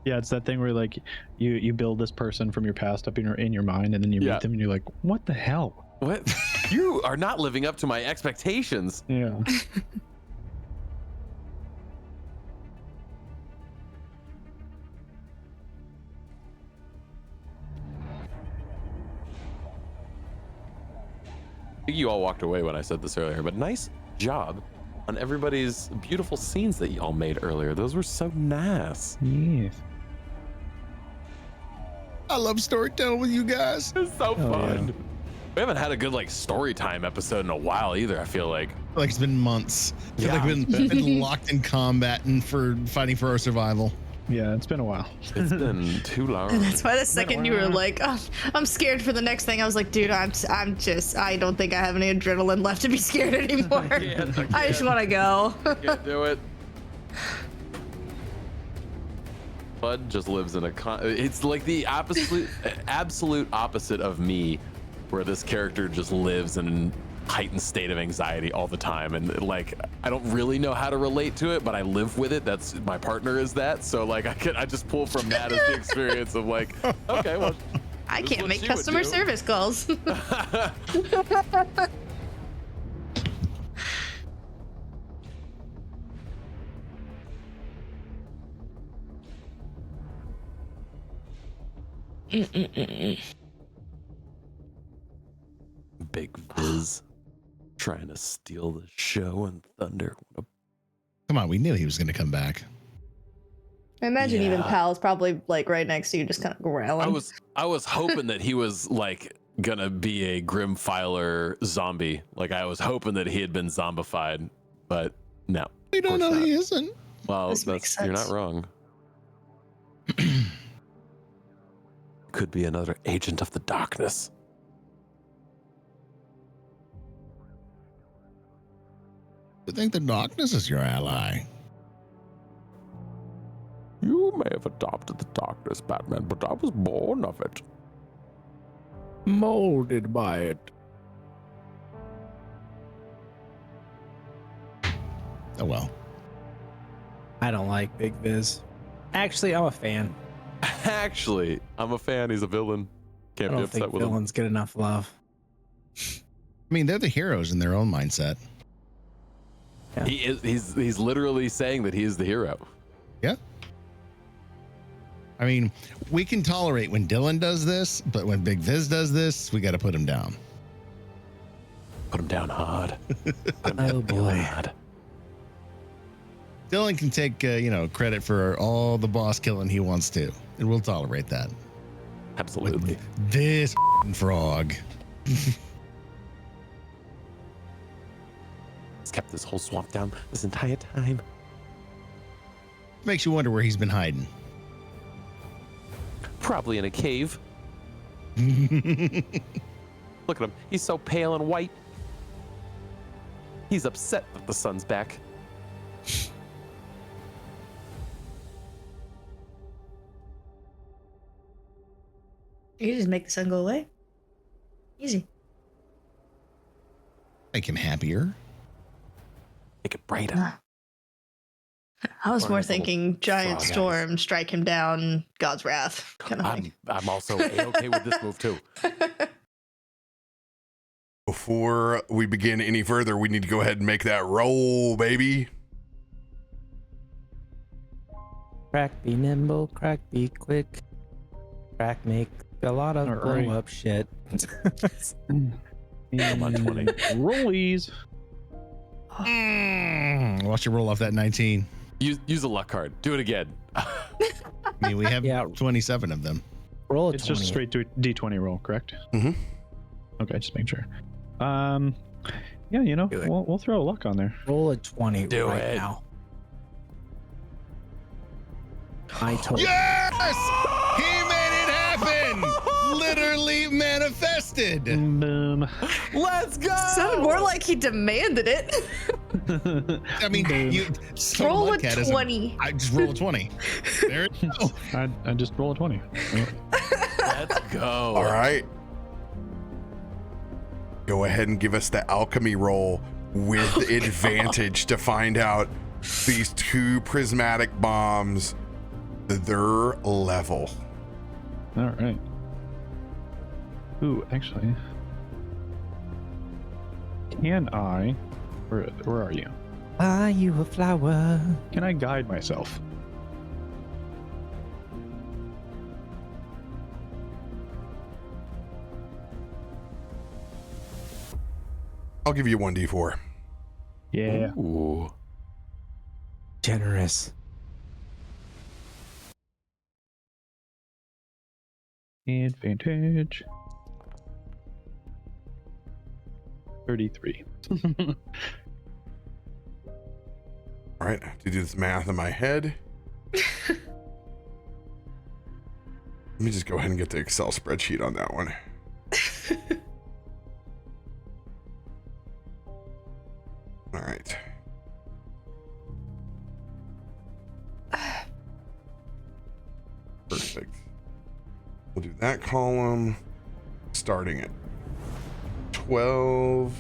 Yeah, it's that thing where like you build this person from your past up in your mind, and then you Yeah. meet them and you're like, what the hell? What? You are not living up to my expectations. Yeah. I think you all walked away when I said this earlier, but nice job on everybody's beautiful scenes that y'all made earlier. Those were so nice. Yes. I love storytelling with you guys. It's so Oh, fun. yeah. We haven't had a good like story time episode in a while either, I feel like. Like it's been months. I feel Yeah, like we've been locked in combat and for fighting for our survival. Yeah, it's been a while. It's been too long. And that's why the second you were like, oh, I'm scared for the next thing, I was like, dude, I don't think I have any adrenaline left to be scared anymore. I just want to go. Can't do it. Bud just lives in a it's like the absolute opposite of me, where this character just lives in a heightened state of anxiety all the time, and like I don't really know how to relate to it, but I live with it. That's my partner is that, so like I just pull from that as the experience of like, okay, well, I This is can't what make she would customer do. service calls. Big Viz trying to steal the show and thunder. Come on, we knew he was going to come back. I imagine even Yeah. Pal's probably like right next to you, just kind of growling. I was hoping that he was like gonna be a Grim Filer zombie. Like I was hoping that he had been zombified, but no. We don't course know not. he isn't. Well, This makes you're not sense. wrong. Could be another agent of the darkness. I think the darkness is your ally. You may have adopted the darkness, Batman, but I was born of it. Molded by it. Oh well. I don't like Big Viz. Actually, I'm a fan. Actually, I'm a fan. He's a villain. I Can't be don't upset think with him. villains get enough love. I mean, they're the heroes in their own mindset. Yeah. He is. He's literally saying that he is the hero. Yeah. I mean, we can tolerate when Dylan does this, but when Big Viz does this, we got to put him down. Put him down hard. Put him Oh, down boy. hard. Dylan can take, credit for all the boss killing he wants to, and we'll tolerate that. Absolutely. With this frog. He's kept this whole swamp down this entire time. Makes you wonder where he's been hiding. Probably in a cave. Look at him. He's so pale and white. He's upset that the sun's back. You just make the sun go away. Easy. Make him happier. Make it brighter. I was Or more his little thinking giant frog eyes. storm, strike him down, God's wrath kind of thing. I'm also A-okay with this move too. Before we begin any further, we need to go ahead and make that roll, baby. Crack be nimble, crack be quick. Crack make a lot of All blow right. up shit. Come on, 20. Rollies. Watch you roll off that 19. Use a luck card. Do it again. I mean, we have Yeah. 27 of them. Roll a It's 20. just straight to D20 roll, correct? Mhm. Okay, just make sure. Yeah, Do it. we'll throw a luck on there. Roll a 20 Do right it. now. I told Yes! He made it happen! Literally manifested. Boom. Let's go. Sounded more like he demanded it. I mean, you Roll a Mudcat is 20. I just roll a 20. There it go. I just roll a 20. Let's go. All right. Go ahead and give us the alchemy roll with advantage to find out these two prismatic bombs, their level. All right. Ooh, actually, can I? Where are you? buy you a flower. Can I guide myself? I'll give you 1d4. Yeah. Ooh. Generous. Advantage. 33. All right, I have to do this math in my head. Let me just go ahead and get the Excel spreadsheet on that one. All right. Perfect. We'll do that column starting at 12.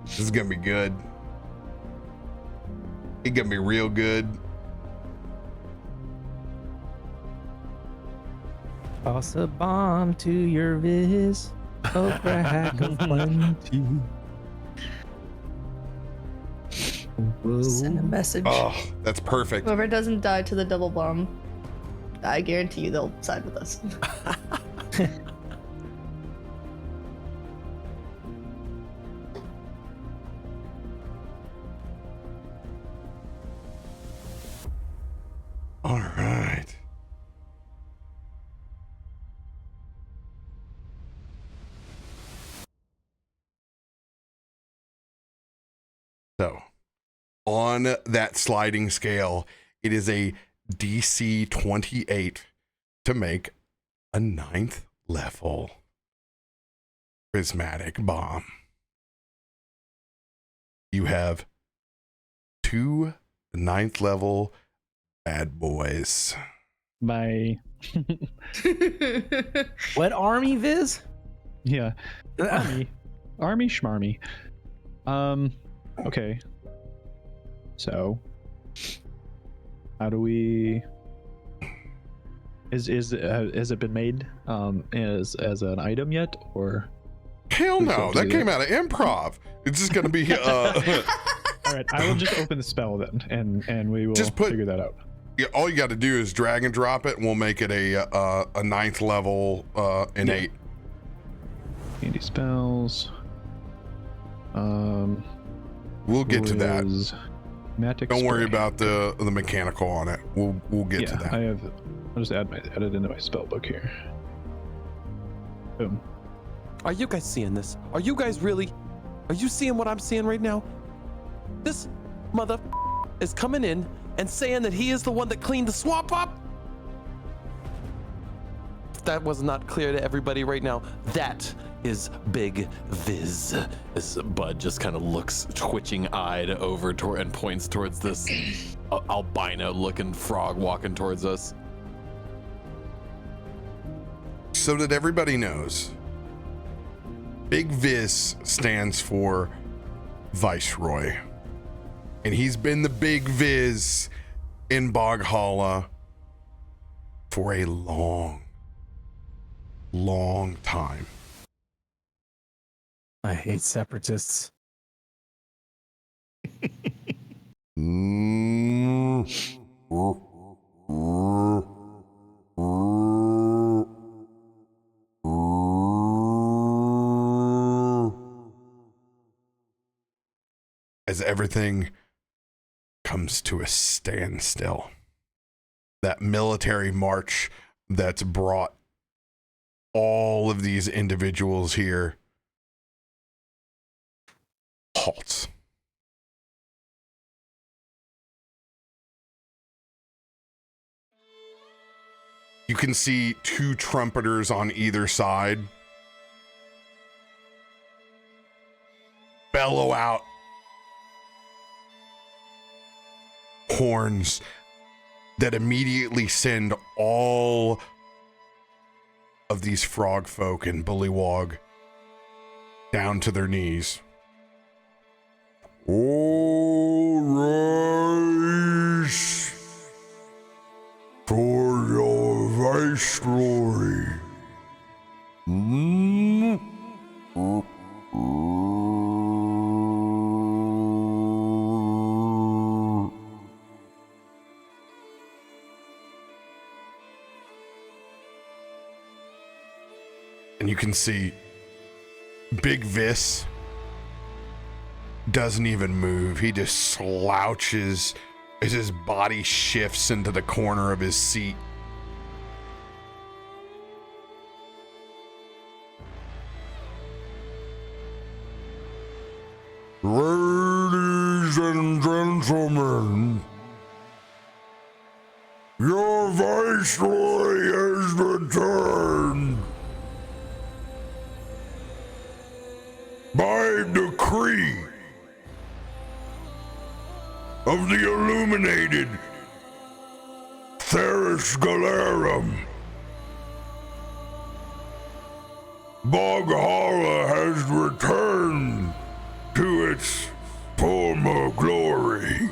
This is gonna be good. It's gonna be real good. Toss a bomb to your viz. Oh, crack of plenty. Send a message. Oh, that's perfect. Whoever doesn't die to the double bomb, I guarantee you they'll side with us. All right. So, on that sliding scale, it is a DC 28 to make a 9th level prismatic bomb. You have 2 the 9th level bad boys. Bye. What army, Viz? Yeah. Army schmarmy. Okay. So how do we has it been made as an item yet, or Hell no, that came out of improv. It's just gonna be all right, I will just open the spell then, and we will Just figure that out. yeah, all you got to do is drag and drop it, and we'll make it a 9th level innate. Handy spells. We'll get to that. Magic Don't worry spray. about the mechanical on it. We'll get to that. I'll just add it into my spell book here. Boom. Are you guys seeing this? Are you guys really? Are you seeing what I'm seeing right now? This mother is coming in and saying that he is the one that cleaned the swamp up. If that was not clear to everybody right now, that is Big Viz. This Bud just kind of looks twitching-eyed over and points towards this albino-looking frog walking towards us. So that everybody knows, Big Viz stands for Viceroy. And he's been the Big Viz in Boghala for a long, long time. I hate separatists. As everything comes to a standstill, that military march that's brought all of these individuals here halts. You can see 2 trumpeters on either side bellow out horns that immediately send all of these frog folk and bullywog down to their knees. All rise for your viceroy. And you can see Big Viz doesn't even move. He just slouches as his body shifts into the corner of his seat. Ladies and gentlemen, your viceroy has returned. By decree of the illuminated Theris Galarum, Boghala has returned to its former glory.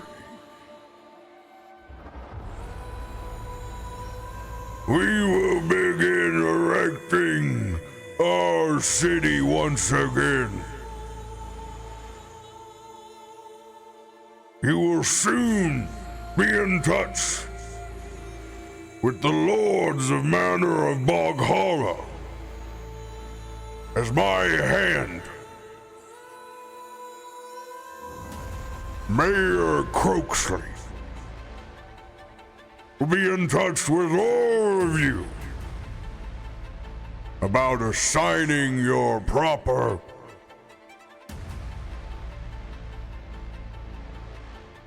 We will begin erecting our city once again. You will soon be in touch with the Lords of Manor of Boghala as my hand, Mayor Croaksley, will be in touch with all of you about assigning your proper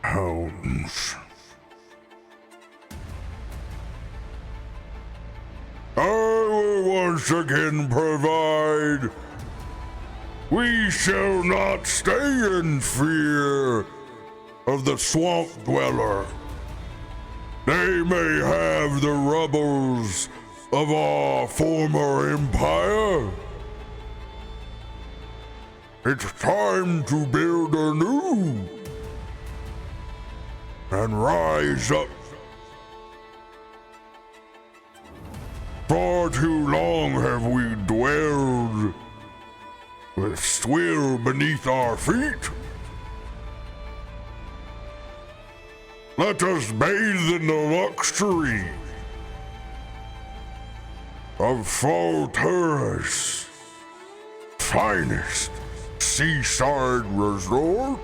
homes. I will once again provide. We shall not stay in fear of the swamp dweller. They may have the rubbles of our former empire. It's time to build anew and rise up. Far too long have we dwelled with swill beneath our feet. Let us bathe in the luxury of Faltura's finest seaside resort.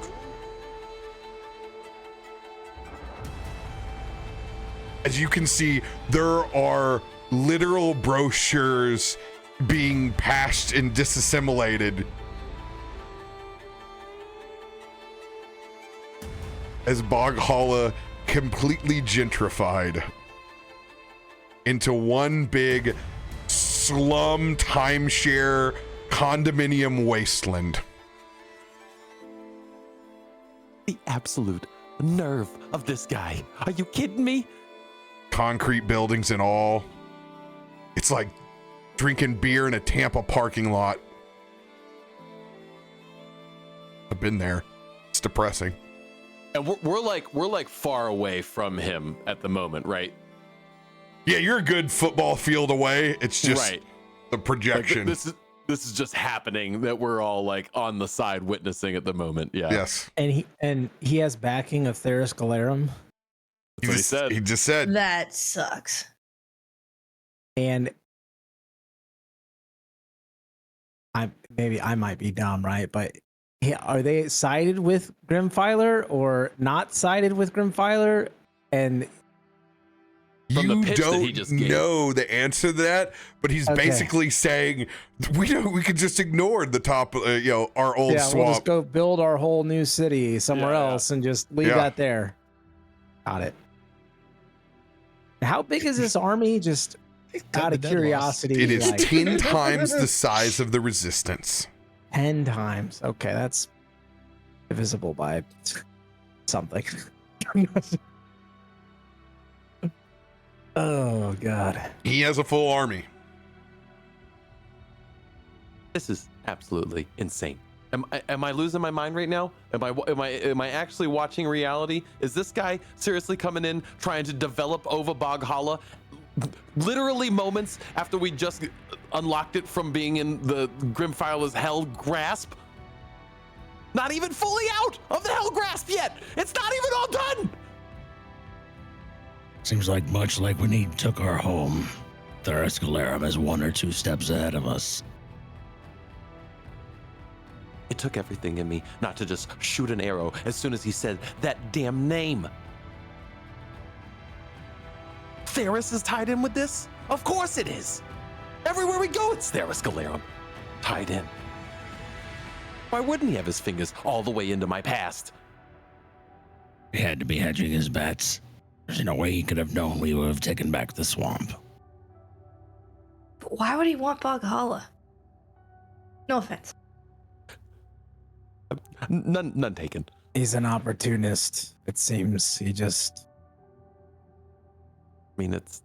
As you can see, there are literal brochures being passed and disassimilated as Boghala completely gentrified into one big slum timeshare condominium wasteland. The absolute nerve of this guy. Are you kidding me? Concrete buildings and all. It's like drinking beer in a Tampa parking lot. I've been there. It's depressing. And we're like far away from him at the moment, right? Yeah, you're a good football field away. It's just right. The projection. Like, this is just happening that we're all like on the side witnessing at the moment. Yeah. Yes. And he has backing of Theris Galarum. That's what he said. He just said. That sucks. And I might be dumb, right? But are they sided with Grimfiler or not sided with Grimfiler? And From the You pitch that he don't just gave. know the answer to that, but he's Okay. basically saying we could just ignore the top, our old yeah, swamp. we'll just go build our whole new city somewhere Yeah, yeah. else and just leave Yeah. that there. Got it. How big is this army? Just out of curiosity. It is like, 10 times the size of the resistance. 10 times. Okay, that's divisible by something. Oh god. He has a full army. This is absolutely insane. Am I losing my mind right now? Am I actually watching reality? Is this guy seriously coming in trying to develop over Boghala literally moments after we just unlocked it from being in the Grimfiler's hell grasp? Not even fully out of the hell grasp yet. It's not even all done. Seems like much like when he took our home, Theris Galarum is 1 or 2 steps ahead of us. It took everything in me not to just shoot an arrow as soon as he said that damn name. Theris is tied in with this? Of course it is. Everywhere we go, it's Theris Galarum tied in. Why wouldn't he have his fingers all the way into my past? He had to be hedging his bets. There's no way he could have known we would have taken back the swamp. But why would he want Boghala? No offense. None taken. He's an opportunist. It seems he just I mean, it's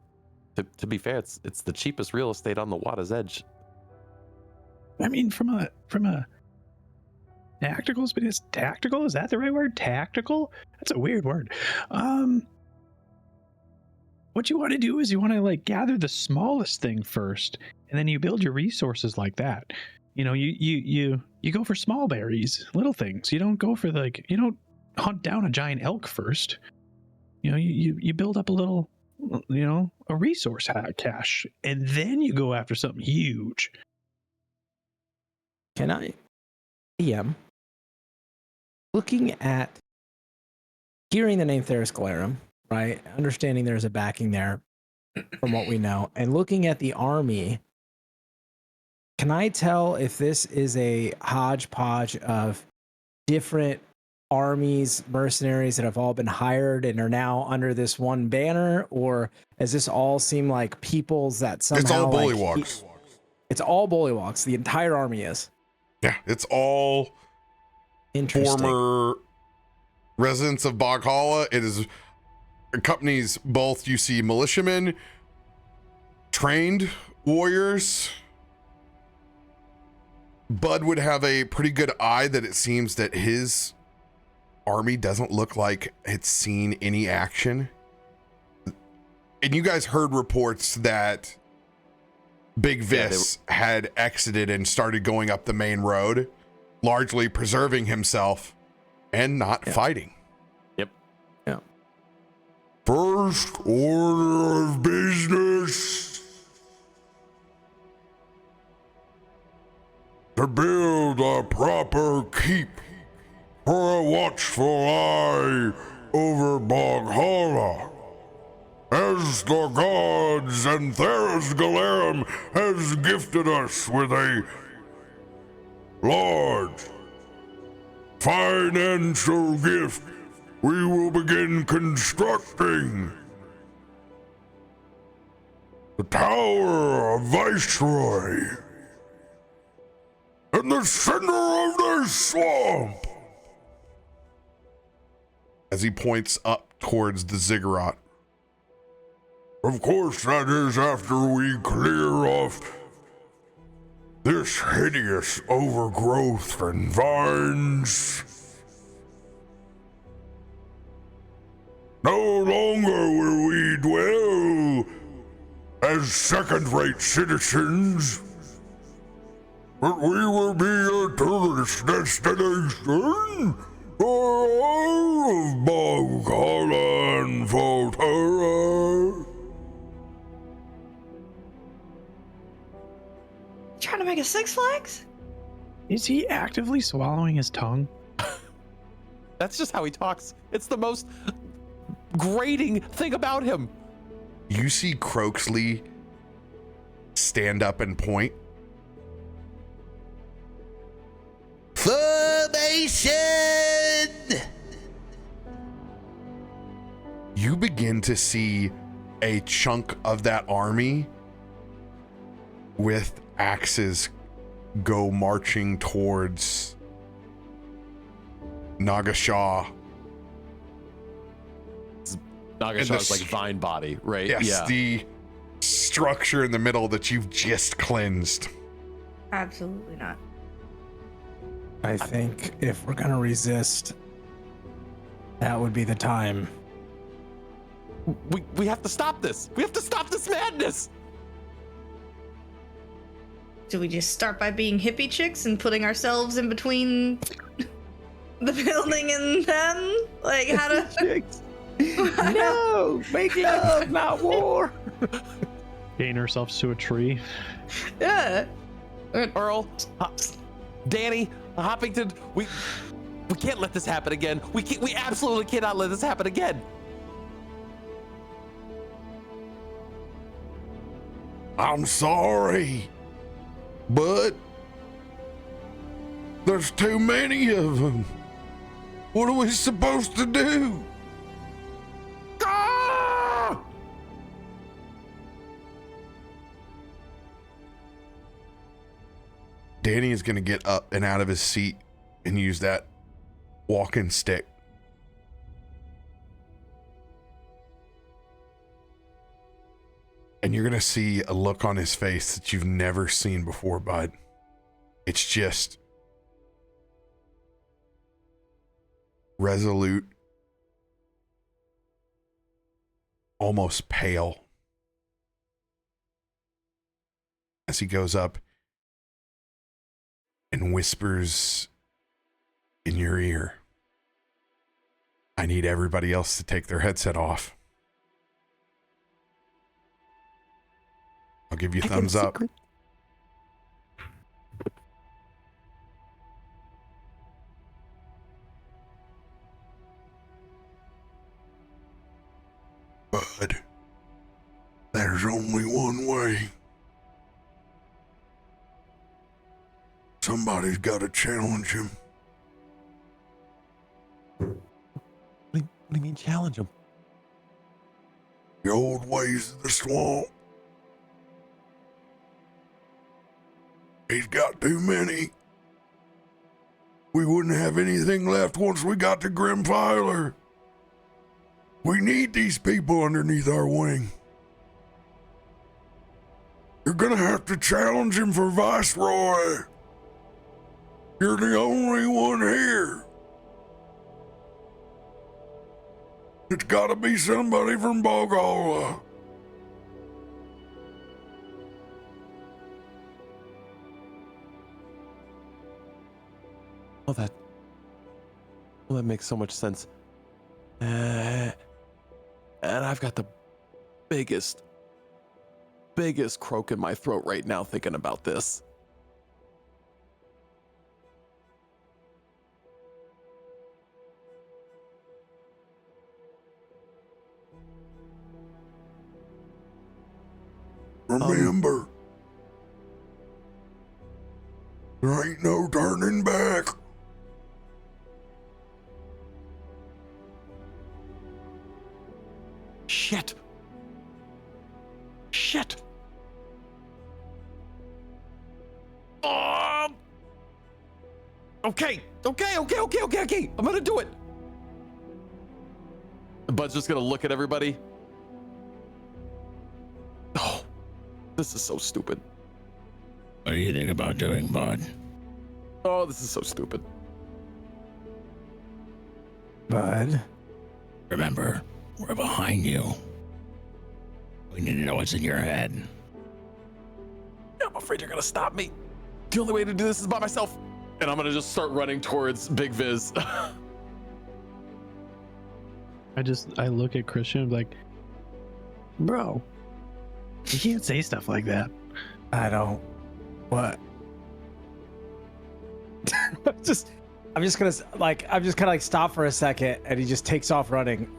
to be fair, it's the cheapest real estate on the water's edge. I mean, from a tactical, but it's tactical. Is that the right word? Tactical? That's a weird word. What you want to do is you want to like gather the smallest thing first, and then you build your resources like that. You know, you go for small berries, little things. You don't go for you don't hunt down a giant elk first. You know, you build up a little, a resource cache, and then you go after something huge. Can I DM looking at hearing the name Theris Galarum, right? Understanding there's a backing there from what we know, and looking at the army, can I tell if this is a hodgepodge of different armies, mercenaries that have all been hired and are now under this one banner, or does this all seem like peoples that somehow It's all like, bullywugs. it's all bullywugs. The entire army is Yeah, it's all interesting. former residents of Boghala. It accompanies both, you see militiamen, trained warriors. Bud would have a pretty good eye that it seems that his army doesn't look like it's seen any action. And you guys heard reports that Big Vis had exited and started going up the main road, largely preserving himself and not fighting. Yep. Yeah. First order of business: to build a proper keep for a watchful eye over Boghala, as the gods and Theras Galerum has gifted us with a large financial gift. We will begin constructing the Tower of Viceroy in the center of this swamp, as he points up towards the ziggurat. Of course, that is after we clear off this hideous overgrowth and vines. No longer will we dwell as second-rate citizens, but we will be a tourist destination for all of Boghala and Volterra. Trying to make a Six Flags? Is he actively swallowing his tongue? That's just how he talks. It's the most grating thing about him. You see Croaksley stand up and point. Formation! You begin to see a chunk of that army with axes go marching towards Nagashaw. Nagashaw's like vine body, right? Yes, yeah. the structure in the middle that you've just cleansed. Absolutely not. I think if we're gonna resist, that would be the time. We have to stop this. We have to stop this madness. Do we just start by being hippie chicks and putting ourselves in between the building and them? Like, how to... No, make love, not war. Gain ourselves to a tree. Yeah. Earl, Danny, Hoppington, we can't let this happen again. We absolutely cannot let this happen again. I'm sorry, but there's too many of them. What are we supposed to do? Ah! Danny is going to get up and out of his seat and use that walking stick. And you're going to see a look on his face that you've never seen before, bud. It's just resolute, almost pale, as he goes up and whispers in your ear, I need everybody else to take their headset off. I'll give you a thumbs up. Bud, there's only one way. Somebody's got to challenge him. What do you mean challenge him? The old ways of the swamp. He's got too many. we wouldn't have anything left once we got to Grimfiler. We need these people underneath our wing. You're gonna have to challenge him for Viceroy. You're the only one here. It's gotta be somebody from Bogala. Well, that makes so much sense. And I've got the biggest croak in my throat right now thinking about this. Remember, there ain't no turning back. Shit. Okay. I'm gonna do it. Bud's just gonna look at everybody. Oh, this is so stupid. What do you think about doing, Bud? Oh, this is so stupid. Bud, Remember, we're behind you. We need to know what's in your head. I'm afraid you're gonna stop me. The only way to do this is by myself. And I'm gonna just start running towards Big Viz. I look at Christian like, bro, you can't say stuff like that. I don't. What? I'm just gonna like stop for a second, and he just takes off running.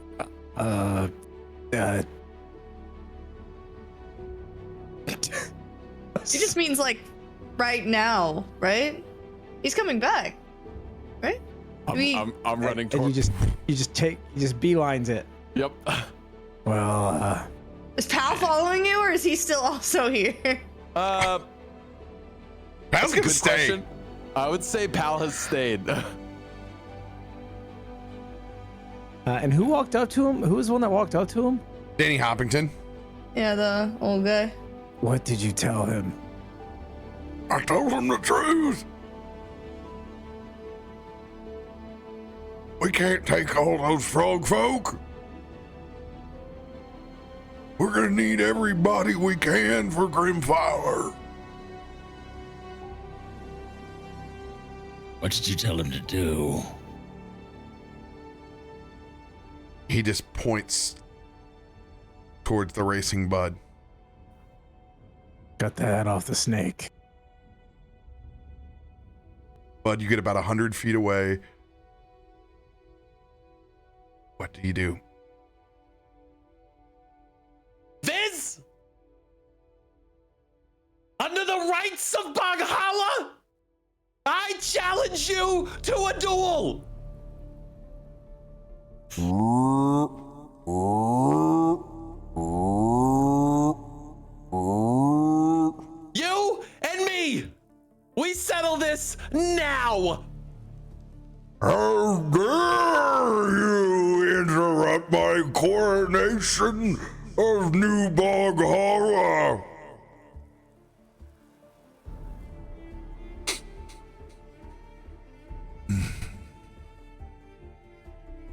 It just means like right now, right? He's coming back, right? I'm running and towards. you just beelines it. Yep. Well, Is Pal following you, or is he still also here? Pal's That's a gonna good stay. question. I would say Pal has stayed. and who walked up to him? Who was the one that walked up to him? Danny Hoppington. Yeah, the old guy. What did you tell him? I told him the truth. We can't take all those Frogfolk. We're gonna need everybody we can for Grimfiler. What did you tell him to do? He just points towards the racing Bud. Got the head off the snake. Bud, you get about 100 feet away. What do you do? Viz! Under the rights of Baghala, I challenge you to a duel! You and me! We settle this now! How dare you interrupt my coronation of New Baghala?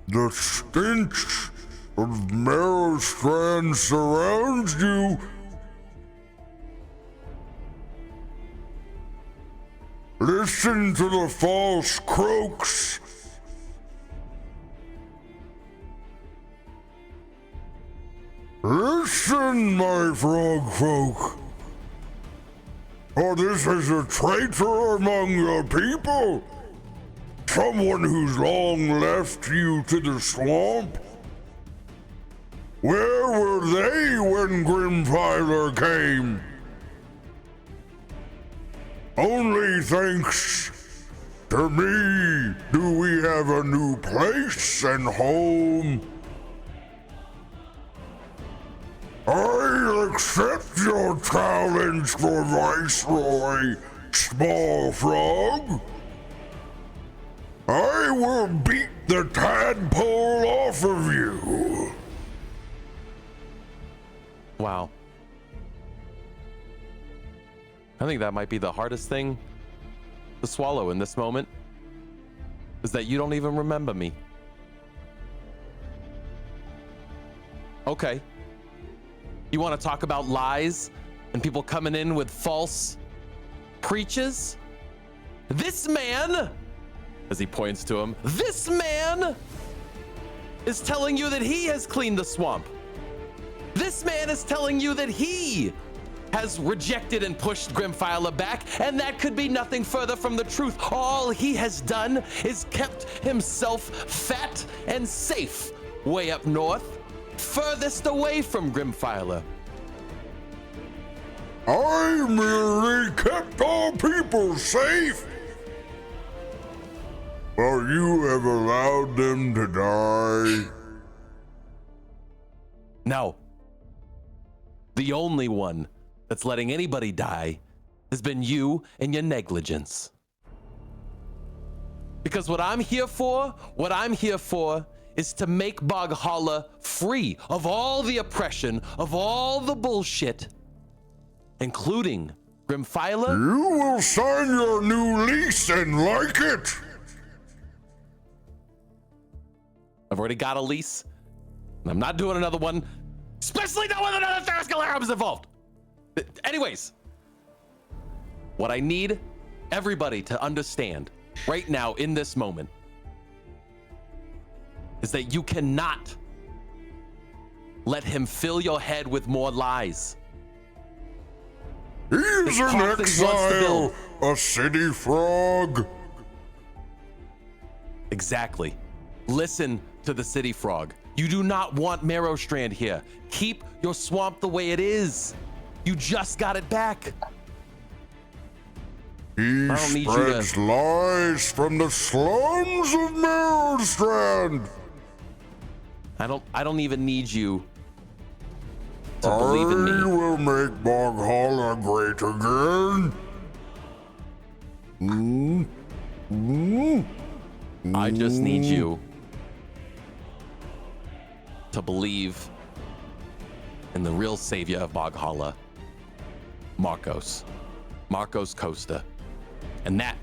The stench of Merrowstrand surrounds you. Listen to the false croaks. Listen, my Frogfolk. For this is a traitor among the people. Someone who's long left you to the swamp. Where were they when Grimfiler came? Only thanks to me do we have a new place and home. I accept your challenge for Viceroy, small frog. I will beat the tadpole off of you. Wow. I think that might be the hardest thing to swallow in this moment, is that you don't even remember me. Okay. You want to talk about lies and people coming in with false preaches? This man, as he points to him, this man is telling you that he has cleaned the swamp. This man is telling you that he has rejected and pushed Grimfiler back, and that could be nothing further from the truth. All he has done is kept himself fat and safe way up north, furthest away from Grimfiler. I merely kept all people safe, while you have allowed them to die. No. The only one that's letting anybody die has been you and your negligence. Because what I'm here for is to make Boghala free of all the oppression, of all the bullshit, including Grimfiler. You will sign your new lease and like it. I've already got a lease, and I'm not doing another one, especially not with another Tharaskalarum is involved. Anyways, what I need everybody to understand right now in this moment is that you cannot let him fill your head with more lies. He's an exile, a city frog. Exactly. Listen to the city frog. You do not want Merrowstrand here. Keep your swamp the way it is. You just got it back. He spreads lies from the slums of Merrowstrand. I don't even need you to believe in me. I will make Boghala great again. I just need you to believe in the real savior of Boghala, Markos Kosta. And that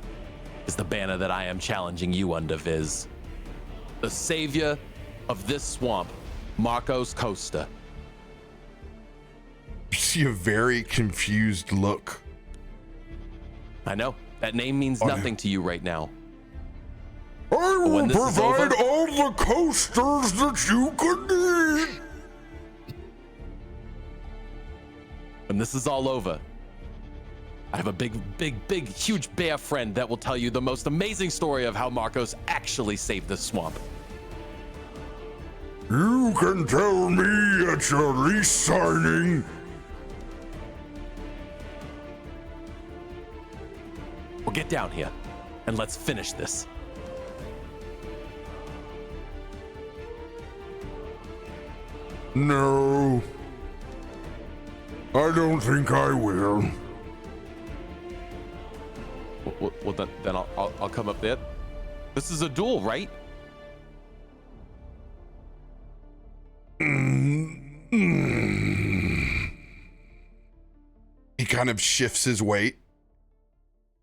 is the banner that I am challenging you under, Viz. The savior of this swamp, Markos Kosta. You see a very confused look. I know, that name means nothing to you right now. I will provide all the coasters that you could need. When this is all over, I have a big, huge bear friend that will tell you the most amazing story of how Markos actually saved this swamp. You can tell me at your lease signing. Well, get down here and let's finish this. No, I don't think I will. Well then I'll come up there. This is a duel, right? He kind of shifts his weight,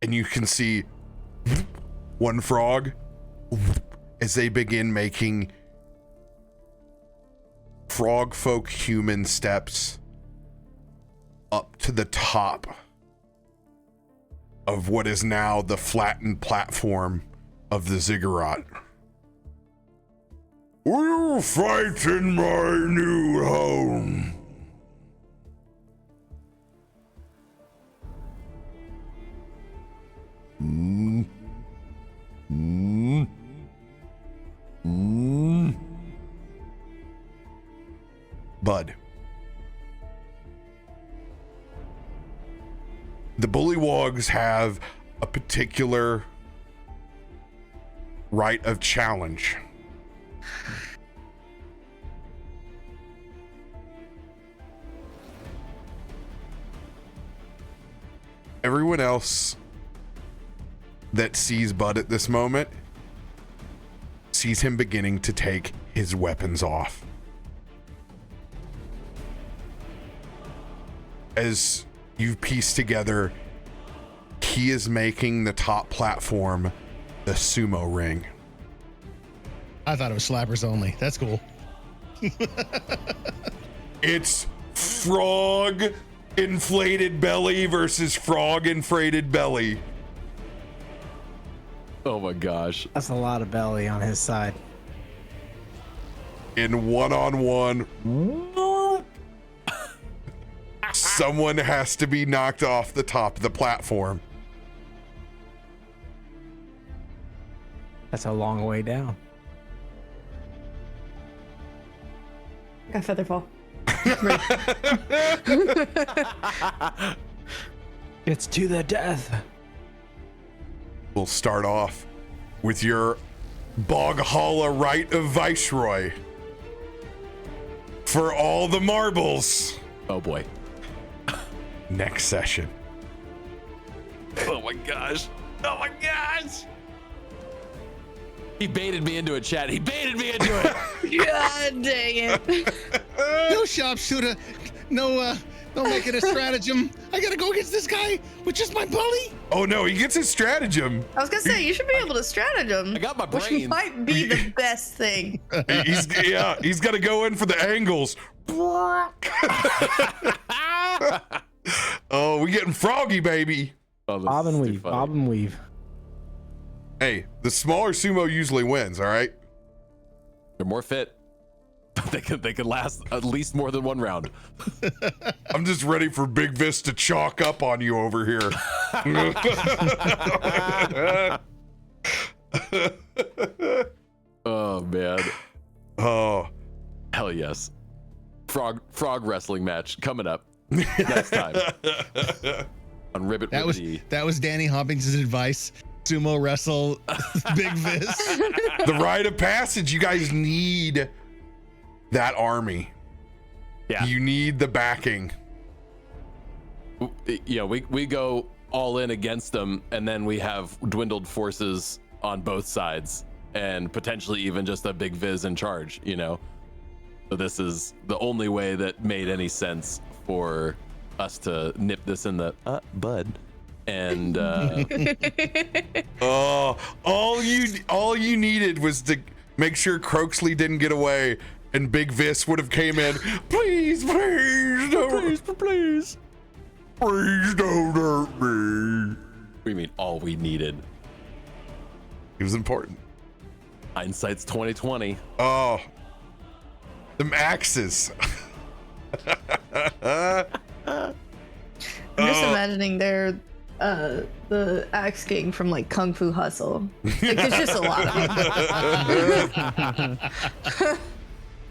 and you can see one frog as they begin making Frogfolk human steps up to the top of what is now the flattened platform of the ziggurat. We'll fight in my new home. Bud. The Bullywogs have a particular right of challenge. Everyone else that sees Bud at this moment sees him beginning to take his weapons off. As you've pieced together, he is making the top platform the sumo ring. I thought it was slappers only. That's cool. It's frog inflated belly versus frog inflated belly. Oh my gosh. That's a lot of belly on his side. In one-on-one, someone has to be knocked off the top of the platform. That's a long way down. Got Featherfall. It's to the death. We'll start off with your Boghala right of Viceroy. For all the marbles. Oh boy. Next session. Oh my gosh. Oh my gosh. He baited me into it, chat. He baited me into it. God dang it. No sharpshooter. No making a stratagem. I gotta go against this guy with just my bully. Oh no, he gets his stratagem. I was gonna say, you should be able to stratagem. I got my Which brain. might be the best thing. He's got to go in for the angles. Oh, we getting froggy, baby. Oh, this Bob is and too weave. funny. Bob and weave. Hey, the smaller sumo usually wins, all right? They're more fit. They can last at least more than one round. I'm just ready for Big Vis to chalk up on you over here. Oh man. Oh, Hell yes. Frog wrestling match coming up next time on Ribbit That with was Danny Hopkins' advice. Sumo wrestle Big Vis. the rite of passage. You guys need that army. Yeah. You need the backing. Yeah, we go all in against them, and then we have dwindled forces on both sides, and potentially even just a Big Viz in charge, you know? So this is the only way that made any sense for us to nip this in the bud. And Oh, all you needed was to make sure Croaksley didn't get away, and Big Vis would have came in. Please, don't, please don't hurt me. we mean all we needed. It was important. Hindsight's 2020. Oh, them axes. I'm just imagining they're the axe gang from like Kung Fu Hustle. Like, there's just a lot of them.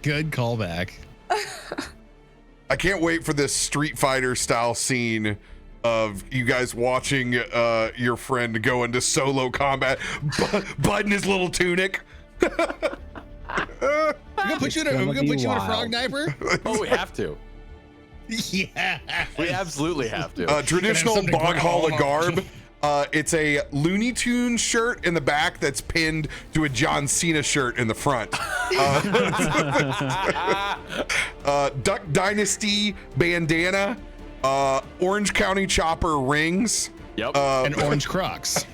Good callback. I can't wait for this Street Fighter style scene of you guys watching your friend go into solo combat, Bud in his little tunic. We're gonna put you in a frog diaper. Oh, we have to. Yeah. We absolutely have to. Traditional something to put Boghala on. garb. It's a Looney Tunes shirt in the back that's pinned to a John Cena shirt in the front. Duck Dynasty bandana, Orange County Chopper rings. Yep. And orange Crocs.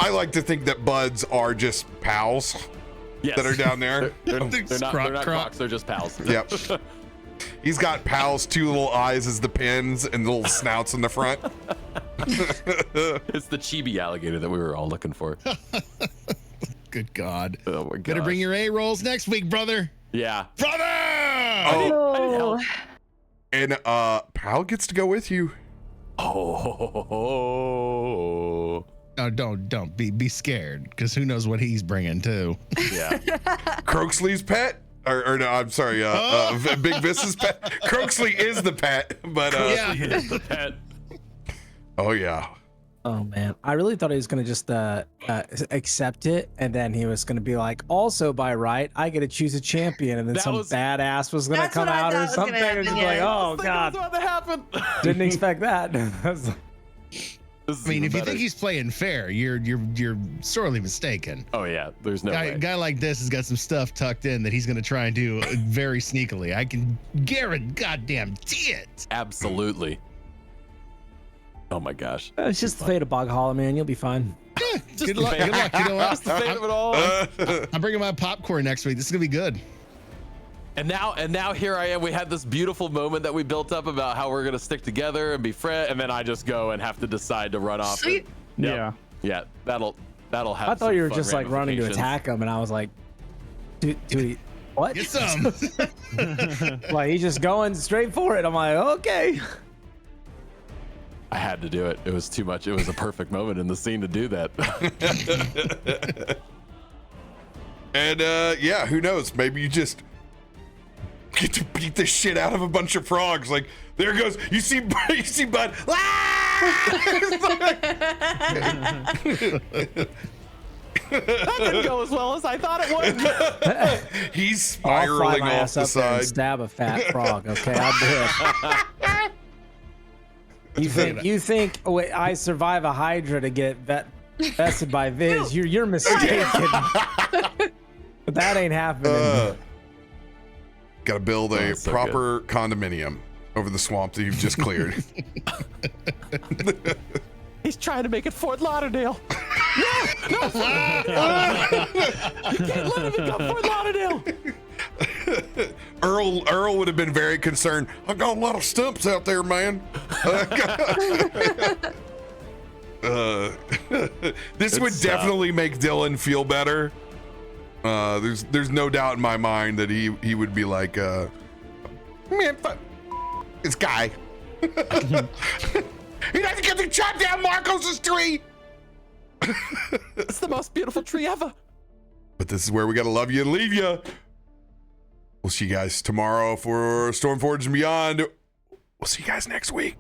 I like to think that Buds are just pals Yes. that are down there. They're not Croc. Crocs, they're just pals. Yep. He's got pals, 2 little eyes as the pins and little snouts in the front. It's the chibi alligator that we were all looking for. Good God. Oh my god. Better bring your A rolls next week, brother. Yeah. Brother! Oh, And Pal gets to go with you. Oh. Oh, don't be scared, because who knows what he's bringing too. Yeah. Croaksley's pet? Or no, I'm sorry, Big Vis's pet. Croaksley is the pet, but Yeah. He is the pet. oh yeah. Oh man, I really thought he was gonna just accept it, and then he was gonna be like, also by right, I get to choose a champion, and then That some was- badass was gonna That's come what I out thought or was gonna something. It was happen, just like, yeah. oh Think god, that's what happened. didn't expect that. I was like, This is I mean, even if you better. think he's playing fair, you're sorely mistaken. Oh yeah, there's no way. Guy like this has got some stuff tucked in that he's going to try and do very sneakily. I can goddamn it. Absolutely. Oh my gosh. It's just the fate of Bog Hollow, man. You'll be fine. Good luck. Good luck. You know what? Just the fate of it all. I'm bringing my popcorn next week. This is gonna be good. And now here I am. We had this beautiful moment that we built up about how we're gonna stick together and be friends, and then I just go and have to decide to run off. Sweet. Yep. Yeah, that'll have. I thought some you were fun just like running to ramifications. attack him, and I was like, dude, what? Get some. Like he's just going straight for it. I'm like, okay. I had to do it. It was too much. It was a perfect moment in the scene to do that. And yeah, who knows? Maybe you just get to beat the shit out of a bunch of frogs. Like, there goes, you see Bud. That didn't go as well as I thought it would. He's I'll fly spiraling my off ass the up there and side. stab a fat frog. Okay, I'll do it. You think I survive a Hydra to get vested by Viz? You're mistaken. But that ain't happening. Got to build a so proper condominium over the swamp that you've just cleared. He's trying to make it Fort Lauderdale. No! You can't let him become Fort Lauderdale. Earl would have been very concerned. I got a lot of stumps out there, man. This would definitely make Dylan feel better. There's no doubt in my mind that he would be like, man, fuck this guy. He doesn't get to chop down Markos' tree. It's the most beautiful tree ever. But this is where we gotta love you and leave you. We'll see you guys tomorrow for Stormforged and Beyond. We'll see you guys next week.